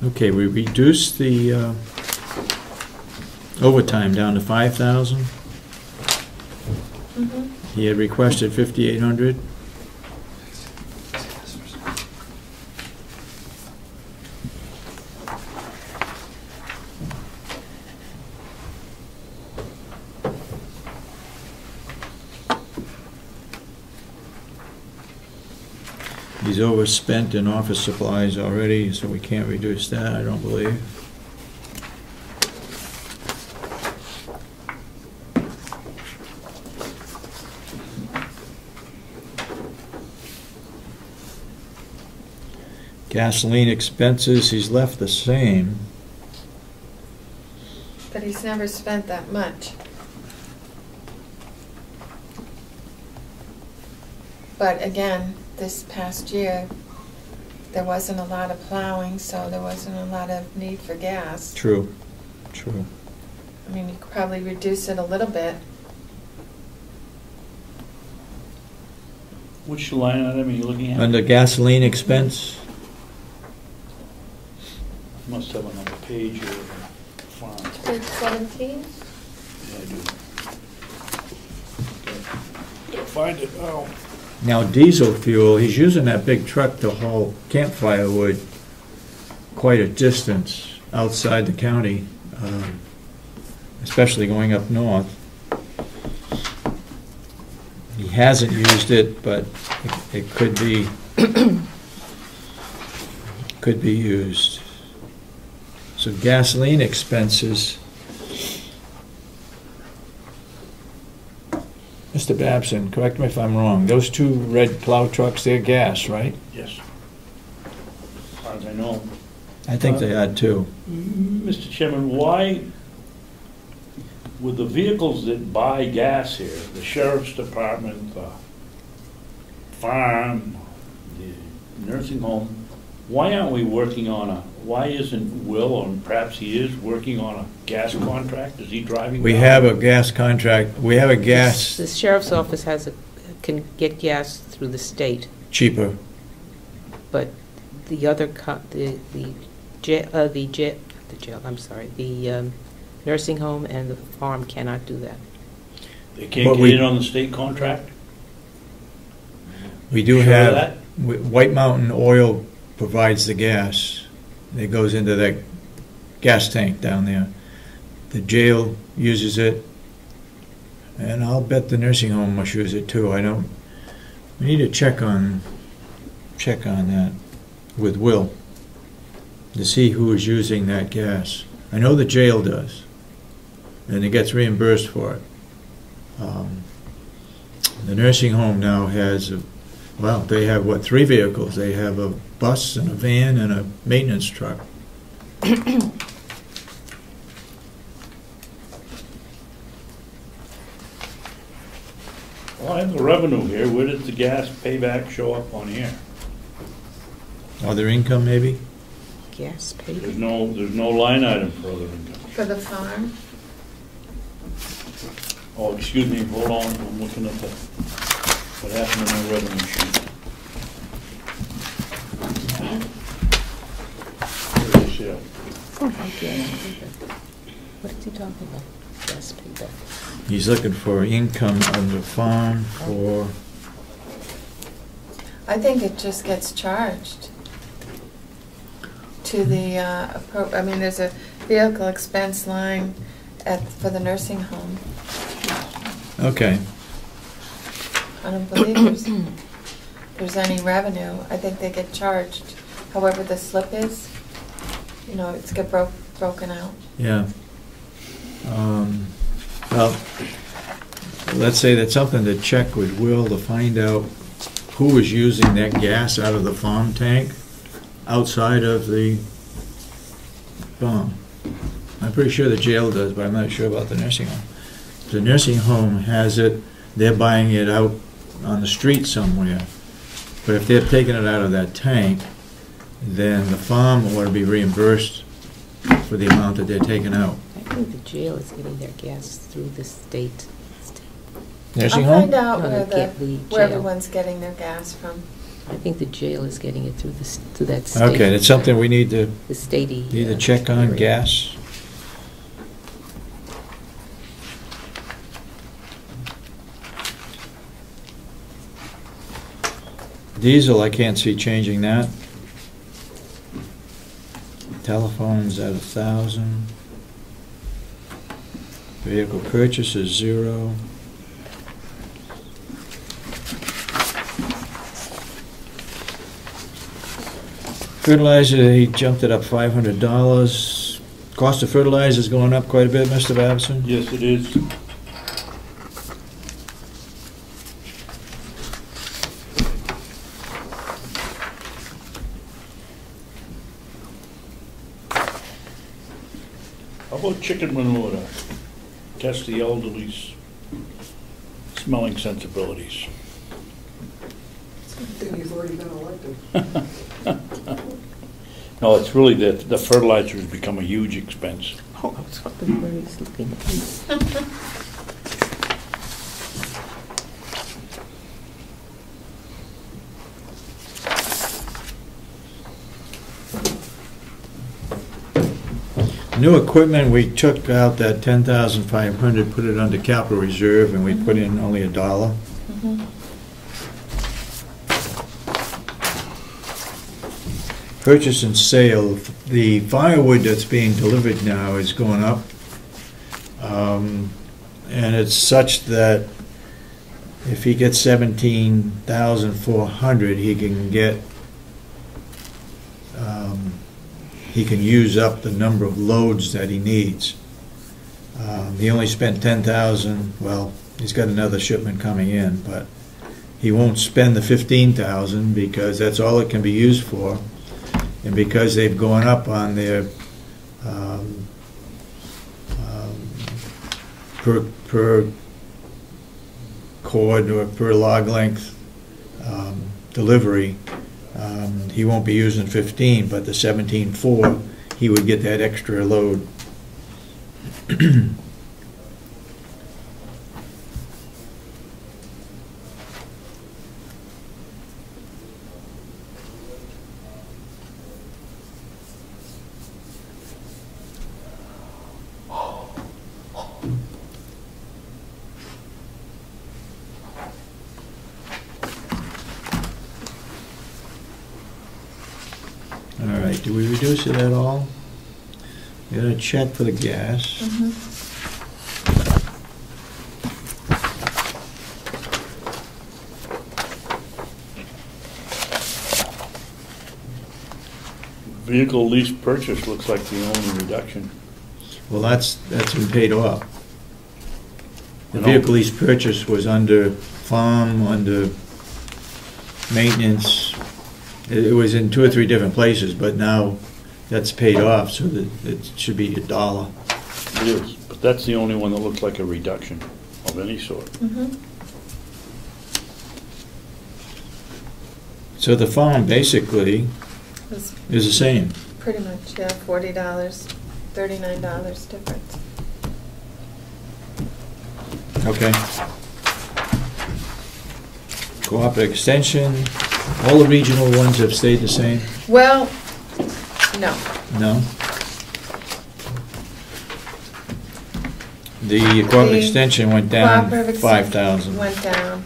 Okay, we reduced the overtime down to 5,000. He had requested 5,800. He's overspent in office supplies already, so we can't reduce that, I don't believe. Gasoline expenses, he's left the same. But he's never spent that much. But again, this past year, there wasn't a lot of plowing, so there wasn't a lot of need for gas. True, true. I mean, you could probably reduce it a little bit. Which line item are you looking at? Under gasoline expense, Must have another page here. Fine. Page 17? Yeah, I do. Okay. Gotta find it now. now diesel fuel, he's using that big truck to haul campfire wood quite a distance outside the county, especially going up north. He hasn't used it, but it could be could be used. So gasoline expenses. Mr. Babson, correct me if I'm wrong. Those two red plow trucks, they're gas, right? Yes. As far as I know. I think they are too. Mr. Chairman, why, with the vehicles that buy gas here, the sheriff's department, the farm, the nursing home, why aren't we working on why isn't Will, or perhaps he is, working on a gas contract? Is he driving? We have a gas contract. We have a gas. The sheriff's office can get gas through the state. Cheaper. But the other, the nursing home and the farm cannot do that. They can't get in on the state contract? We do have, White Mountain Oil provides the gas. It goes into that gas tank down there. The jail uses it, and I'll bet the nursing home must use it too. We need to check on that with Will to see who is using that gas. I know the jail does, and it gets reimbursed for it. The nursing home now has, they have, 3 vehicles? They have a bus and a van and a maintenance truck. Well, I have the revenue here. Where did the gas payback show up on here? Other income, maybe? Gas payback. There's no line item for other income. For the farm? Oh, excuse me, hold on, I'm looking at what happened in my revenue sheet. There it is, yeah. What is he talking about? Gas payback. He's looking for income on the farm for... I think it just gets charged to the, I mean, there's a vehicle expense line for the nursing home. Okay. I don't believe there's any revenue. I think they get charged. However the slip is, it's get broken out. Yeah. Well, let's say that's something to check with Will to find out who is using that gas out of the farm tank outside of the farm. I'm pretty sure the jail does, but I'm not sure about the nursing home. The nursing home has it, they're buying it out on the street somewhere. But if they're taking it out of that tank, then the farm ought to be reimbursed for the amount that they're taking out. I think the jail is getting their gas through the state. Nursing I'll home? find out No, where the where jail. everyone's getting their gas from. I think the jail is getting it through to that state. Okay, that's something we need to The statey. check on, area. gas. Diesel, I can't see changing that. Telephone's at 1,000. Vehicle purchase is 0. Fertilizer, he jumped it up $500. Cost of fertilizer is going up quite a bit, Mr. Babson? Yes, it is. How about chicken manure to test the elderly's smelling sensibilities? Good thing he's already been elected. No, it's really the fertilizer has become a huge expense. Oh, I was hoping where he's looking. New equipment, we took out that 10,500, put it under capital reserve, and we put in only $1. Mhm. Purchase and sale, the firewood that's being delivered now is going up. And it's such that if he gets 17,400, he can get, he can use up the number of loads that he needs. He only spent 10,000, well, he's got another shipment coming in, but he won't spend the 15,000 because that's all it can be used for. And because they've gone up on their per cord or per log length delivery, he won't be using 15, but the 17.4, he would get that extra load. All right, do we reduce it at all? We got a check for the gas. Vehicle lease purchase looks like the only reduction. Well, that's been paid off. The No. vehicle lease purchase was under farm, under maintenance. It was in 2 or 3 different places, but now that's paid off, so that it should be $1. It is, but that's the only one that looks like a reduction of any sort. Mhm. So the farm basically It's is the same. pretty much, yeah, $40, $39 difference. Okay. Cooperative extension, all the regional ones have stayed the same? Well, no. No? The cooperative The extension went down Cooperative extension 5,000. went down.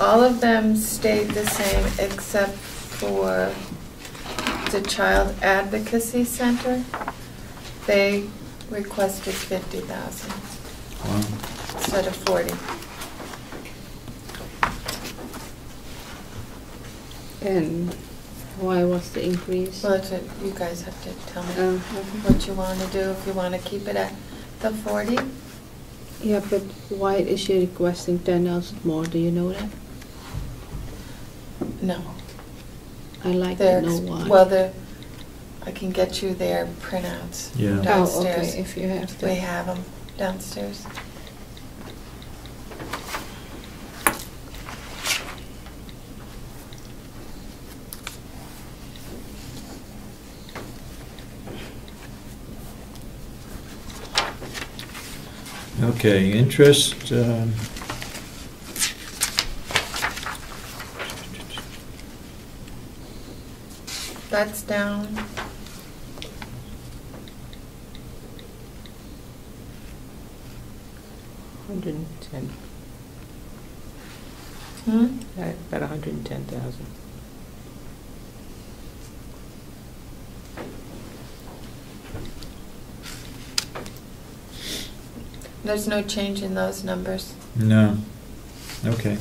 All of them stayed the same except for the Child Advocacy Center. They requested 50,000 Wow. instead of 40. And why was the increase? Well, that's what you guys have to tell me Okay. what you want to do, if you want to keep it at the 40. Yeah, but why is she requesting 10,000 more? Do you know that? No. I like They're to know ex- why. Well, I can get you their printouts Yeah. Oh, downstairs. okay, if you have to. We have them downstairs. Okay, interest, That's down. $110. About 110,000. There's no change in those numbers. no, okay.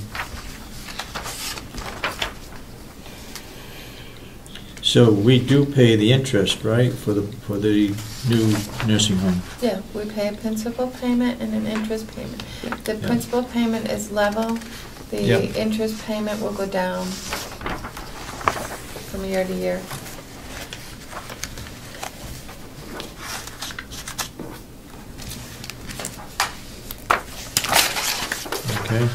So we do pay the interest, right, for the new nursing home? Yeah, we pay a principal payment and an interest payment. The principal payment is level. The Yep. interest payment will go down from year to year. Okay.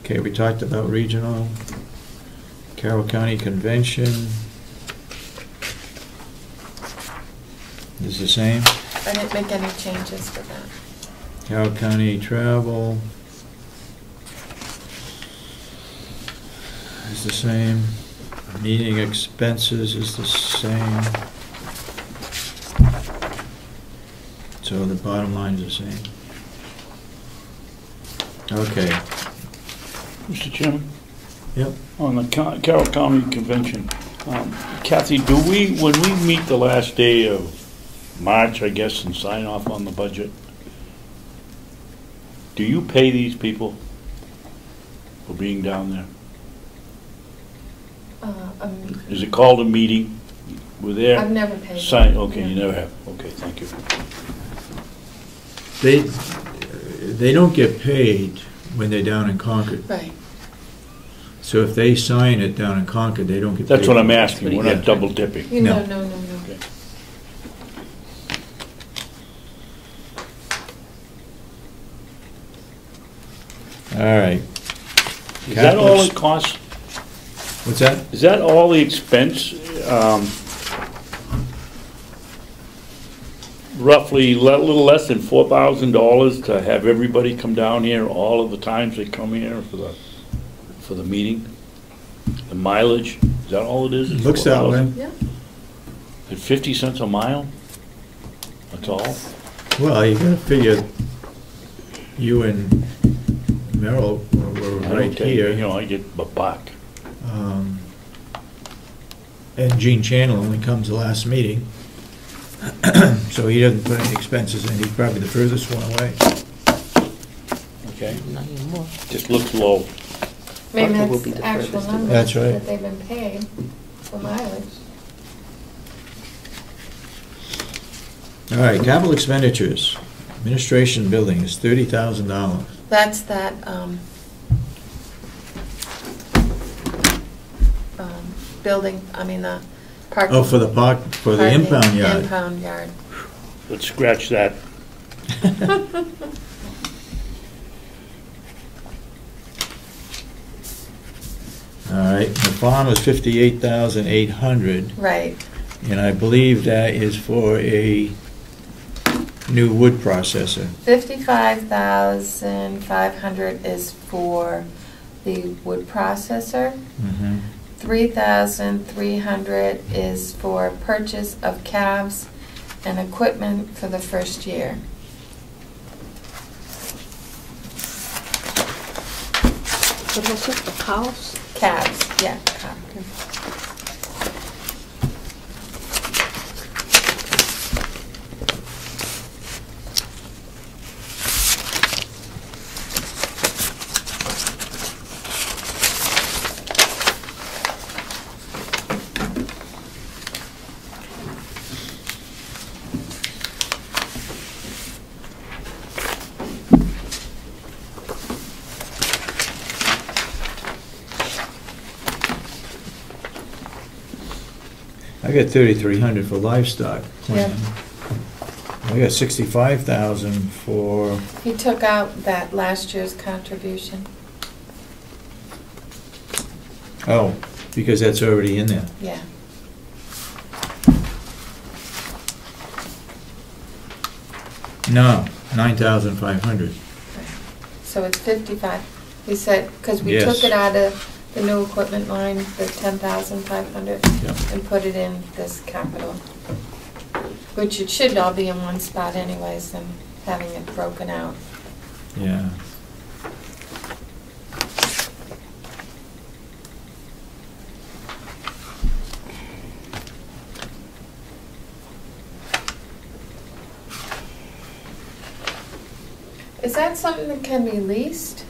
Okay, we talked about regional, Carroll County Convention. Is the same. I didn't make any changes to that. Carroll County travel is the same. Meeting expenses is the same. So the bottom line is the same. Okay. Mr. Chairman? Yep. On the Carroll County Convention, Cathy, when we meet the last day of March, I guess, and sign off on the budget, do you pay these people for being down there? Is it called a meeting? We're there? I've never paid. Okay, you never have. Okay, thank you. They don't get paid when they're down in Concord. Right. So if they sign it down in Concord, they don't get paid. That's what I'm asking. We're not double dipping. No. Okay. All right. Is that all it costs? What's that? Is that all the expense? Roughly a little less than $4,000 to have everybody come down here all of the times they come here for the meeting? The mileage, is that all it is? It's Looks that way. Yeah. At 50 cents a mile? That's all? Well, you gotta figure you and Merrill were I don't right take, here. you know, I get a buck. And Gene Channel only comes the last meeting. So he doesn't put any expenses in. He's probably the furthest one away. Okay. Not anymore. Just looks low. Maybe Buffalo will that's be the the actual furthest. numbers That's right. that they've been paid for mileage. All right, capital expenditures. Administration building is $30,000. That's that, building, the parking. Oh, for the park, for the parking impound yard. Impound yard. Let's scratch that. All right, the farm was 58,800, Right. and I believe that is for a new wood processor. 55,500 is for the wood processor. Mhm. 3,300 is for purchase of calves and equipment for the first year. What was it, the cows? Calves, yeah, calves. I got 3,300 for livestock Yeah. plan. I got 65,000 for, He took out that last year's contribution, oh, because that's already in there. yeah. No, 9,500. So it's 55. He said, because we Yes. took it out of the new equipment line, the 10,500, Yep. and put it in this capital. Which it should all be in one spot anyways, and having it broken out. Yeah. Is that something that can be leased?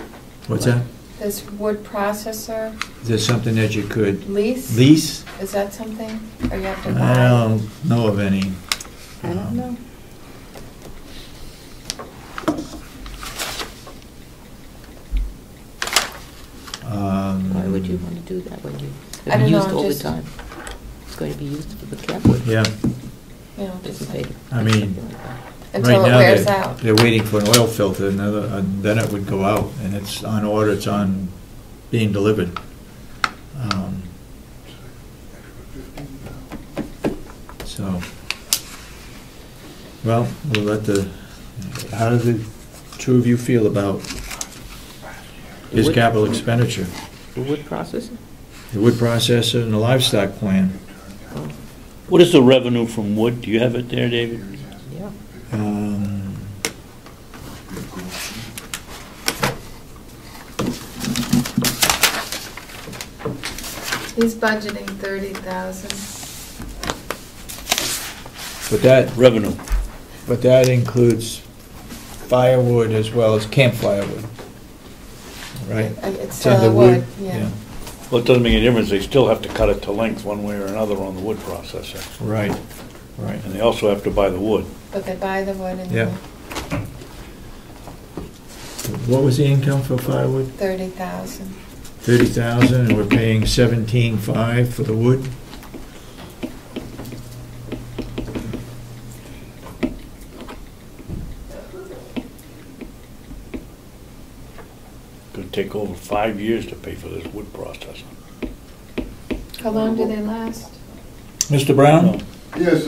What's that? This wood processor Is there something that you could lease? lease? Is that something, or you have to I buy? don't know of any. I don't know. Why would you want to do that when you, I it's don't know, used all the just- time? It's going to be used for the catwood. Yeah, You know, just Dissipated. I mean, until right it now wears they're, out. they're waiting for an oil filter, and then it would go out, and it's on order, it's on being delivered. So, well, we'll let the, how do the two of you feel about his Wood- capital expenditure? The wood processor? The wood processor and the livestock plan. What is the revenue from wood? Do you have it there, David? Yeah. He's budgeting 30,000. But that, Revenue. but that includes firewood as well as campfire wood, right? It's So the still wood, yeah. Well, it doesn't make any difference. They still have to cut it to length one way or another on the wood processor. Right, right. And they also have to buy the wood. But they buy the wood and Yeah. What was the income for firewood? 30,000. 30,000, and we're paying 17,500 for the wood? Could take over 5 years to pay for this wood processor. How long do they last? Mr. Brown? Yes,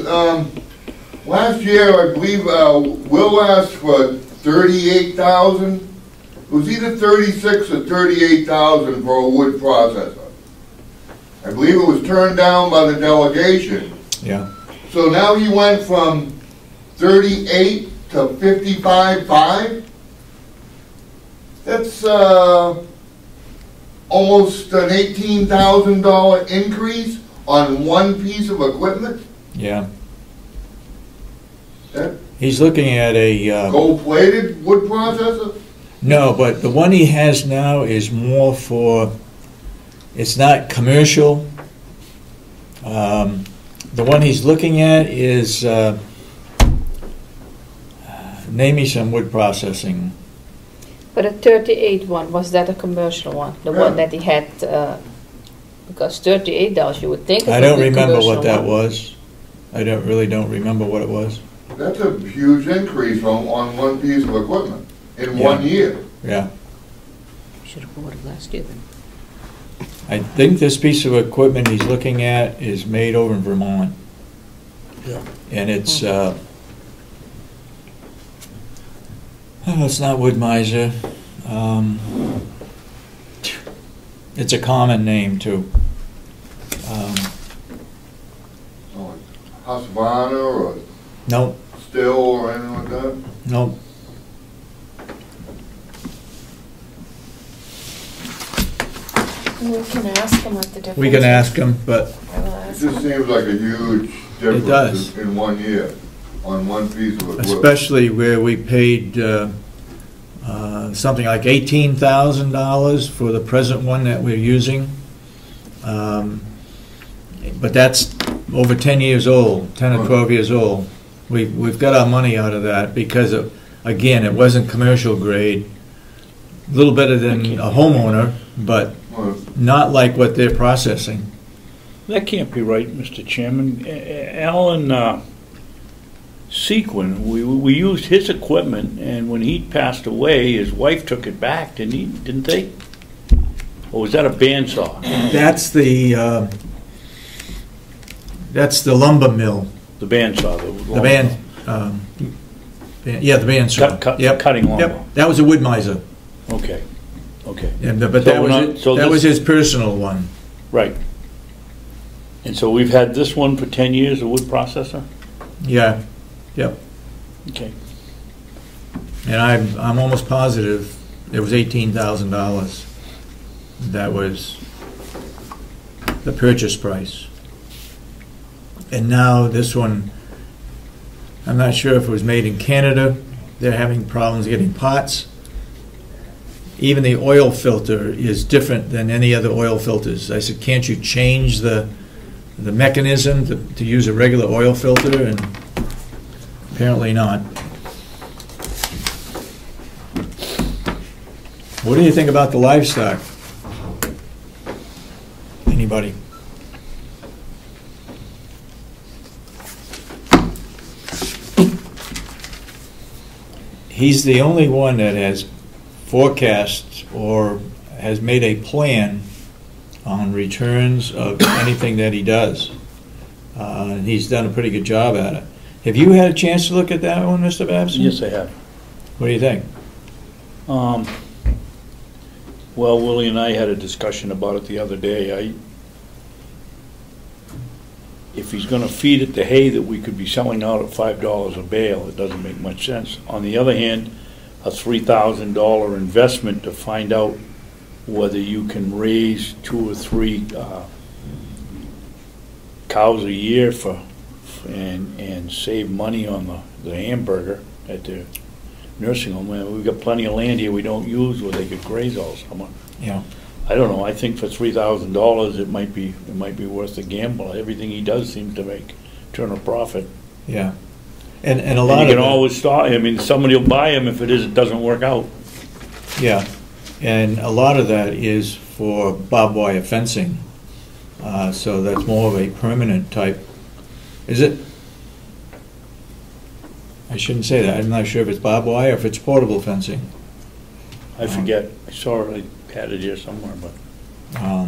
last year, I believe, Will asked for 38,000. It was either 36 or 38,000 for a wood processor. I believe it was turned down by the delegation. Yeah. So now he went from 38 to 55.5. That's almost an $18,000 increase on one piece of equipment. Yeah. That He's looking at a, gold-plated wood processor. no, but the one he has now is more for, it's not commercial. The one he's looking at is, name me some wood processing. But a 38 one, was that a commercial one? The Yeah. one that he had, because $38, you would think it I would don't be a remember what commercial that one. was. I really don't remember what it was. That's a huge increase on one piece of equipment in Yeah. 1 year. Yeah. Should have bought it last year then. I think this piece of equipment he's looking at is made over in Vermont. Yeah. And it's, it's not Wood Miser. It's a common name too. Husqvarna or Nope, Still or anything like that. nope. We can ask them what the difference is. We can ask him, but I will It ask just them. seems like a huge does. difference in 1 year on one piece of equipment. especially where we paid something like $18,000 for the present one that we're using. But that's over 10 years old, 10 or 12 years old. We've got our money out of that because, again, it wasn't commercial grade. A little better than a homeowner, but Well, not like what they're processing. That can't be right, Mr. Chairman. Alan Sequin, we used his equipment, and when he passed away, his wife took it back, didn't they? Or was that a bandsaw? That's the lumber mill. The bandsaw. The band, Yeah, the bandsaw. Yep. Cutting lawnmower. Yep, that was a wood miser. Okay, okay. And, but that was his personal one. Right. And so we've had this one for 10 years, a wood processor? Yeah, yep. Okay. And I'm almost positive it was $18,000. That was the purchase price. And now this one, I'm not sure if it was made in Canada. They're having problems getting parts. Even the oil filter is different than any other oil filters. I said, can't you change the mechanism to use a regular oil filter? And apparently not. What do you think about the livestock? Anybody? He's the only one that has forecast or has made a plan on returns of anything that he does. And he's done a pretty good job at it. Have you had a chance to look at that one, Mr. Babson? Yes, I have. What do you think? Well, Willie and I had a discussion about it the other day. If he's going to feed it the hay that we could be selling out at $5 a bale, it doesn't make much sense. On the other hand, a $3,000 investment to find out whether you can raise 2 or 3 cows a year and save money on the hamburger at the nursing home. We've got plenty of land here we don't use where they could graze all summer. Yeah. I don't know. I think for $3,000 it might be worth the gamble. Everything he does seems to turn a profit. Yeah. And a lot of you can always start. I mean, somebody will buy him if it doesn't work out. Yeah, and a lot of that is for barbed wire fencing. So that's more of a permanent type. Is it? I shouldn't say that. I'm not sure if it's barbed wire or if it's portable fencing. I forget. I saw it. I had it here somewhere, but. I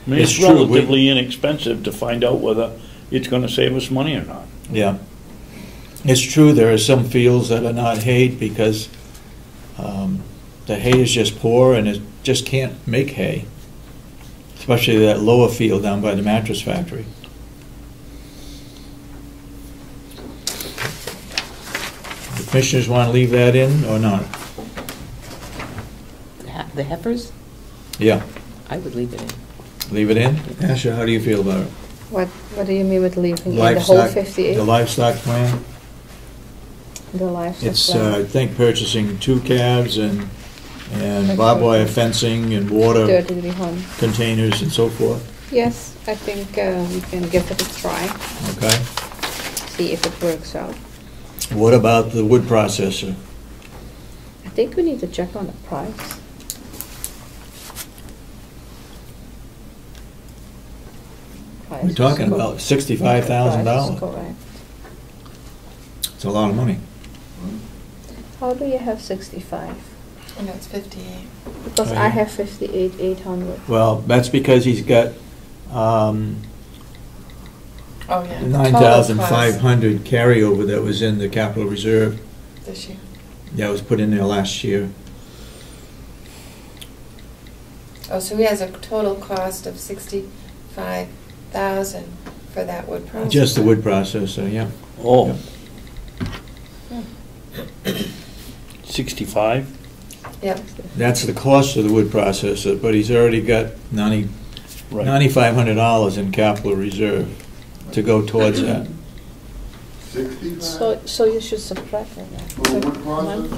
mean, it's relatively inexpensive to find out whether it's going to save us money or not. Yeah, it's true. There are some fields that are not hayed because the hay is just poor and it just can't make hay, especially that lower field down by the mattress factory. The commissioners want to leave that in or not? The heifers? Yeah. I would leave it in. Leave it in? Asha, how do you feel about it? What do you mean with leaving Livestock, the whole 58? The livestock plan? The livestock It's, plan. I think, purchasing 2 calves and barbed wire fencing and water 30-degree home containers and so forth. Yes, I think we can give it a try. Okay. See if it works out. What about the wood processor? I think we need to check on the price. We're talking about $65,000. Correct. It's a lot of money. How do you have 65? And it's 58. Because I have 58,800. Well, that's because he's got Oh, yeah. 9,500 carryover that was in the capital reserve. This year. That was put in there last year. Oh, so he has a total cost of $65,000 for that wood processor. Just the wood processor, yeah. Oh. Yep. 65? Yep. That's the cost of the wood processor, but he's already got $9,500 in capital reserve to go towards that. 65? So you should subtract that. You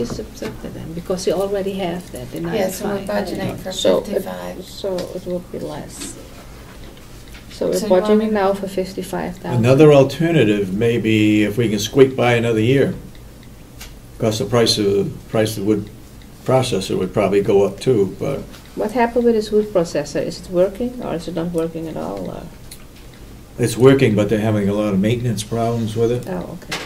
subtract that because you already have that. The Yes, so we're budgeting for 55. So it would be less. So we're So you want budgeting me- now for 55,000. Another alternative may be if we can squeak by another year, because the price of the wood processor would probably go up too. But what happened with this wood processor? Is it working or is it not working at all? it's working, but they're having a lot of maintenance problems with it. Oh, okay.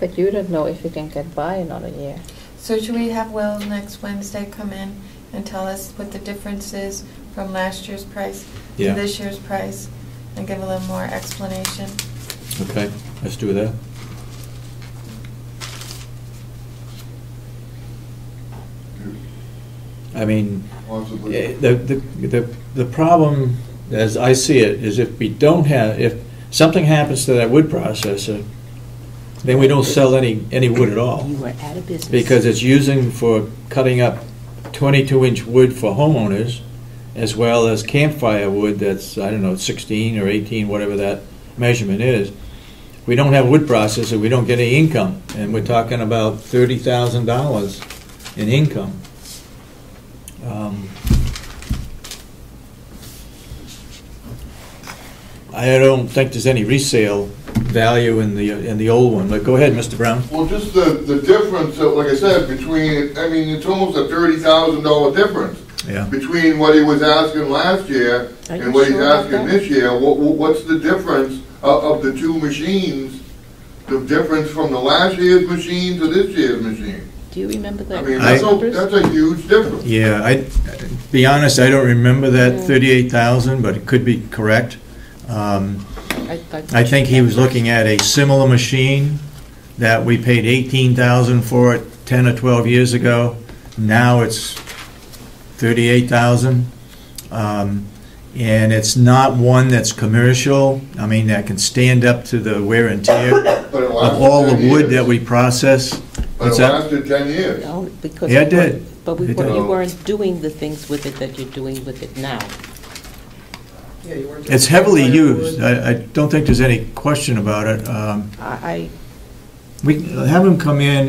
But you don't know if you can get by another year. So should we have Will next Wednesday come in and tell us what the difference is from last year's price to Yeah. this year's price and give a little more explanation? Okay, let's do that. I mean, Possibly. the problem, as I see it, is if we don't have, if something happens to that wood processor, then we don't sell any wood at all. You are out of business. Because it's using for cutting up 22-inch wood for homeowners, as well as campfire wood that's, I don't know, 16 or 18, whatever that measurement is. We don't have a wood processor, we don't get any income, and we're talking about $30,000 in income. I don't think there's any resale value in the old one, but go ahead, Mr. Brown. Well, just the difference, like I said, between, I mean, it's almost a $30,000 difference. Yeah. Between what he was asking last year and what he's asking this year. What's the difference of the two machines? The difference from the last year's machine to this year's machine? Do you remember that? I mean, that's a huge difference. Yeah, be honest, I don't remember that 38,000, but it could be correct. I think he was looking at a similar machine that we paid $18,000 for it 10 or 12 years ago. Now it's $38,000, and it's not one that's commercial. I mean, that can stand up to the wear and tear of all the wood that we process. But it lasted 10 years. No, because yeah, it did. But you weren't doing the things with it that you're doing with it now. It's heavily used. I don't think there's any question about it. We have him come in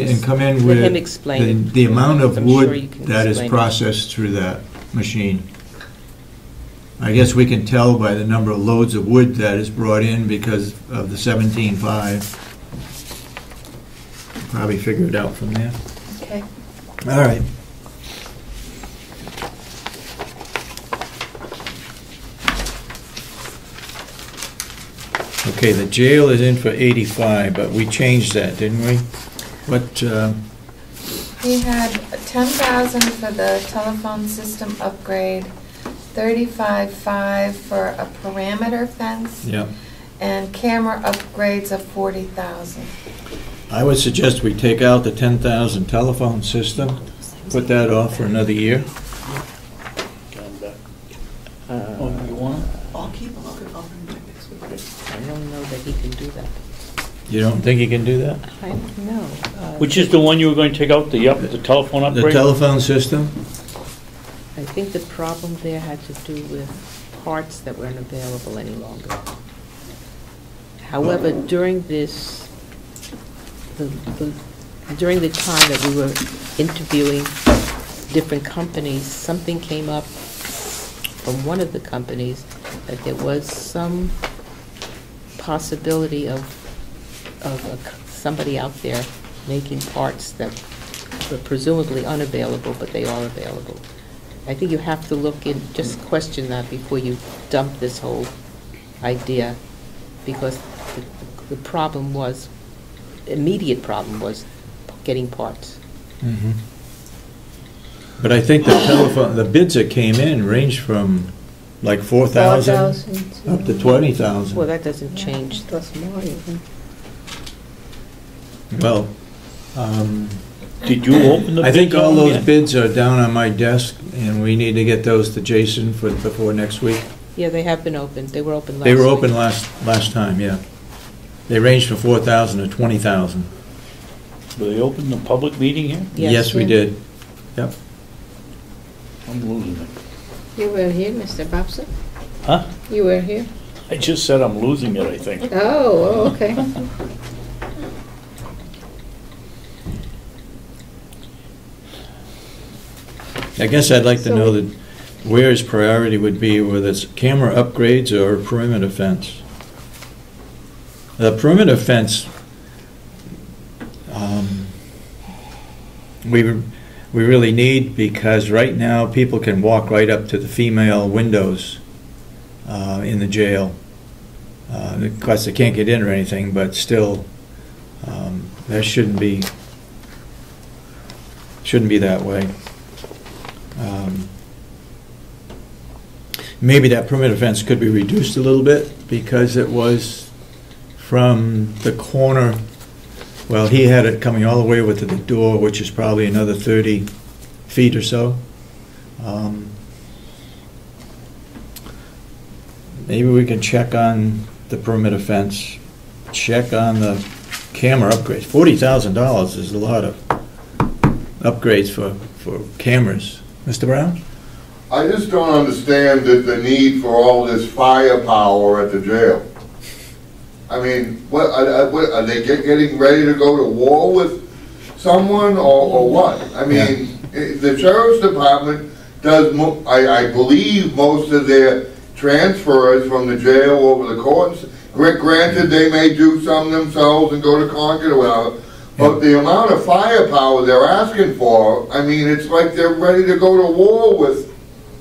with him explain the amount of wood sure that is processed through that machine. I guess we can tell by the number of loads of wood that is brought in because of the 17.5. Probably figure it out from there. Okay. All right. Okay, the jail is in for 85, but we changed that, didn't we? What? We had 10,000 for the telephone system upgrade, 35.5 for a perimeter fence, Yeah. and camera upgrades of 40,000. I would suggest we take out the 10,000 telephone system, put that off for another year. You want it? I'll keep them, I'll bring them back next week. I don't know that he can do that. You don't think he can do that? I don't know. Which is the one you were going to take out, the telephone upgrade? The telephone system? I think the problem there had to do with parts that weren't available any longer. However, during this, during the time that we were interviewing different companies, something came up from one of the companies that there was some possibility of somebody out there making parts that were presumably unavailable, but they are available. I think you have to look in, just question that before you dump this whole idea, because the problem was, immediate problem was getting parts. Mm-hmm. But I think the bids that came in ranged from like 4,000 up to 20,000. Well, that doesn't change. That's more even. Well, did you open the bids? I think all those yet? bids are down on my desk, and we need to get those to Jason before next week. Yeah, they have been opened. They were open last They were week. open last time, yeah. They ranged from 4,000 to 20,000. Were they open the public meeting here? Yes, we did. Yep. I'm losing it. You were here, Mr. Babson? Huh? You were here? I just said I'm losing it, I think. Oh, okay. I guess I'd like to know that where his priority would be, whether it's camera upgrades or perimeter fence. The perimeter fence, we really need, because right now people can walk right up to the female windows in the jail. Of course, they can't get in or anything, but still, that shouldn't be that way. Maybe that perimeter fence could be reduced a little bit, because it was from the corner, well, he had it coming all the way over to the door, which is probably another 30 feet or so. Maybe we can check on the perimeter fence, check on the camera upgrades. $40,000 is a lot of upgrades for cameras. Mr. Brown? I just don't understand the need for all this firepower at the jail. I mean, what are they getting ready to go to war with someone, or what? I mean, the sheriff's department does, I believe, most of their transfers from the jail over the courts. Granted, they may do some themselves and go to Concord or whatever, but the amount of firepower they're asking for, I mean, it's like they're ready to go to war with,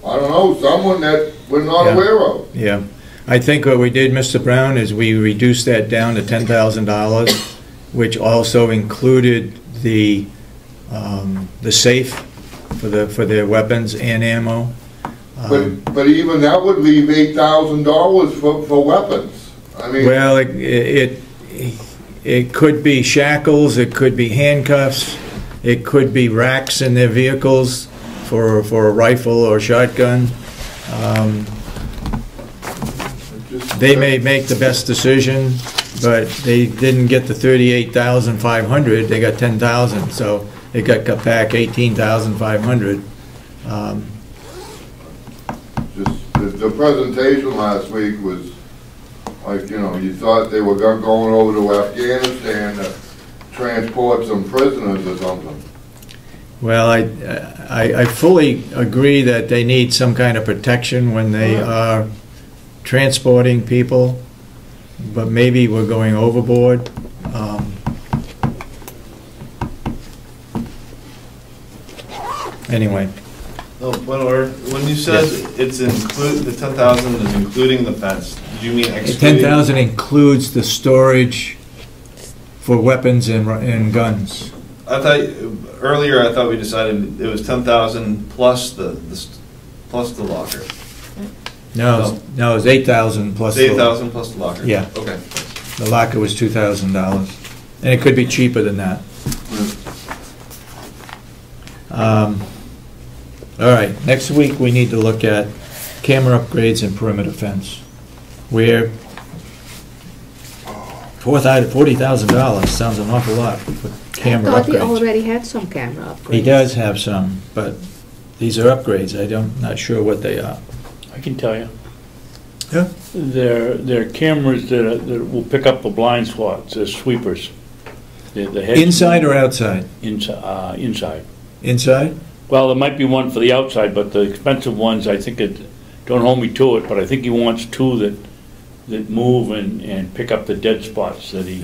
I don't know, someone that we're not aware of. Yeah. I think what we did, Mr. Brown, is we reduced that down to $10,000, which also included the safe for their weapons and ammo. But even that would leave $8,000 for weapons. I mean, well, it could be shackles, it could be handcuffs, it could be racks in their vehicles for a rifle or shotgun. They may make the best decision, but they didn't get the $38,500. They got $10,000, so they got cut back $18,500. The presentation last week was like, you know, you thought they were going over to Afghanistan to transport some prisoners or something. Well, I fully agree that they need some kind of protection when they are transporting people, but maybe we're going overboard. Anyway. Oh, when you said it's the 10,000 is including the fence, did you mean excluding? 10,000 includes the storage for weapons and guns. I thought earlier we decided it was 10,000 plus the locker. No, it's 8,000 plus. 8,000 plus the locker. Yeah. Okay. The locker was $2,000, and it could be cheaper than that. All right. Next week we need to look at camera upgrades and perimeter fence. Where $40,000 sounds an awful lot for camera upgrades. I thought he already had some camera upgrades. He does have some, but these are upgrades. I'm not sure what they are. I can tell you. Yeah. They're cameras that will pick up the blind spots as sweepers. Inside or outside? Inside. Inside? Well, there might be one for the outside, but the expensive ones, I think don't hold me to it, but I think he wants two that move and pick up the dead spots that he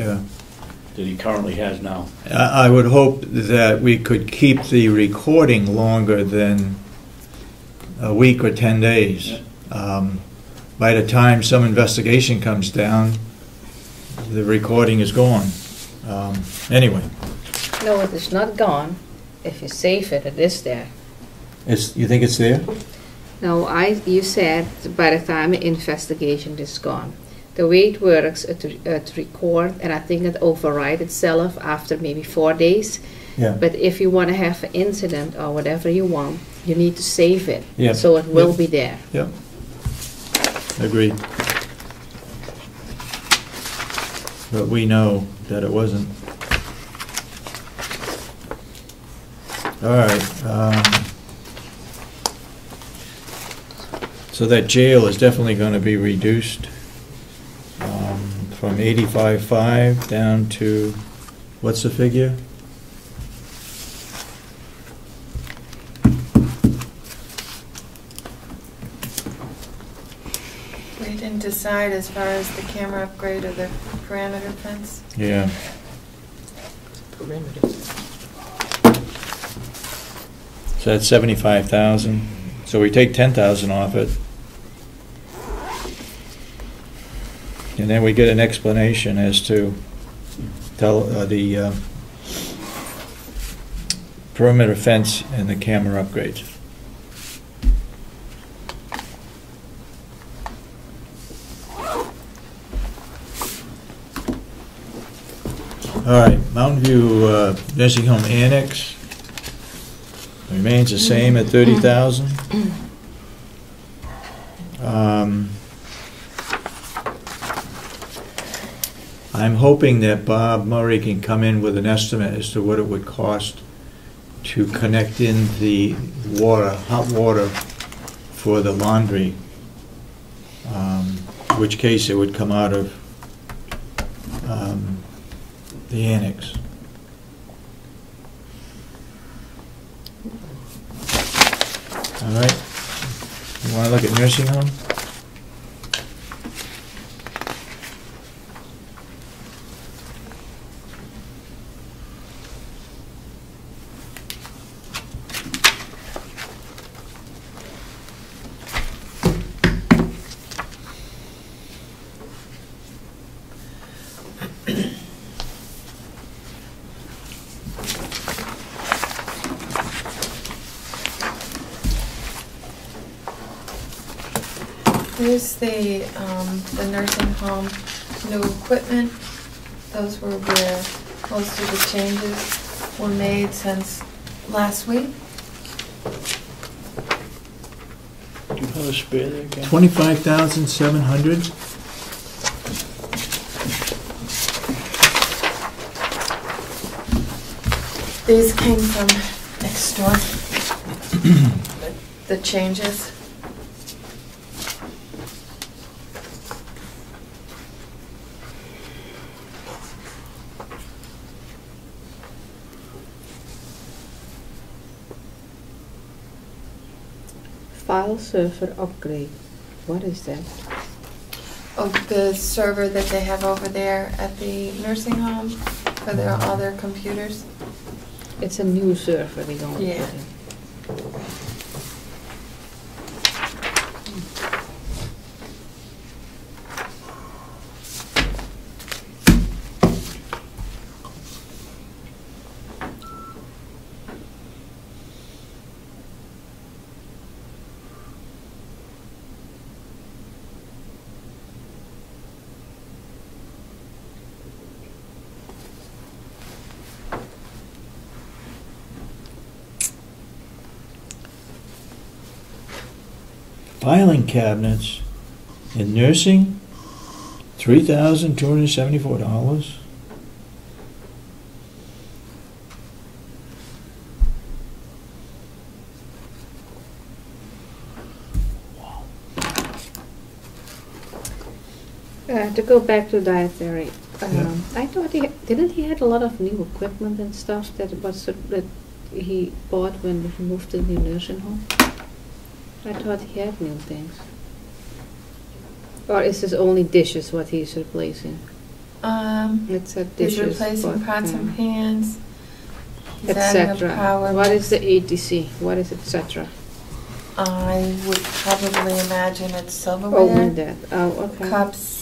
currently has now. I would hope that we could keep the recording longer than a week or 10 days. By the time some investigation comes down, the recording is gone. Anyway. No, it is not gone. If you save it, it is there. You think it's there? No, you said by the time the investigation is gone. The way it works, to record, and I think it overrides itself after maybe 4 days. Yeah. But if you want to have an incident or whatever you want, you need to save it. Yeah. So it will be there. Yep. Agreed. But we know that it wasn't. All right. So that jail is definitely going to be reduced from 85.5 down to, what's the figure? We didn't decide as far as the camera upgrade or the perimeter fence. Yeah. Perimeter. So that's 75,000. So we take 10,000 off it. And then we get an explanation as to the perimeter fence and the camera upgrades. All right, Mountain View Nursing Home Annex remains the same at 30,000. I'm hoping that Bob Murray can come in with an estimate as to what it would cost to connect in the water, hot water for the laundry, in which case it would come out of the annex. All right, you want to look at nursing home? Here's the nursing home new equipment. Those were where most of the changes were made since last week. Do you have a spare there, Ken? 25,700. These came from next door. The changes. File server upgrade. What is that? Oh, the server that they have over there at the nursing home for all their computers. It's a new server we don't Yeah. put in. Filing cabinets in nursing, $3,274. To go back to dietary, Yeah. I thought didn't he had a lot of new equipment and stuff that he bought when he moved to the new nursing home? I thought he had new things. Or is this only dishes what he's replacing? It said He's dishes. replacing pots and pans. He's Etc. adding a power. What is the ATC? What is etc.? I would probably imagine it's silverware. Only that. Oh, okay. Cups.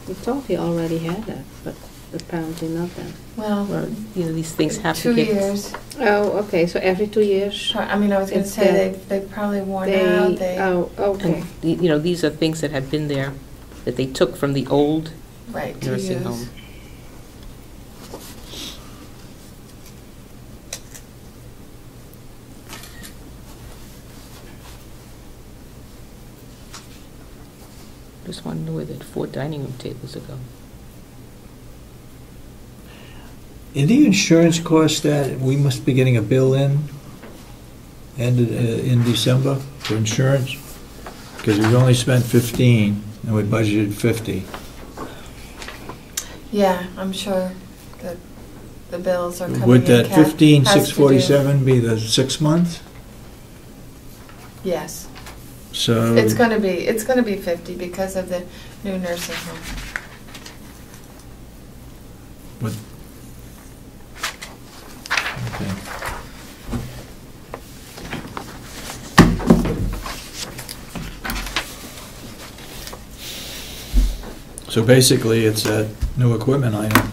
I thought he already had that, but apparently not then. Well, these things have 2 to get... years. Oh, okay, so every 2 years? I mean, I was going to It's say that they probably worn out. Oh, okay. And, these are things that had been there, that they took from the old Right, to nursing use. home. Just want to know where the 4 dining room tables are going. In the insurance cost that we must be getting a bill in December for insurance, because we've only spent 15 and we budgeted 50. Yeah, I'm sure that the bills are coming in. Would that Has to do- 15,647 be the 6 months? Yes. So It's going to be 50 because of the new nursing home. What? Okay. So basically, it's a new equipment item.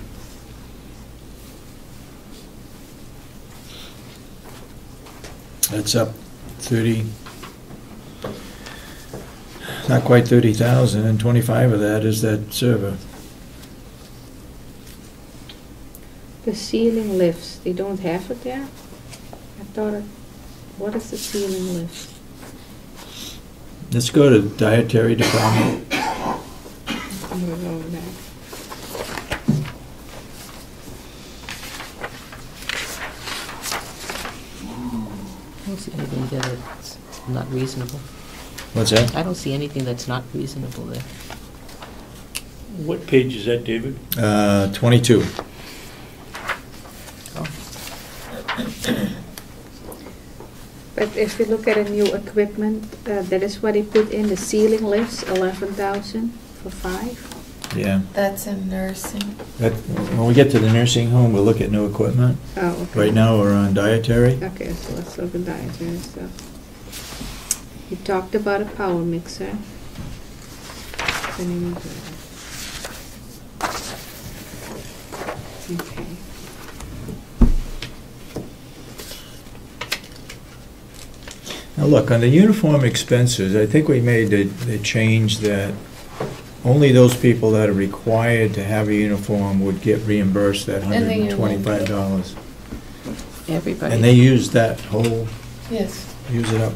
That's up 30, not quite 30,000, and 25 of that is that server. The ceiling lifts, they don't have it there? I thought, what is the ceiling lift? Let's go to dietary department. I'm gonna go over that. I don't see anything there that's not reasonable. What's that? I don't see anything that's not reasonable there. What page is that, David? 22. But if you look at a new equipment, that is what he put in, the ceiling lifts, 11,000 for 5. Yeah. That's in nursing. That, when we get to the nursing home, we'll look at new equipment. Oh, okay. Right now, we're on dietary. Okay, so let's look at dietary stuff. He talked about a power mixer. Okay. Now look, on the uniform expenses, I think we made the change that only those people that are required to have a uniform would get reimbursed that $125. Everybody. And they use that whole, Yes. use it up.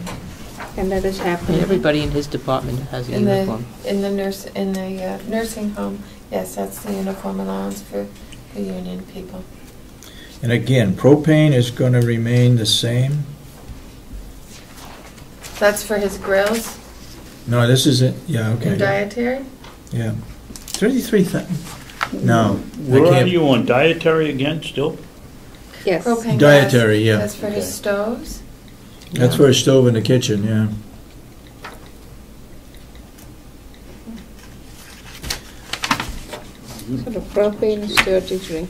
And that is happening. Everybody in his department has a uniform. In the nursing home, yes, that's the uniform allowance for the union people. And again, propane is going to remain the same. That's for his grills No, this isn't, yeah, okay. and dietary? Yeah. 33,000. No. Where I are can't- you on dietary again still? Yes. Propane Dietary, gas, yeah. that's for his stoves? That's for a stove in the kitchen, yeah. So the propane is 33.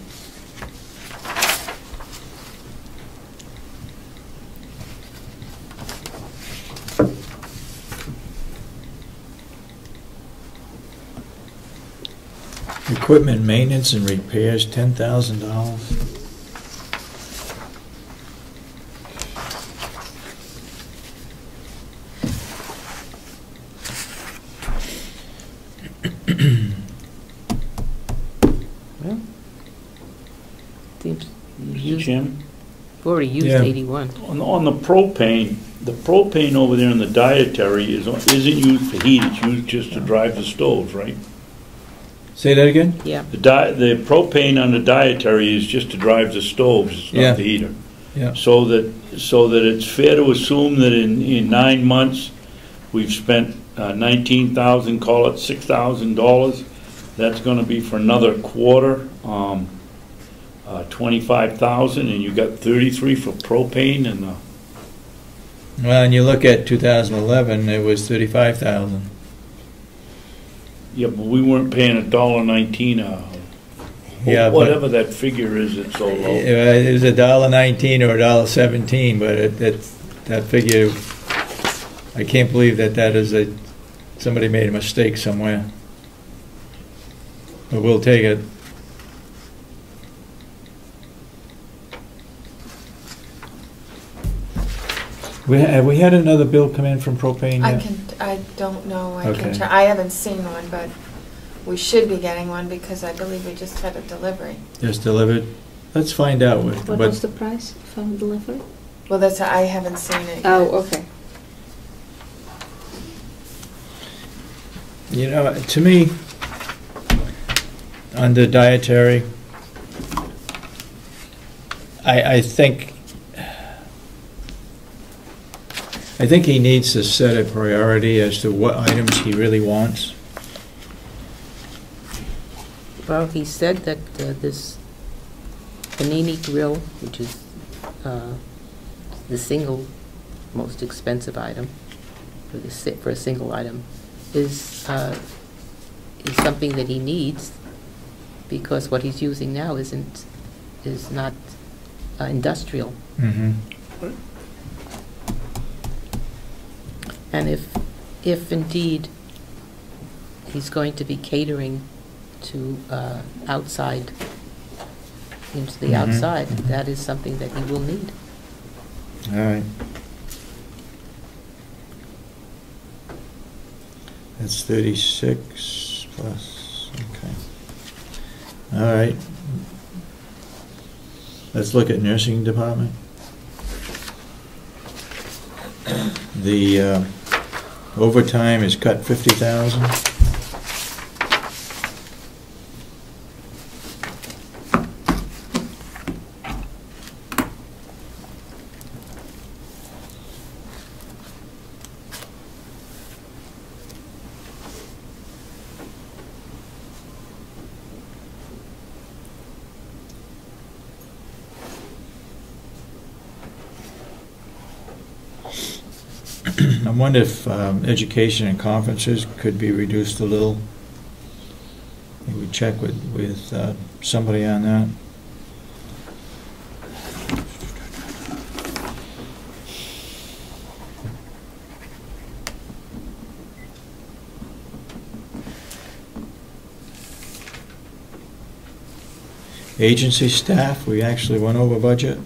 Equipment maintenance and repairs, $10,000. Well, seems Mr. Chairman? you've already used Yeah. 81. On the propane over there in the dietary isn't used for heat, it's used just to drive the stoves, right? Say that again? Yeah. The propane on the dietary is just to drive the stoves, it's Yeah. not the heater. Yeah. So that it's fair to assume that in 9 months, we've spent 19,000, call it $6,000. That's gonna be for another quarter, 25,000, and you got 33 for propane and Well, and you look at 2011, it was 35,000. yeah, but we weren't paying $1.19 Yeah, but whatever that figure is, it's so low. it was $1.19 or $1.17, but that figure, I can't believe that is somebody made a mistake somewhere. But we'll take it. Have we had another bill come in from propane yet? I don't know, Okay. I haven't seen one, but we should be getting one because I believe we just had a delivery. Just delivered? Let's find out. What was the price from delivery? Well, I haven't seen it yet. Oh, okay. You know, to me, under dietary, I think he needs to set a priority as to what items he really wants. Well, he said that this panini grill, which is the single most expensive item for a single item, is something that he needs because what he's using now is not industrial. Mm-hmm. And if indeed he's going to be catering to outside, into the outside, that is something that he will need. All right. That's 36 plus, okay. All right. Let's look at nursing department. The overtime is cut 50,000. I wonder if education and conferences could be reduced a little. We would check with somebody on that. Agency staff, we actually went over budget.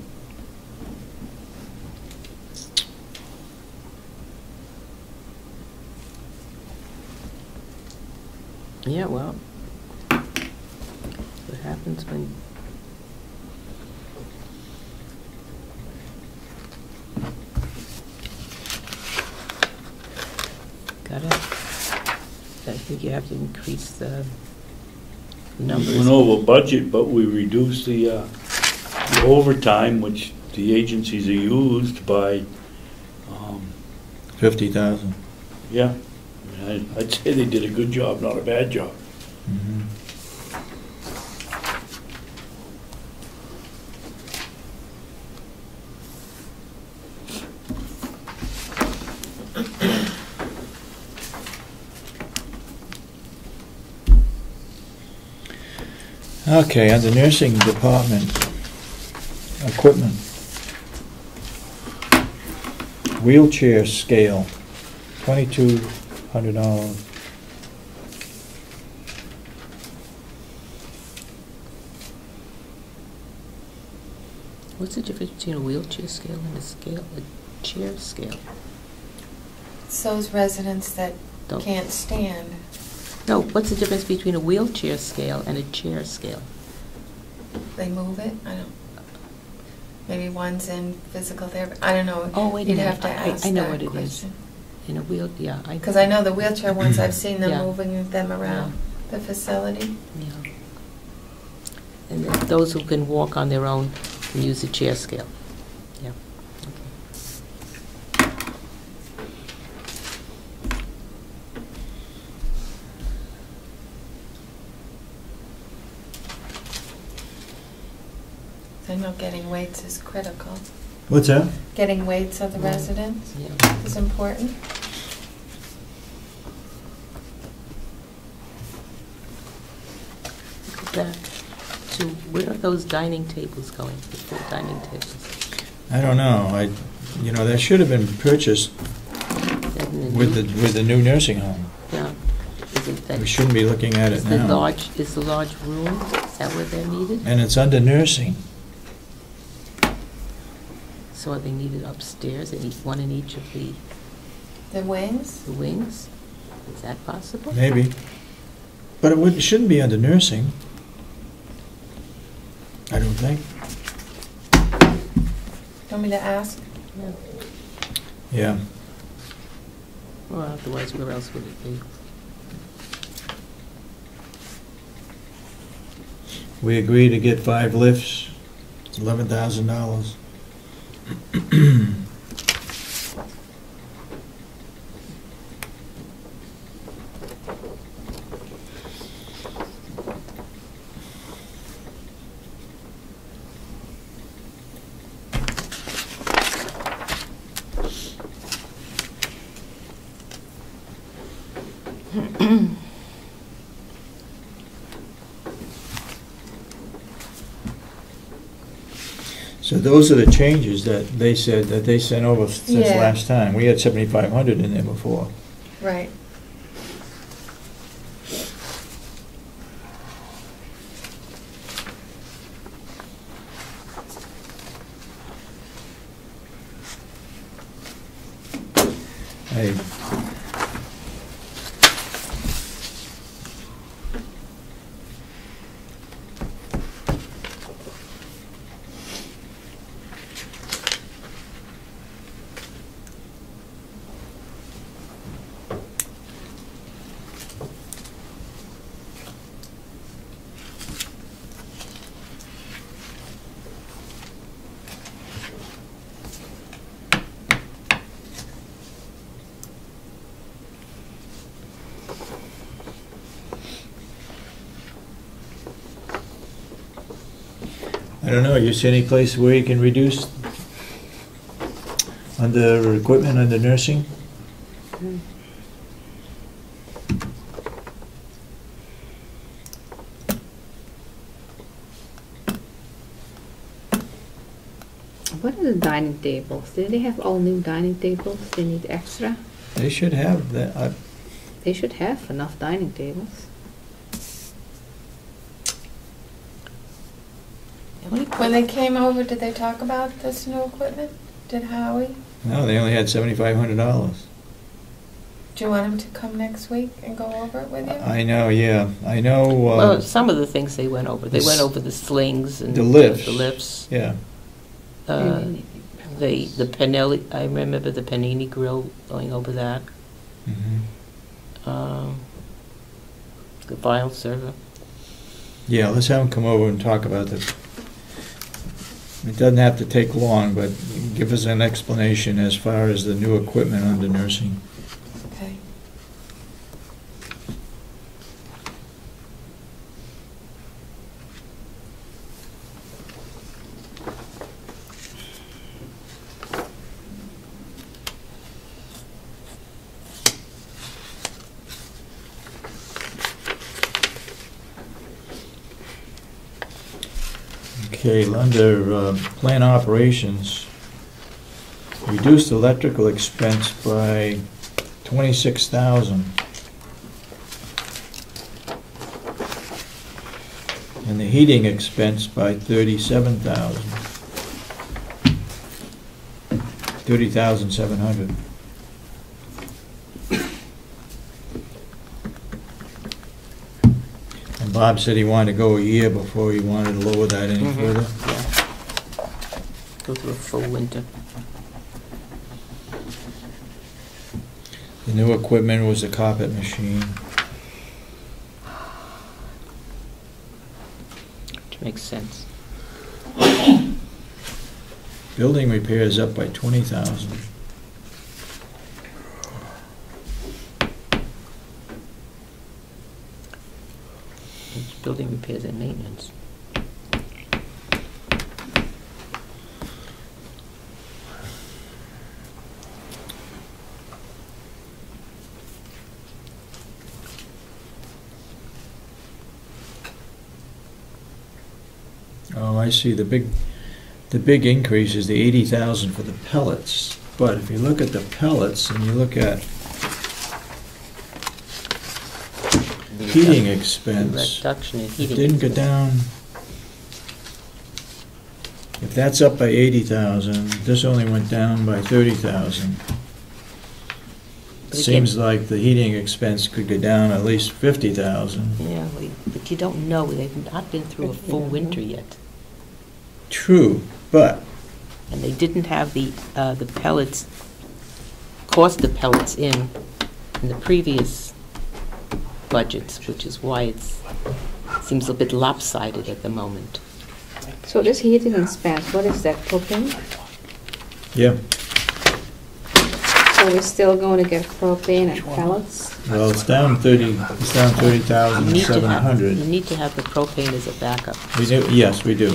Yeah, well, what happens when I think you have to increase the numbers. We went over budget, but we reduced the overtime, which the agencies are used by 50,000. Yeah. I'd say they did a good job, not a bad job. Mm-hmm. Okay, on the nursing department, equipment, wheelchair scale, $2,200. What's the difference between a wheelchair scale and a chair scale? It's those residents that can't stand. No, what's the difference between a wheelchair scale and a chair scale? They move it? I don't. Maybe one's in physical therapy. I don't know. Oh, wait a You'd minute. have to ask I know that what it question. is. In a wheel, yeah. Because I know the wheelchair ones, I've seen them Yeah. moving them around the facility. Yeah. And then those who can walk on their own can use a chair scale. Yeah. I know getting weights is critical. What's that? Getting weights of the residents is important. Back to where are those dining tables going? The full dining tables. I don't know. That should have been purchased with the new nursing home. Yeah. Isn't that, we shouldn't be looking at it now. Is the large room? Is that where they're needed? And it's under nursing. So are they needed upstairs? One in each of the wings? The wings? Is that possible? Maybe. But it shouldn't be under nursing. I don't think. Want me to ask? Yeah. Well, otherwise, where else would it be? We agreed to get 5 lifts. It's $11,000. So those are the changes that they said that they sent over since last time. We had 7,500 in there before. Right. I don't know, you see any place where you can reduce under equipment, under nursing? What are the dining tables? Do they have all new dining tables? They need extra? They should have that. They should have enough dining tables. When they came over, did they talk about this new equipment? Did Howie? No, they only had $7,500. Do you want him to come next week and go over it with you? I know, yeah. I know. Well, some of the things they went over. They went over the slings and the lifts. The lifts. Yeah. The Panelli, I remember the Panini grill, going over that. The file server. Yeah, let's have them come over and talk about this. It doesn't have to take long, but give us an explanation as far as the new equipment under nursing. Okay. Okay, under plant operations, reduced electrical expense by $26,000. And the heating expense by $37,000. $30,700. Bob said he wanted to go a year before he wanted to lower that any further. Yeah. Go through a full winter. The new equipment was a carpet machine. Which makes sense. Building repairs up by $20,000. Building repairs and maintenance. Oh, I see. The big increase is the $80,000 for the pellets. But if you look at the pellets and you look at heating expense, Reduction in heating it didn't go down. If that's up by $80,000, this only went down by $30,000. Seems like the heating expense could go down at least $50,000. Yeah, but you don't know. They've not been through a full winter yet. True, but and they didn't have the pellets, cost of pellets in the previous budgets, which is why it seems a bit lopsided at the moment. So this heating expense, what is that, propane? yeah. So we're still going to get propane and pellets? Well, it's down 30. It's down $30,700. You need to have the propane as a backup. We do. Yes, we do.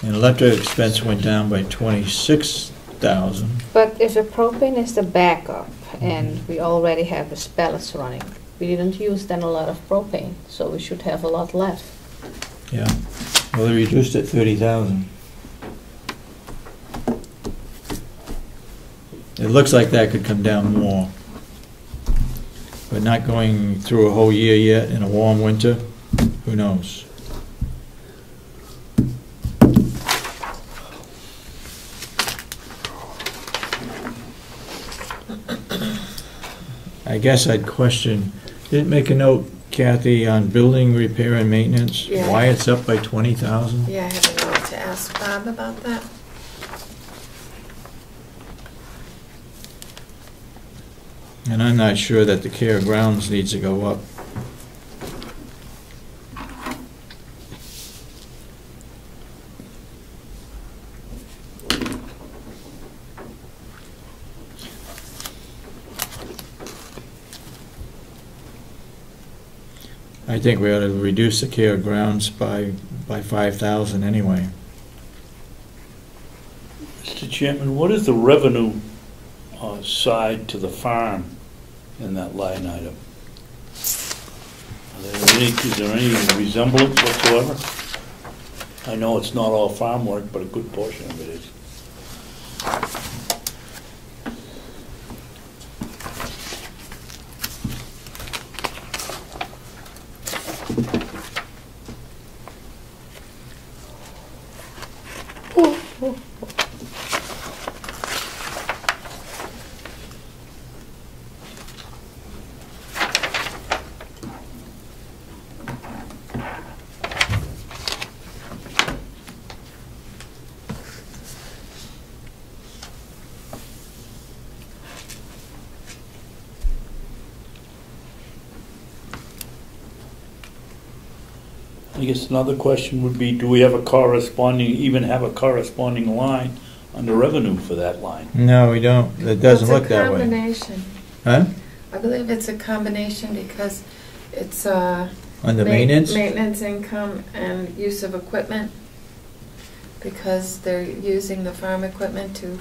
And electric expense went down by $26,000. But if the propane is the backup, and we already have the pellets running, we didn't use then a lot of propane, so we should have a lot left. Yeah. Well, they reduced it 30,000. It looks like that could come down more. But not going through a whole year yet in a warm winter, who knows? I guess I'd question, didn't make a note, Cathy, on building repair and maintenance, Yeah. why it's up by 20,000? Yeah, I have a note to ask Bob about that. And I'm not sure that the care of grounds needs to go up. I think we ought to reduce the care grounds by 5,000 anyway. Mr. Chairman, what is the revenue side to the farm in that line item? Is there any resemblance whatsoever? I know it's not all farm work, but a good portion of it is. I guess another question would be, do we have even have a corresponding line on the revenue for that line? No, we don't. It doesn't look that way. It's a combination. Huh? I believe it's a combination because it's on the maintenance? Maintenance income and use of equipment, because they're using the farm equipment to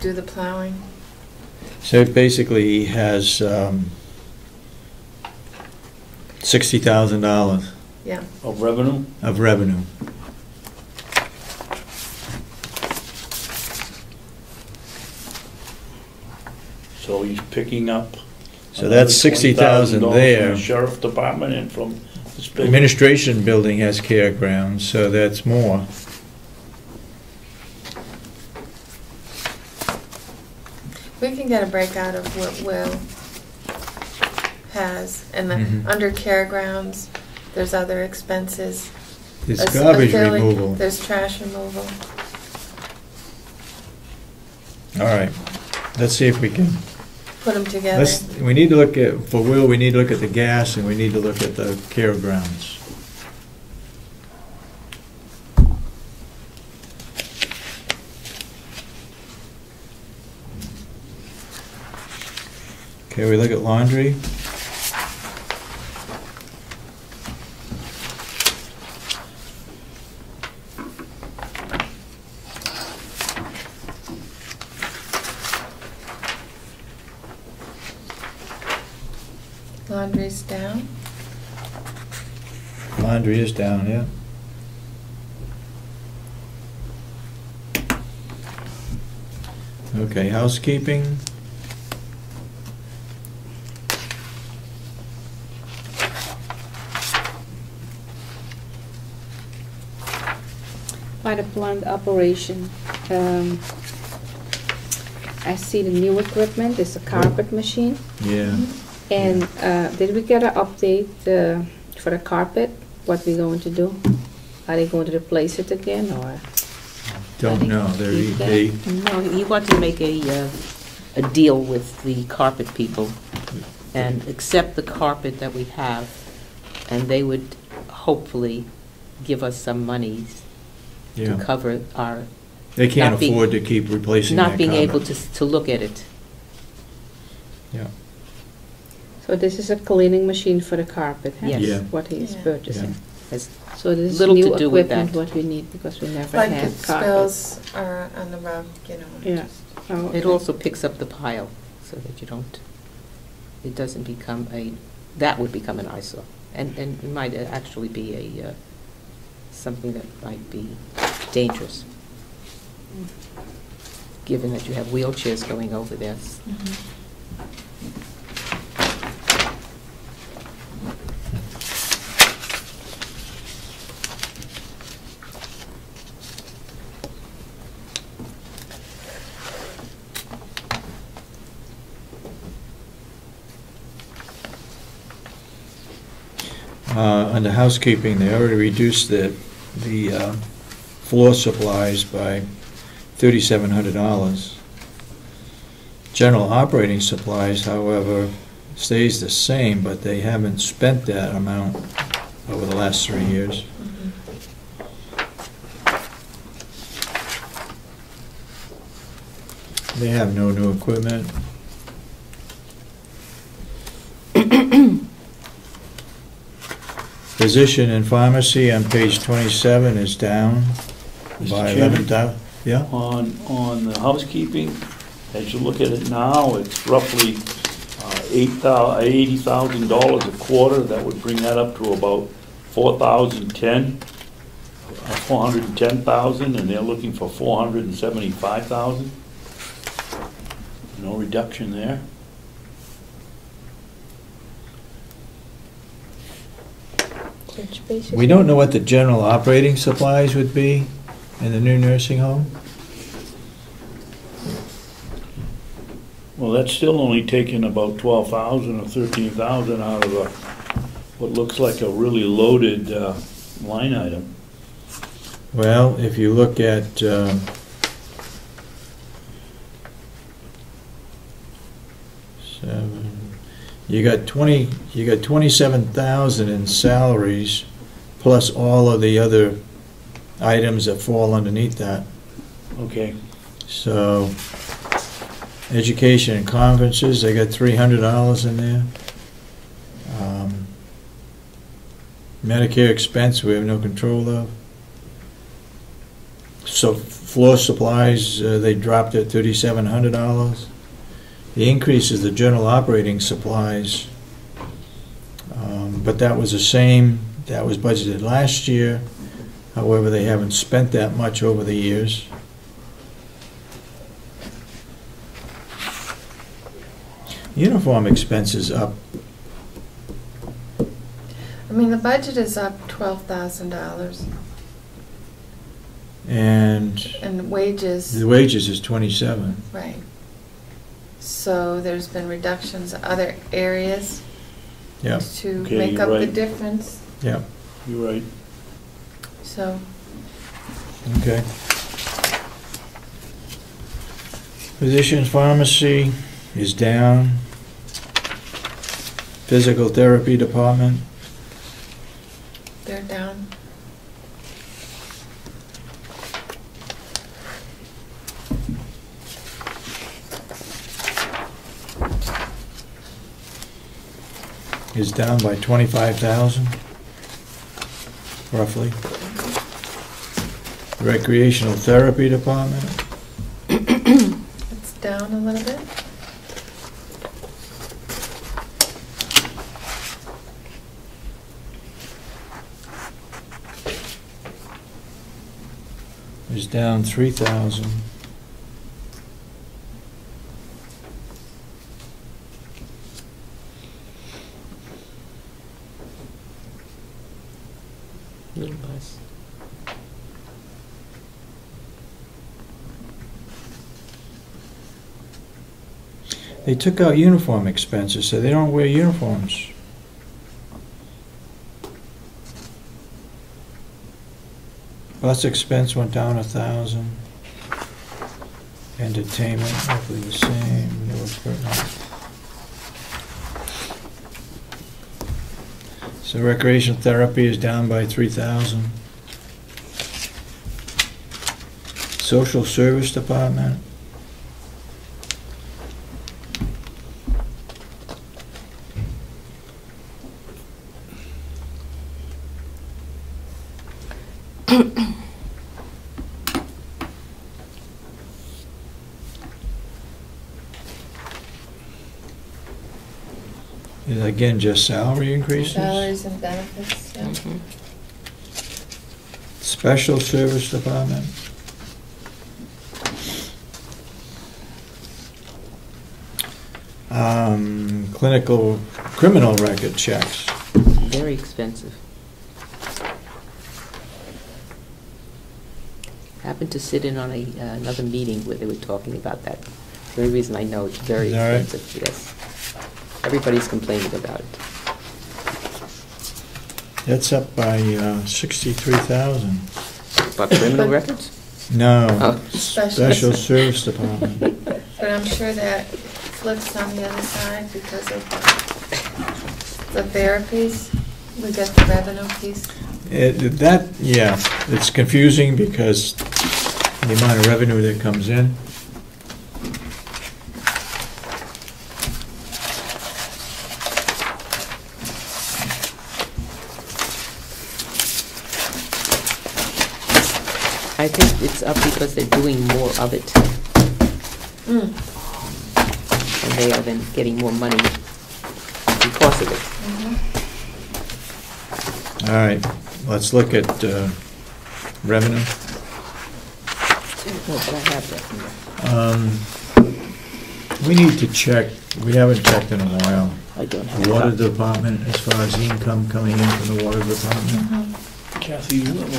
do the plowing. So basically he has $60,000 Yeah. Of revenue? of revenue. So he's picking up. So that's 60,000 $20,000 there. From the sheriff department and from this building. Administration building has care grounds, so that's more. We can get a breakout of what Will has, and the Mhm. under care grounds, there's other expenses. There's A garbage fairly- removal. There's trash removal. All right, let's see if we can. Put them together. We need to look at, for Will, we need to look at the gas and we need to look at the care grounds. Okay, we look at laundry. Laundry's down. Laundry is down, yeah. Okay, housekeeping. By the plant operation, I see the new equipment, it's a carpet machine. Yeah. And did we get an update for the carpet, what we're going to do? Are they going to replace it again, or? Don't know. No, he wanted to make a deal with the carpet people and accept the carpet that we have, and they would hopefully give us some monies to cover our... They can't afford to keep replacing that not being carpet. able to look at it. Yeah. So this is a cleaning machine for the carpet, huh? Yes. Yeah. What he is Yeah. purchasing. Has So this is little new to do with equipment, that. what we need, because we never Like had it carpet. spills are on the rug, you know. Yeah. Oh, It okay. also picks up the pile so that you don't, it doesn't become that would become an eyesore. And it might actually be something that might be dangerous, given that you have wheelchairs going over there. Mhm. Under housekeeping, they already reduced the floor supplies by $3,700. General operating supplies, however, stays the same, but they haven't spent that amount over the last 3 years. They have no new equipment. Physician and pharmacy on page 27 is down by Mr. Chairman? 11,000. Yeah? On the housekeeping, as you look at it now, it's roughly $80,000 a quarter. That would bring that up to about 410,000, and they're looking for 475,000. No reduction there. We don't know what the general operating supplies would be in the new nursing home. Well, that's still only taking about 12,000 or 13,000 out of what looks like a really loaded line item. Well, if you look at you got 27,000 in salaries, plus all of the other items that fall underneath that. Okay. So, education and conferences, they got $300 in there. Medicare expense, we have no control of. So, floor supplies, they dropped at $3,700. The increase is the general operating supplies, but that was the same, that was budgeted last year. However, they haven't spent that much over the years. Uniform expenses up. I mean, the budget is up $12,000. And wages. The wages is 27. Right. So there's been reductions in other areas to make up the difference. Yeah. You're right. So. Okay. Physician's pharmacy is down. Physical therapy department. They're down. Is down by 25,000, roughly. Recreational therapy department. It's down a little bit. Is down 3,000. Little less. They took out uniform expenses, so they don't wear uniforms. Bus expense went down 1,000. Entertainment, roughly the same. No equipment. So recreational therapy is down by 3,000. Social service department. Is again just salary increases? Salaries and benefits, yeah. Mm-hmm. Special service department. Clinical criminal record checks. Very expensive. Happened to sit in on another meeting where they were talking about that. The only reason I know it's very expensive. Right? Yes. Everybody's complaining about it. That's up by 63,000. About criminal records? No, Oh. special service department. But I'm sure that flips on the other side because of the therapies. We get the revenue piece. It's confusing because the amount of revenue that comes in. I think it's up because they're doing more of it. Mm. And they are then getting more money because of it. Mm-hmm. All right, let's look at revenue. No, but I have that here. We need to check, we haven't checked in a while, I don't have the it. water department as far as the income coming in from the water department. Mm-hmm. Cathy, you want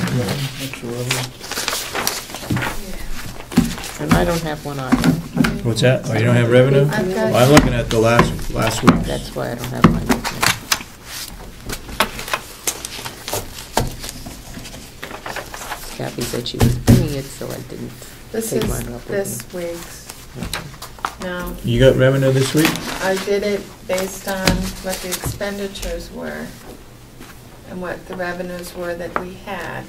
extra revenue? And I don't have one either. What's that? Oh, you don't have revenue? I've got- Well, I'm looking at the last week. That's why I don't have mine with me. Kathy said she was bringing it, so I didn't This take is mine up with this me. week's. No, You got revenue this week? I did it based on what the expenditures were and what the revenues were that we had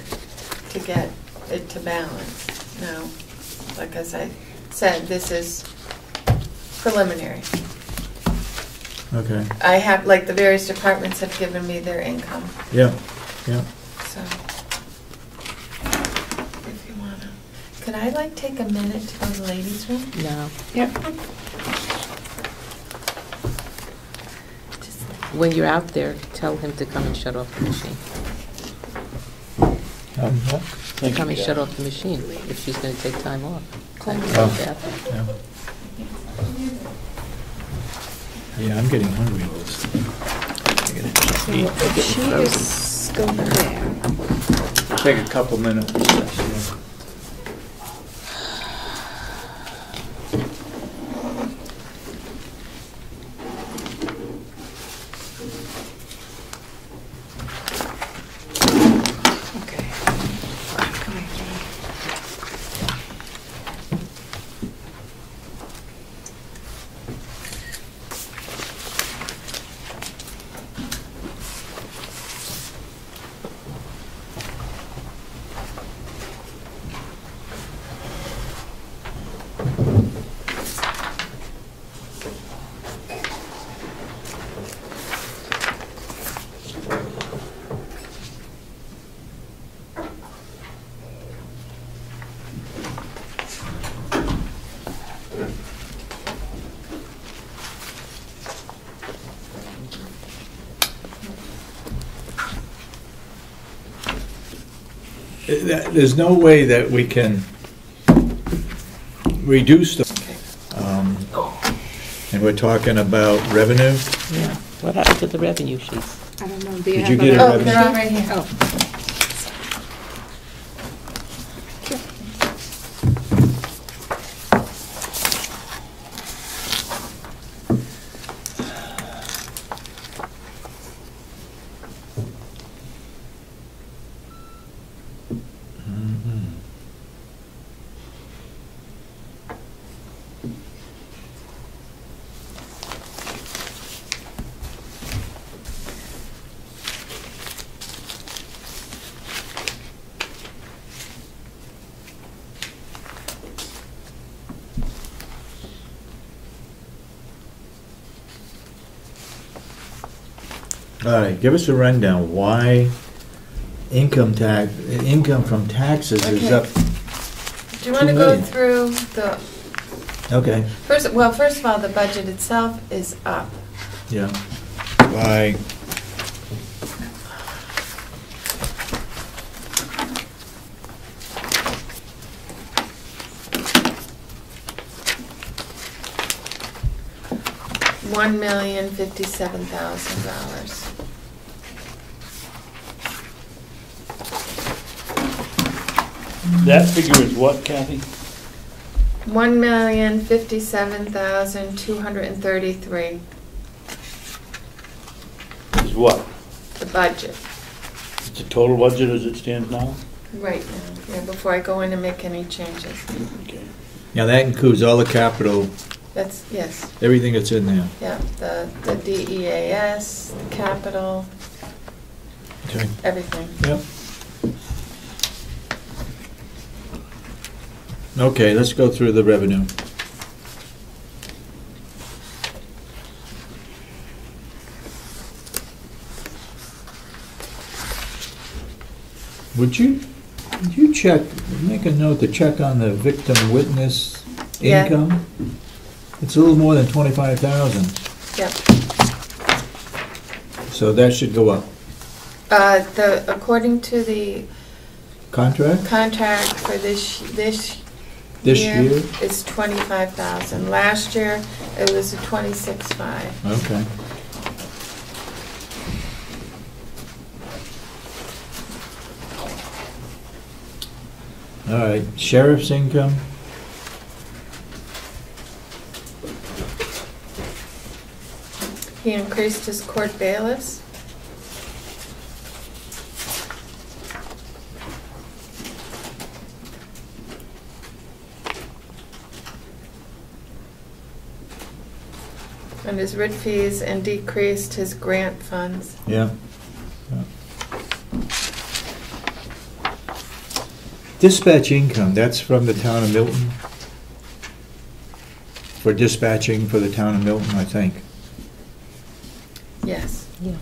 to get it to balance. Now, like as I said, this is preliminary. Okay, I have, like, the various departments have given me their income, yeah, yeah. so. If you wanna, could I like take a minute to go to the ladies' room? No. Yep. When you're out there, tell him to come and shut off the machine. Thank Come you, and shut Cathy. off the machine if she's going to take time off. Oh. Yeah, I'm getting hungry. She is going there. Take a couple minutes recess. There's no way that we can reduce the, and we're talking about revenue. Yeah. What happened to the revenue sheets? I don't know. Did you get a Oh, revenue? they're all right here. Oh. All right, give us a rundown, why income from taxes is Okay. up, Do you want to go 2 million. through the, okay, first of all, the budget itself is up. yeah. By, $1,057,000. That figure is what, Cathy? $1,057,233, Is what? the budget, It's the total budget as it stands now? right now, yeah, before I go in and make any changes. Okay. now that includes all the capital, That's, yes, everything that's in there. yeah, the DEAS, the capital, Okay. everything. Yep. Okay, let's go through the revenue. Would you? Did you check, make a note to check on the victim witness Yeah. income? It's a little more than 25,000, Yep. so that should go up. According to the Contract? contract for this This year, year? it's 25,000. Last year, it was 26,500. Okay. All right, sheriff's income? He increased his court bailiffs. And his writ fees, and decreased his grant funds. Yeah. Dispatch income, that's from the town of Milton? For dispatching for the town of Milton, I think. Yes. Yeah.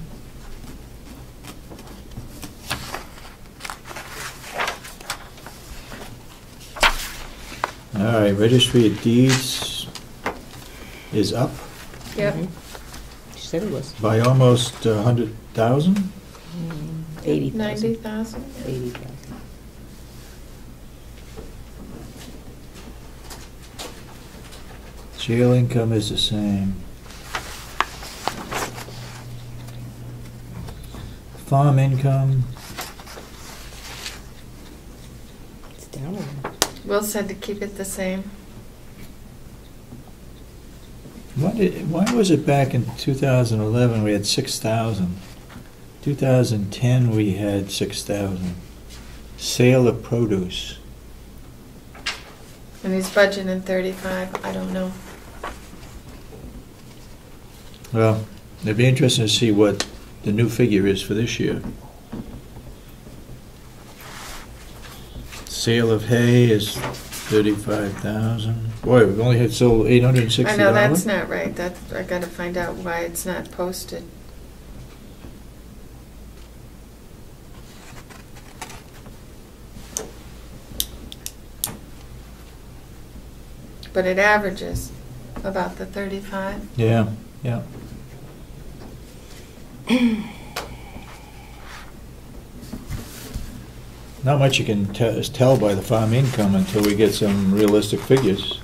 All right, registry of deeds is up Yep. She said it was by almost 100,000? 80,000. 90,000. 80,000. Jail income is the same. Farm income, It's down a little. Will said to keep it the same. why was it back in 2011 we had 6,000? 2010 we had 6,000. Sale of produce. And he's budgeting 35, I don't know. Well, it'd be interesting to see what the new figure is for this year. Sale of hay is 35,000. Boy, we've only had sold $860. I know, that's not right. I gotta find out why it's not posted. But it averages about the 35. Yeah, yeah. Not much you can tell by the farm income until we get some realistic figures.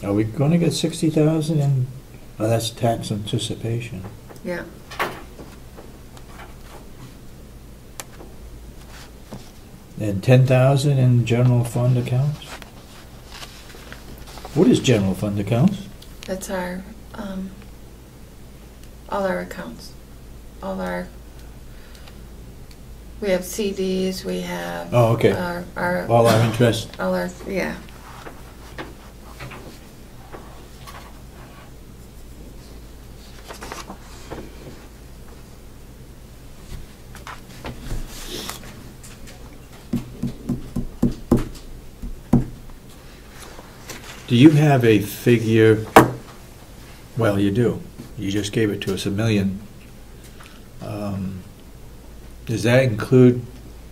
Are we going to get 60,000 in? Oh, that's tax anticipation. Yeah. And 10,000 in general fund accounts? What is general fund accounts? That's our, all our accounts. We have CDs, we have. Oh, okay. Our All our interest. All our, yeah. Do you have a figure? Well, you do. You just gave it to us, $1 million. Does that include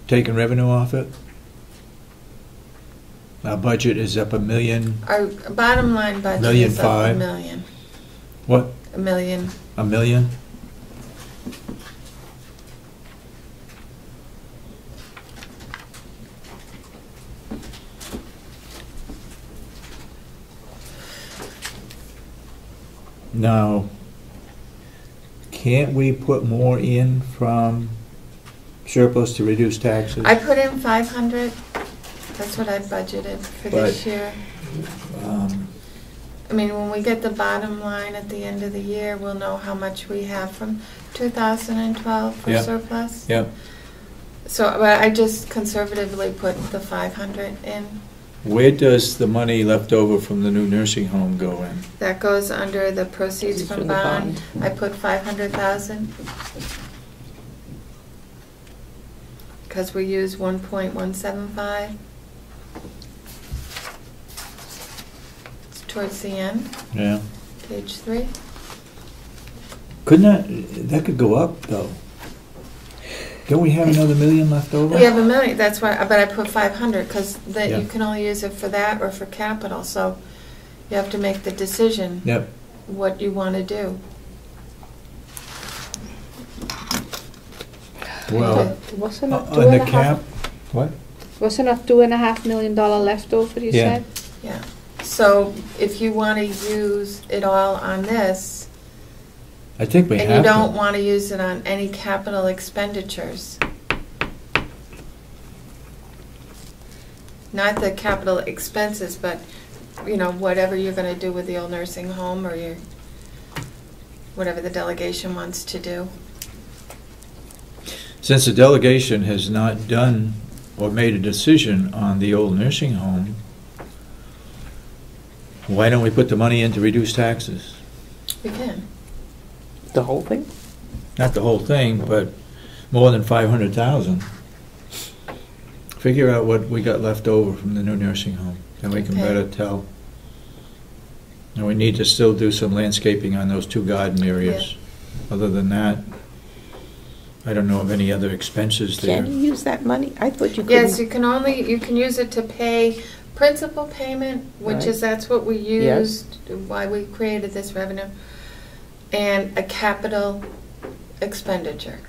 taking revenue off it? Our budget is up $1 million. Our bottom line budget is up $1 million. What? $1 million. $1 million? Now, can't we put more in from surplus to reduce taxes? I put in 500. That's what I budgeted for this year. I mean, when we get the bottom line at the end of the year, we'll know how much we have from 2012 for surplus. Yep. So, but I just conservatively put the 500 in. Where does the money left over from the new nursing home go in? That goes under the proceeds from bond. I put 500,000. Because we use 1.175. towards the end, Yeah. page 3. Couldn't that could go up, though? Don't we have another million left over? We have $1 million, that's why, but I put 500, because Yeah. you can only use it for that or for capital, so you have to make the decision Yep. what you want to do. Well, Wasn't it on the cap, what? Wasn't it $2.5 million left over, you Yeah. said? Yeah, so if you want to use it all on this, I think we have and you to. don't want to use it on any capital expenditures, not the capital expenses, but, you know, whatever you're going to do with the old nursing home or your, whatever the delegation wants to do. Since the delegation has not done or made a decision on the old nursing home, why don't we put the money in to reduce taxes? We can. The whole thing? Not the whole thing, but more than 500,000. Figure out what we got left over from the new nursing home, and we can Okay. better tell. And we need to still do some landscaping on those 2 garden areas. Other than that, I don't know of any other expenses there. Can you use that money? I thought you couldn't. Yes, you can use it to pay principal payment, which Right. is, that's what we Yes. used, why we created this revenue, and a capital expenditure.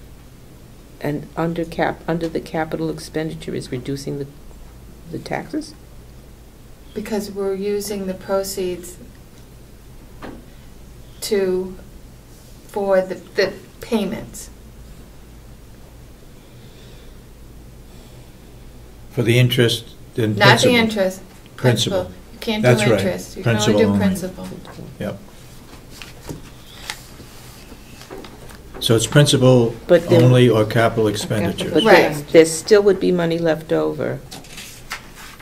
And under the capital expenditure is reducing the taxes? Because we're using the proceeds for the payments. For the interest and Not principal. the interest. Principal. You can't do That's right. interest. You Principal can only only. do principal. Yep. So it's principal But then- only or capital expenditure? But Right. there still would be money left over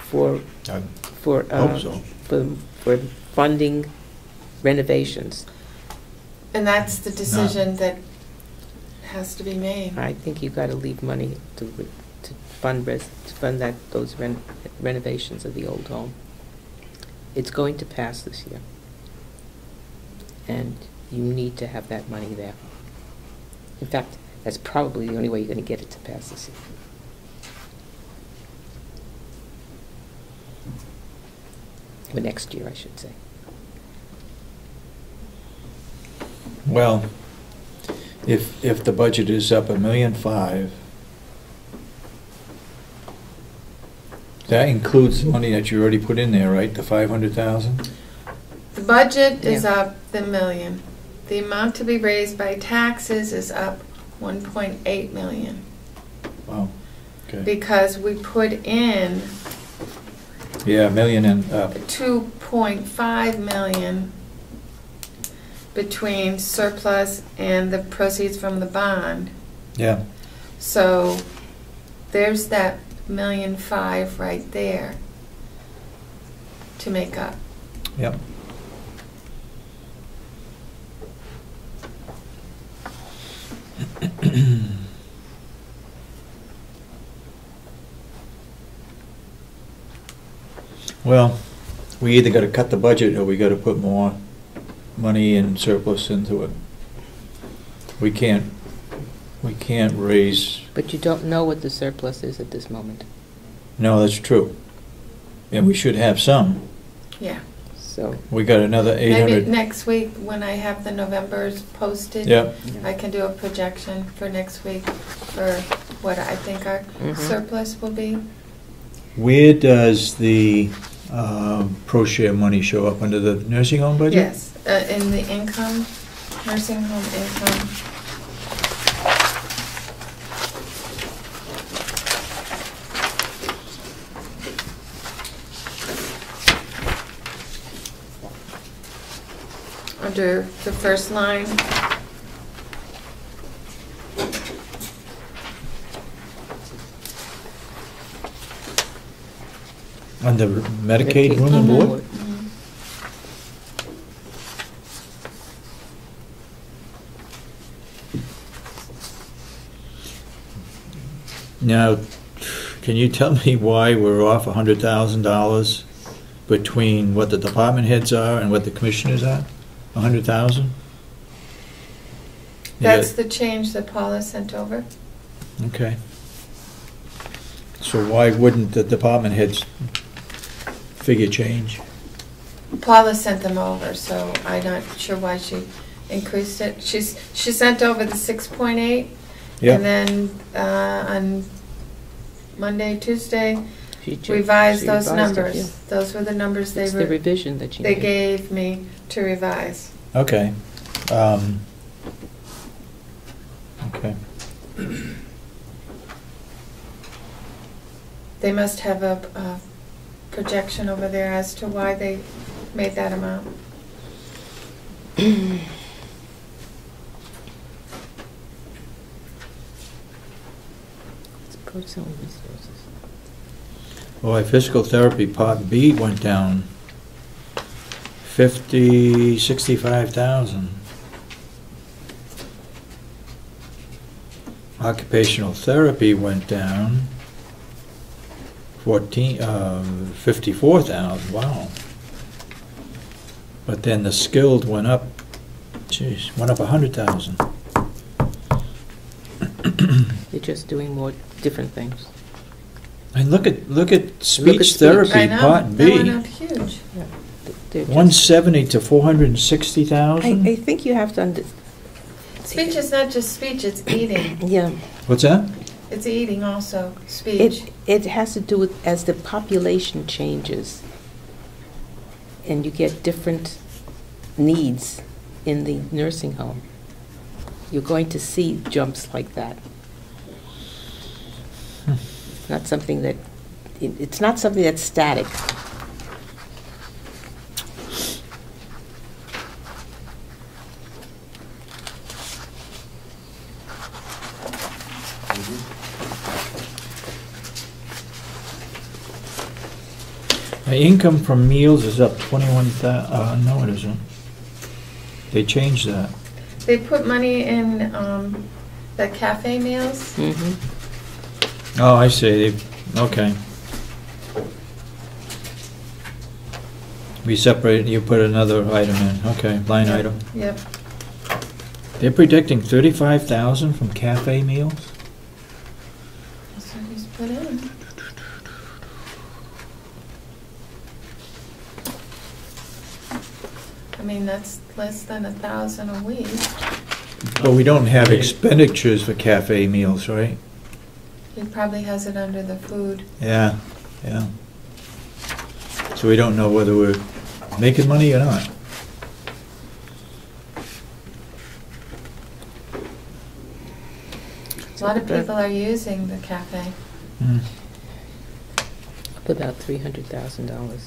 for, I for, hope so. for funding renovations. And that's the decision that has to be made. I think you gotta leave money to fund those renovations of the old home. It's going to pass this year. And you need to have that money there. In fact, that's probably the only way you're gonna get it to pass this year. Or next year, I should say. Well, if the budget is up $1.5 million, that includes the money that you already put in there, right? The 500,000? The budget is Yeah. up the million. The amount to be raised by taxes is up 1.8 million. Wow. Okay. Because we put in Yeah, $1 million and up. 2.5 million between surplus and the proceeds from the bond. Yeah. So there's that $1.5 million right there to make up. Yep. Well, we either got to cut the budget or we got to put more money in surplus into it. We can't raise. But you don't know what the surplus is at this moment. No, that's true. And we should have some. Yeah. So We got another Maybe 800. next week, when I have the Novembers posted, Yep. I can do a projection for next week for what I think our surplus will be. Where does the pro share money show up, under the nursing home budget? Yes, in the income, nursing home income. Under the first line. Under Medicaid room and board? Now, can you tell me why we're off $100,000 between what the department heads are and what the commissioners are? 100,000? That's the change that Paula sent over. Okay. So why wouldn't the department heads figure change? Paula sent them over, so I'm not sure why she increased it. She sent over the 6.8, Yep. and then on Monday, Tuesday, revised those numbers. Yeah. Those were the numbers It's the revision that you they made. gave me to revise. Okay. Okay. They must have a projection over there as to why they made that amount. It's personal resources. Boy, physical therapy Part B went down 65,000. Occupational therapy went down 54,000, wow. But then the skilled went up, went up 100,000. They're just doing more different things. And look at speech therapy, I know, Part that went B, up huge. Yeah. They're 170 to 460,000. I think you have to Speech is not just speech, it's eating. Yeah. What's that? It's eating also, speech. It has to do with as the population changes and you get different needs in the nursing home. You're going to see jumps like that. Not something that, it's not something that's static. Income from meals is up 21,000, no it isn't. They changed that. They put money in the cafe meals. Mm-hmm. Oh, I see, okay. We separate, you put another item in, okay, line item. Yep. They're predicting 35,000 from cafe meals? That's what he's put in. I mean, that's less than 1,000 a week. But we don't have expenditures for cafe meals, right? He probably has it under the food. Yeah, yeah. So we don't know whether we're making money or not. A lot of people are using the cafe. Up about $300,000.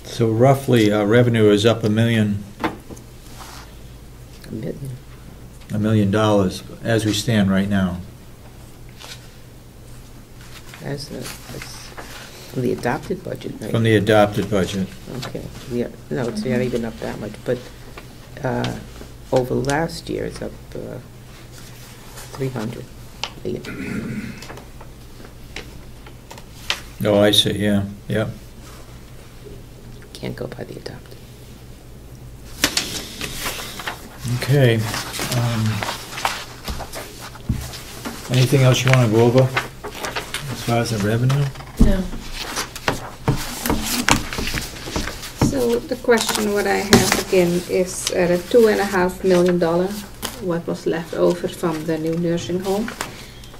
So roughly, our revenue is up $1 million. $1 million as we stand right now. That's from the adopted budget, right? From the adopted budget. Okay, yeah, no, it's not even up that much, but over last year, it's up 300 million. Oh, I see, yeah, yeah. Can't go by the adopted. Okay. Anything else you want to go over as far as the revenue? No. So the question what I have again is the $2.5 million, what was left over from the new nursing home.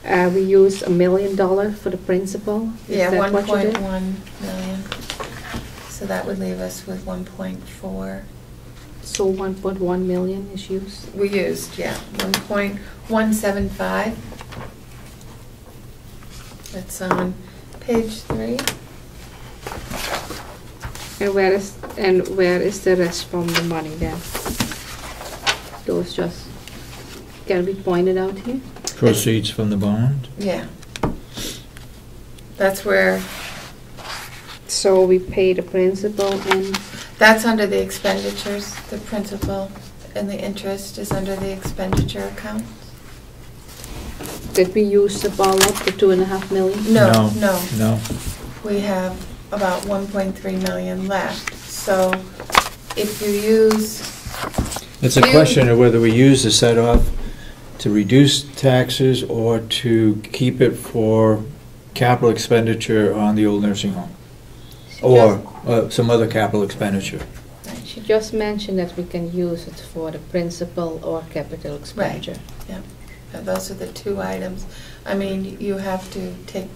We used $1 million for the principal. Is Yeah, that what you did? 1.1 million. So that would leave us with 1.4. So 1.1 million is used? We used, yeah, 1.175. That's on page 3. And where is the rest from the money then? those just can be pointed out here? Proceeds from the bond? Yeah. That's where, So we pay the principal and, that's under the expenditures, the principal and the interest is under the expenditure account. did we use the ball up to 2.5 million? No. No. We have about 1.3 million left, so if you use, It's a question of whether we use the set-off to reduce taxes or to keep it for capital expenditure on the old nursing home. Or some other capital expenditure. She just mentioned that we can use it for the principal or capital expenditure. yeah, those are the two items. I mean, you have to take,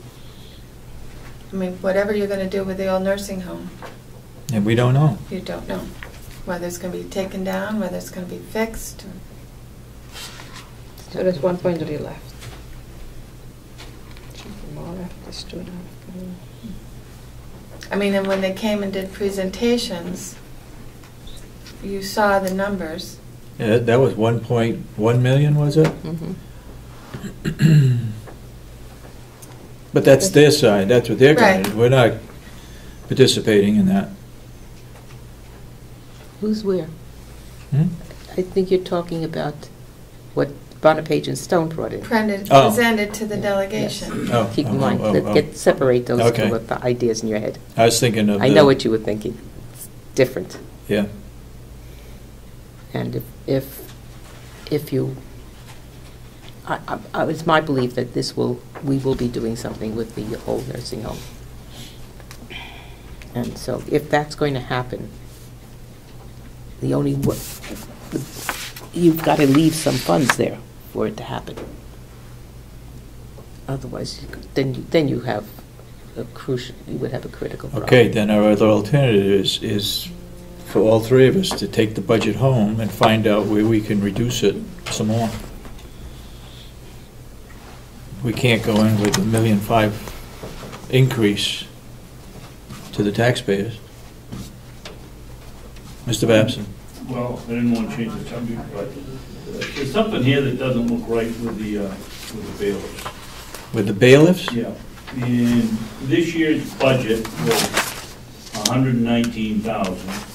I mean, whatever you're going to do with the old nursing home, And we don't know. you don't know. Whether it's going to be taken down, whether it's going to be fixed. So there's 1.3 left. More left, there's 2.5 million. I mean, and when they came and did presentations, you saw the numbers. Yeah, that was 1.1 million, was it? But that's their side, that's what they're going to do. We're not participating in that. Who's where? Hmm? I think you're talking about what Bonapage and Stone brought in. Presented to the delegation. Oh, Keep in mind, separate those Okay. two ideas in your head. I was thinking of I know what you were thinking. It's different. Yeah. And if you, it's my belief that we will be doing something with the old nursing home. And so if that's going to happen, you've got to leave some funds there for it to happen. Otherwise, then you have you would have a critical problem. Okay, then our other alternative is for all three of us to take the budget home and find out where we can reduce it some more. We can't go in with $1.5 million increase to the taxpayers. Mr. Babson. Well, I didn't want to change the subject, but there's something here that doesn't look right with the bailiffs. With the bailiffs? Yeah. And this year's budget was $119,000.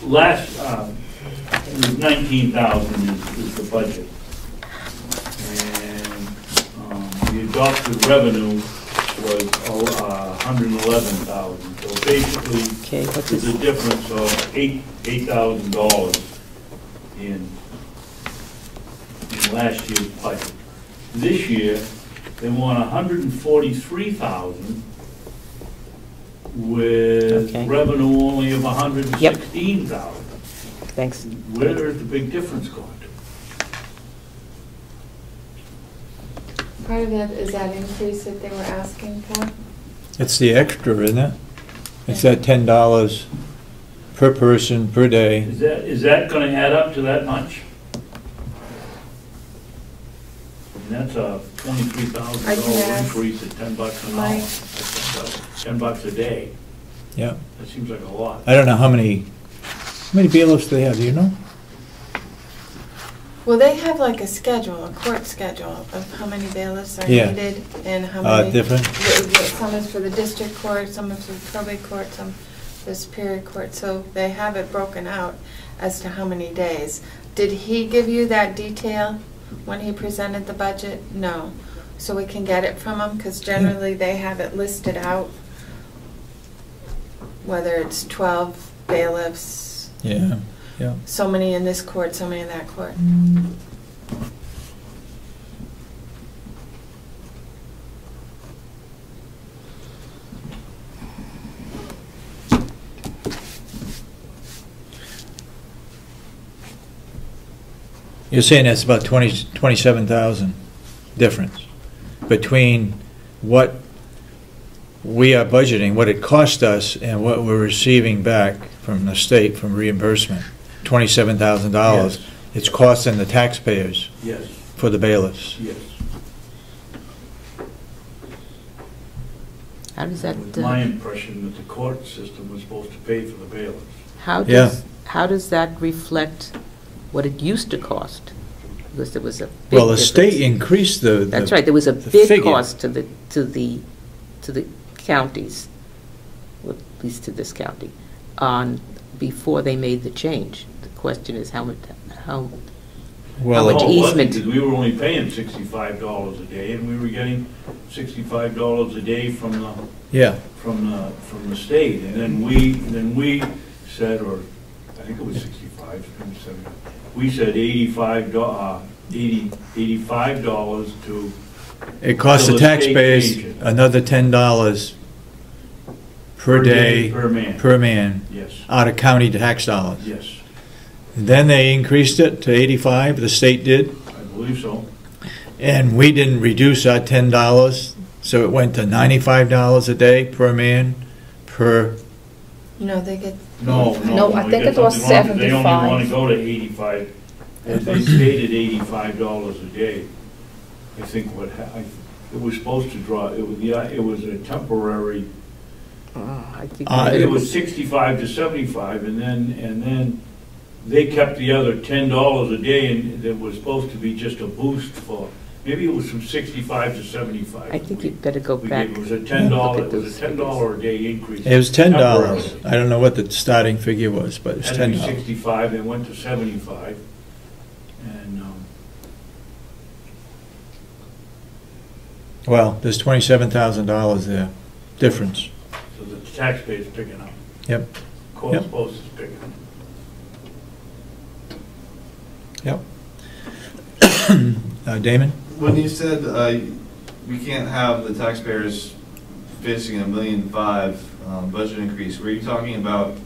Last, it was $19,000 is the budget. And the adopted revenue was $111,000. So basically, there's a difference of $8,000 in last year's budget. This year, they want $143,000 with revenue only of $116,000. Thanks. Where is the big difference going to? Part of that is that increase that they were asking for. It's the extra, isn't it? It's that $10 per person per day. Is that going to add up to that much? And that's a $23,000 increase at $10 an hour. $10 a day. Yeah. That seems like a lot. I don't know how many bailiffs they have, do you know? Well, they have like a schedule, a court schedule of how many bailiffs are needed and how many. Different? Some is for the district court, some is for the probate court, some the superior court. So they have it broken out as to how many days. Did he give you that detail when he presented the budget? No. So we can get it from him because generally they have it listed out, whether it's 12 bailiffs. Yeah. Yeah. So many in this court, so many in that court. You're saying that's about 27,000 difference between what we are budgeting, what it cost us, and what we're receiving back from the state from reimbursement. $27,000. Yes. It's costing the taxpayers. Yes. For the bailiffs. Yes. How does that? It was my impression that the court system was supposed to pay for the bailiffs. How does that reflect what it used to cost? Because there was a big Well, the difference. state increased the. That's right. There was a big figure. cost to the counties, or at least to this county, before they made the change. The question is how much easement. Because we were only paying $65 a day, and we were getting $65 a day from the state, and then we said, or I think it was 65, 70. We said $85 to. It costs the taxpayers another $10 per day per man. Yes. Out of county tax dollars. Yes. Then they increased it to 85. The state did. I believe so. And we didn't reduce our $10, so it went to $95 a day per man per. No, they get. No, I think it was 75. They only want to go to 85. They stated $85 a day. I think it was supposed to draw. It was a temporary. I think it was 65 to 75, and then they kept the other $10 a day, and it was supposed to be just a boost for. Maybe it was from 65 to 75. I think you'd better go back. It was a $10. It was a $10 a day increase. It was $10. I don't know what the starting figure was, but it was $10. 65. They went to 75, and well, there's $27,000 there difference. so the taxpayers picking up. Yep. Court's post is picking up. Yep. Damon? When you said we can't have the taxpayers facing $1.5 million budget increase, were you talking about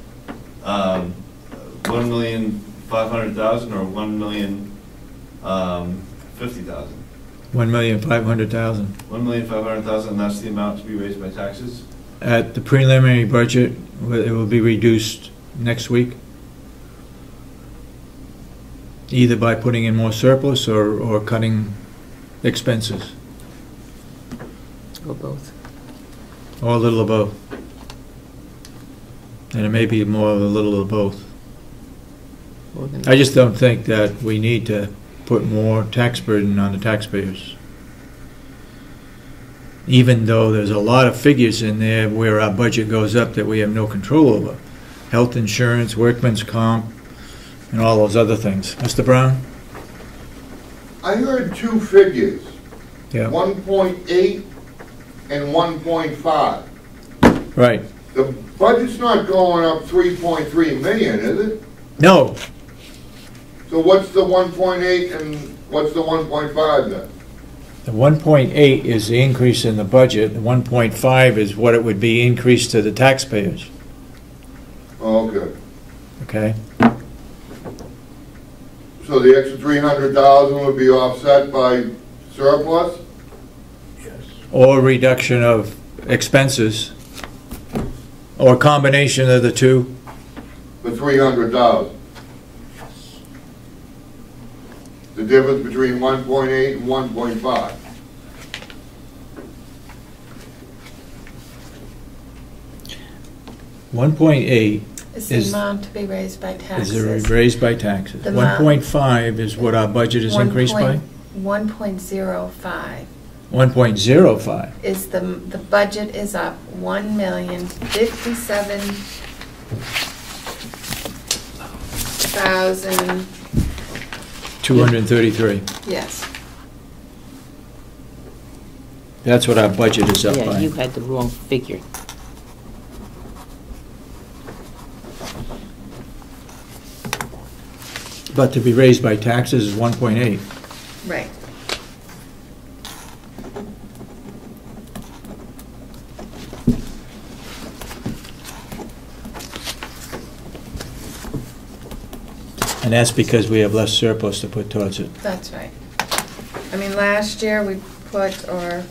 $1,500,000 or $1,050,000? $1,500,000. $1,500,000, and that's the amount to be raised by taxes? At the preliminary budget, it will be reduced next week, either by putting in more surplus or cutting expenses. Or both. Or a little of both. And it may be more of a little of both. I just don't think that we need to put more tax burden on the taxpayers. Even though there's a lot of figures in there where our budget goes up that we have no control over. Health insurance, workman's comp, and all those other things. Mr. Brown? I heard two figures. Yeah. 1.8 and 1.5. Right. The budget's not going up 3.3 million, is it? No. So what's the 1.8 and what's the 1.5 then? The 1.8 is the increase in the budget. The 1.5 is what it would be increased to the taxpayers. Oh, okay. Okay? So the extra 300,000 would be offset by surplus? Yes. Or reduction of expenses, or a combination of the two. The 300,000. The difference between 1.8 and 1.5. $1.8 Is the amount to be raised by taxes. is raised by taxes. 1.5 is what our budget is increased by? 1.05. 1.05. Is the budget is up $1,057,000. 233. Yes. That's what our budget is up by. Yeah, you had the wrong figure. But to be raised by taxes is 1.8. Right. And that's because we have less surplus to put towards it. That's right. I mean, last year we put, I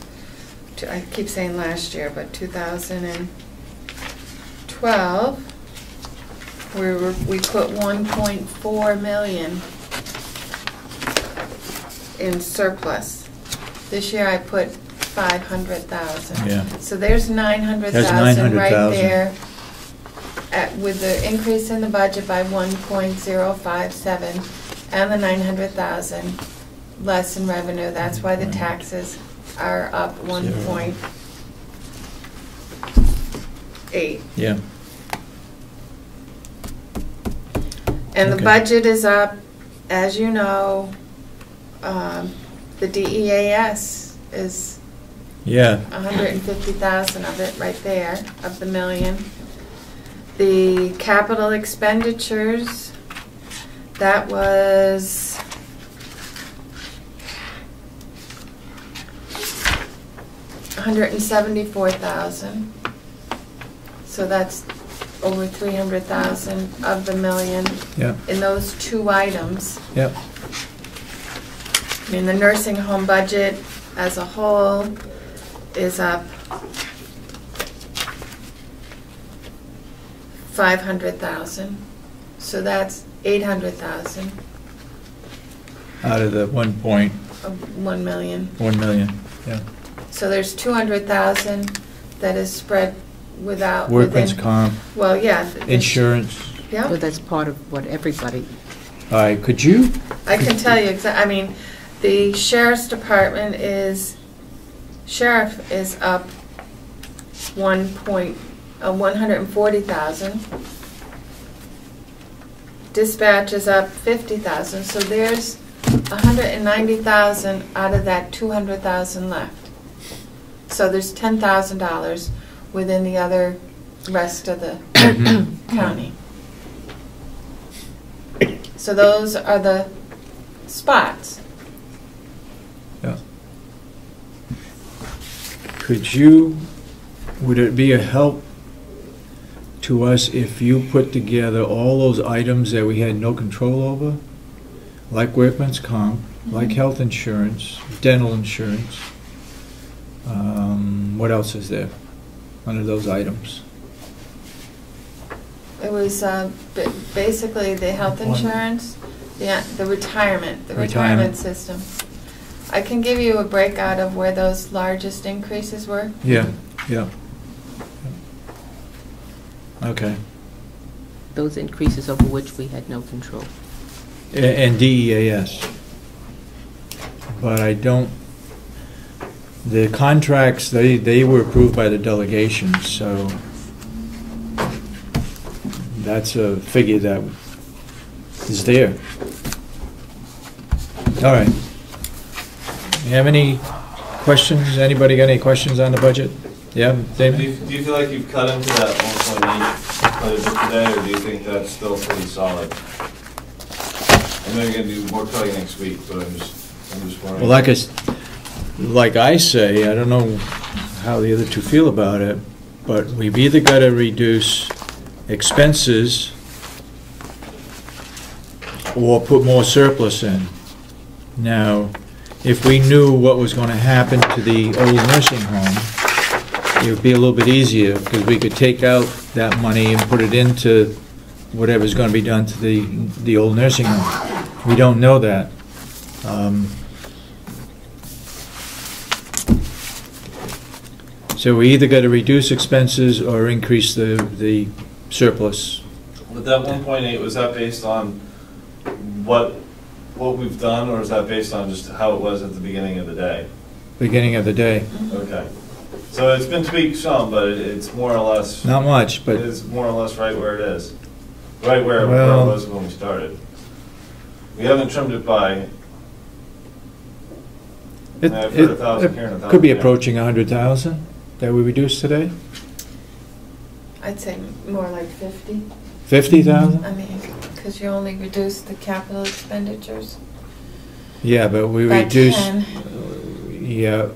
keep saying last year, but 2012, we put 1.4 million in surplus. This year I put 500,000. Yeah. So there's 900,000 There's right 900,000. there. With the increase in the budget by 1.057 and the 900,000 less in revenue, that's why the taxes are up 1.8. Yeah. And the Okay. budget is up, as you know, the DEAS is Yeah. 150,000 of it right there, of the million. The capital expenditures, that was $174,000. So that's over 300,000 of the million Yeah. in those two items. Yep. I mean, the nursing home budget as a whole is up 500,000. So that's 800,000 Out of the 1.1 of 1 million. million. Yeah. So there's 200,000 that is spread without. Workman's within- comp, Well, yeah. insurance. Yeah. Well, that's part of what everybody, All right, could you? I can tell you, I mean, the sheriff's department sheriff is up 140,000. Dispatch is up 50,000, so there's 190,000 out of that 200,000 left. So there's $10,000 within the other rest of the county. So those are the spots. Yeah. Could you, would it be a help to us if you put together all those items that we had no control over? Like workman's comp, like health insurance, dental insurance. What else is there under those items? It was basically the health insurance, the retirement system. I can give you a breakout of where those largest increases were. Yeah, yeah. Okay. those increases over which we had no control. And DEAS. But I don't, the contracts, they were approved by the delegation, so that's a figure that is there. All right. You have any questions? Anybody got any questions on the budget? Yeah, David? Do you feel like you've cut into that 1.8 budget today, or do you think that's still pretty solid? I know you're going to do more cutting next week, but I'm just wondering. Well, like I say, I don't know how the other two feel about it, but we've either got to reduce expenses or put more surplus in. Now, if we knew what was going to happen to the old nursing home, it would be a little bit easier, because we could take out that money and put it into whatever's going to be done to the old nursing home. We don't know that. So we either got to reduce expenses or increase the surplus. But that 1.8, was that based on what we've done, or is that based on just how it was at the beginning of the day? Beginning of the day. Okay. So it's been tweaked some, but it's more or less... Not much, but... It's more or less right where it is. Right where it was when we started. We haven't trimmed it by... I've heard 1,000 here and 1,000 could be there. approaching 100,000 that we reduced today. I'd say more like 50. 50,000? I mean, because you only reduced the capital expenditures. Yeah, but we By reduced... 10. Yeah.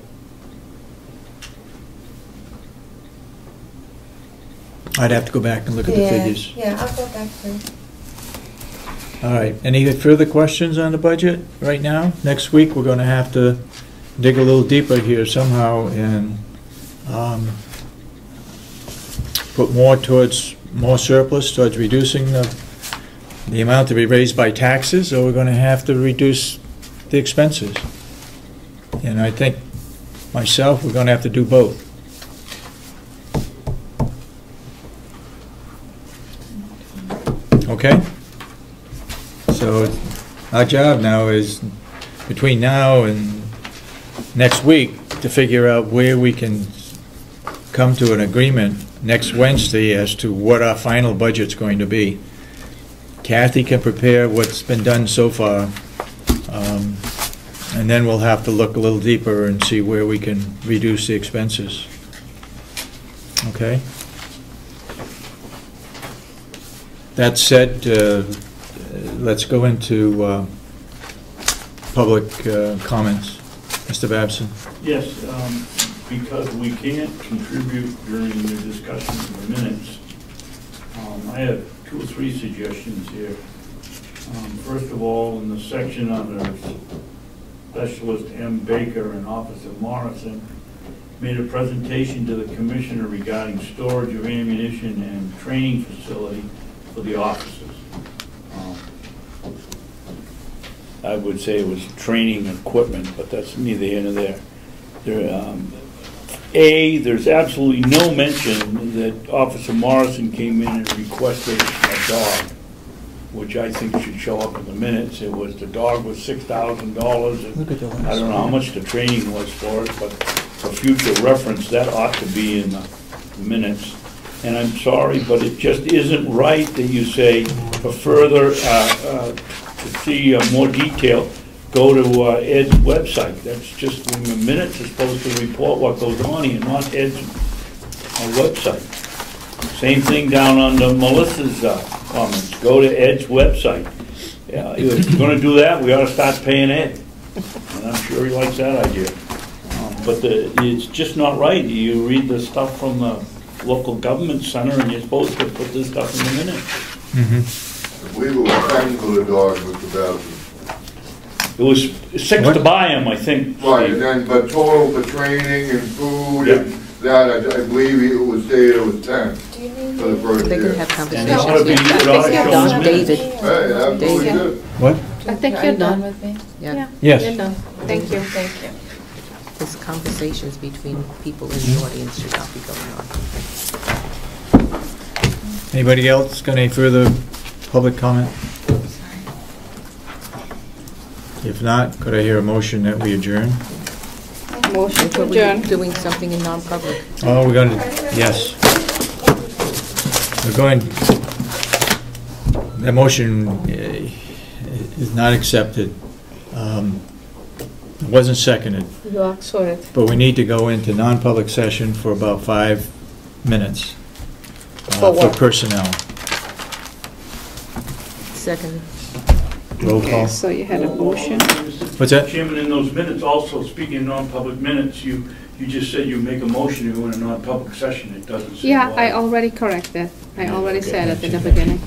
I'd have to go back and look at the figures. Yeah, I'll go back through. All right. Any further questions on the budget right now? Next week, we're going to have to dig a little deeper here somehow and put more surplus towards reducing the amount to be raised by taxes, or we're going to have to reduce the expenses. And I think myself, we're gonna have to do both. Okay? So our job now is, between now and next week, to figure out where we can come to an agreement next Wednesday as to what our final budget's going to be. Cathy can prepare what's been done so far, and then we'll have to look a little deeper and see where we can reduce the expenses. Okay? That said, let's go into public comments. Mr. Babson? Yes, because we can't contribute during the discussion of the minutes, I have 2 or 3 suggestions here. First of all, in the section under Specialist M. Baker and Officer Morrison made a presentation to the Commissioner regarding storage of ammunition and training facility for the officers. I would say it was training equipment, but that's neither here nor there. There's absolutely no mention that Officer Morrison came in and requested a dog, which I think should show up in the minutes. The dog was $6,000, and I don't know how much the training was for it, but for future reference, that ought to be in the minutes. And I'm sorry, but it just isn't right that you say, for further, to see more detail, go to Ed's website. That's just, the minutes are supposed to report what goes on here, not Ed's website. Same thing down on Melissa's comments. Go to Ed's website. If you're going to do that, we ought to start paying Ed. And I'm sure he likes that idea. But it's just not right. You read the stuff from the local government center, and you're supposed to put this stuff in the minutes. I believe it was 10 for the dog, Mr. Babson. It was 6 to buy them, I think. Right, and then, but total for training and food and that, I believe it was stated it was 10 for the first year. They can have conversations. And it ought to be, it ought to show in the minutes. David. Hey, absolutely good. What? I think you're done with me. Yeah. Yes. You're done. Thank you. Thank you. There's conversations between people in the audience should not be going on. Anybody else got any further public comment? If not, could I hear a motion that we adjourn? Motion to But we're adjourn. doing something in non-public. Oh, we're going to, yes. We're going, the motion is not accepted. It wasn't seconded, You asked for it. but we need to go into non-public session for about 5 minutes For what? for personnel. Second. Roll call. So you had a motion. What's that? Chairman, in those minutes also, speaking of non-public minutes, you just said you make a motion to go in a non-public session. It doesn't say Yeah, why. I already corrected. I already Okay. said it in the beginning.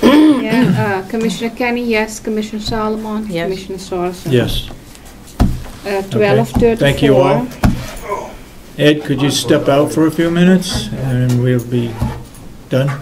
Yeah, Commissioner Kenny, yes. Commissioner Solomon, Yes. Commissioner Sorensen. Yes. 12:34. Thank you all. Ed, could you step out for a few minutes and we'll be done?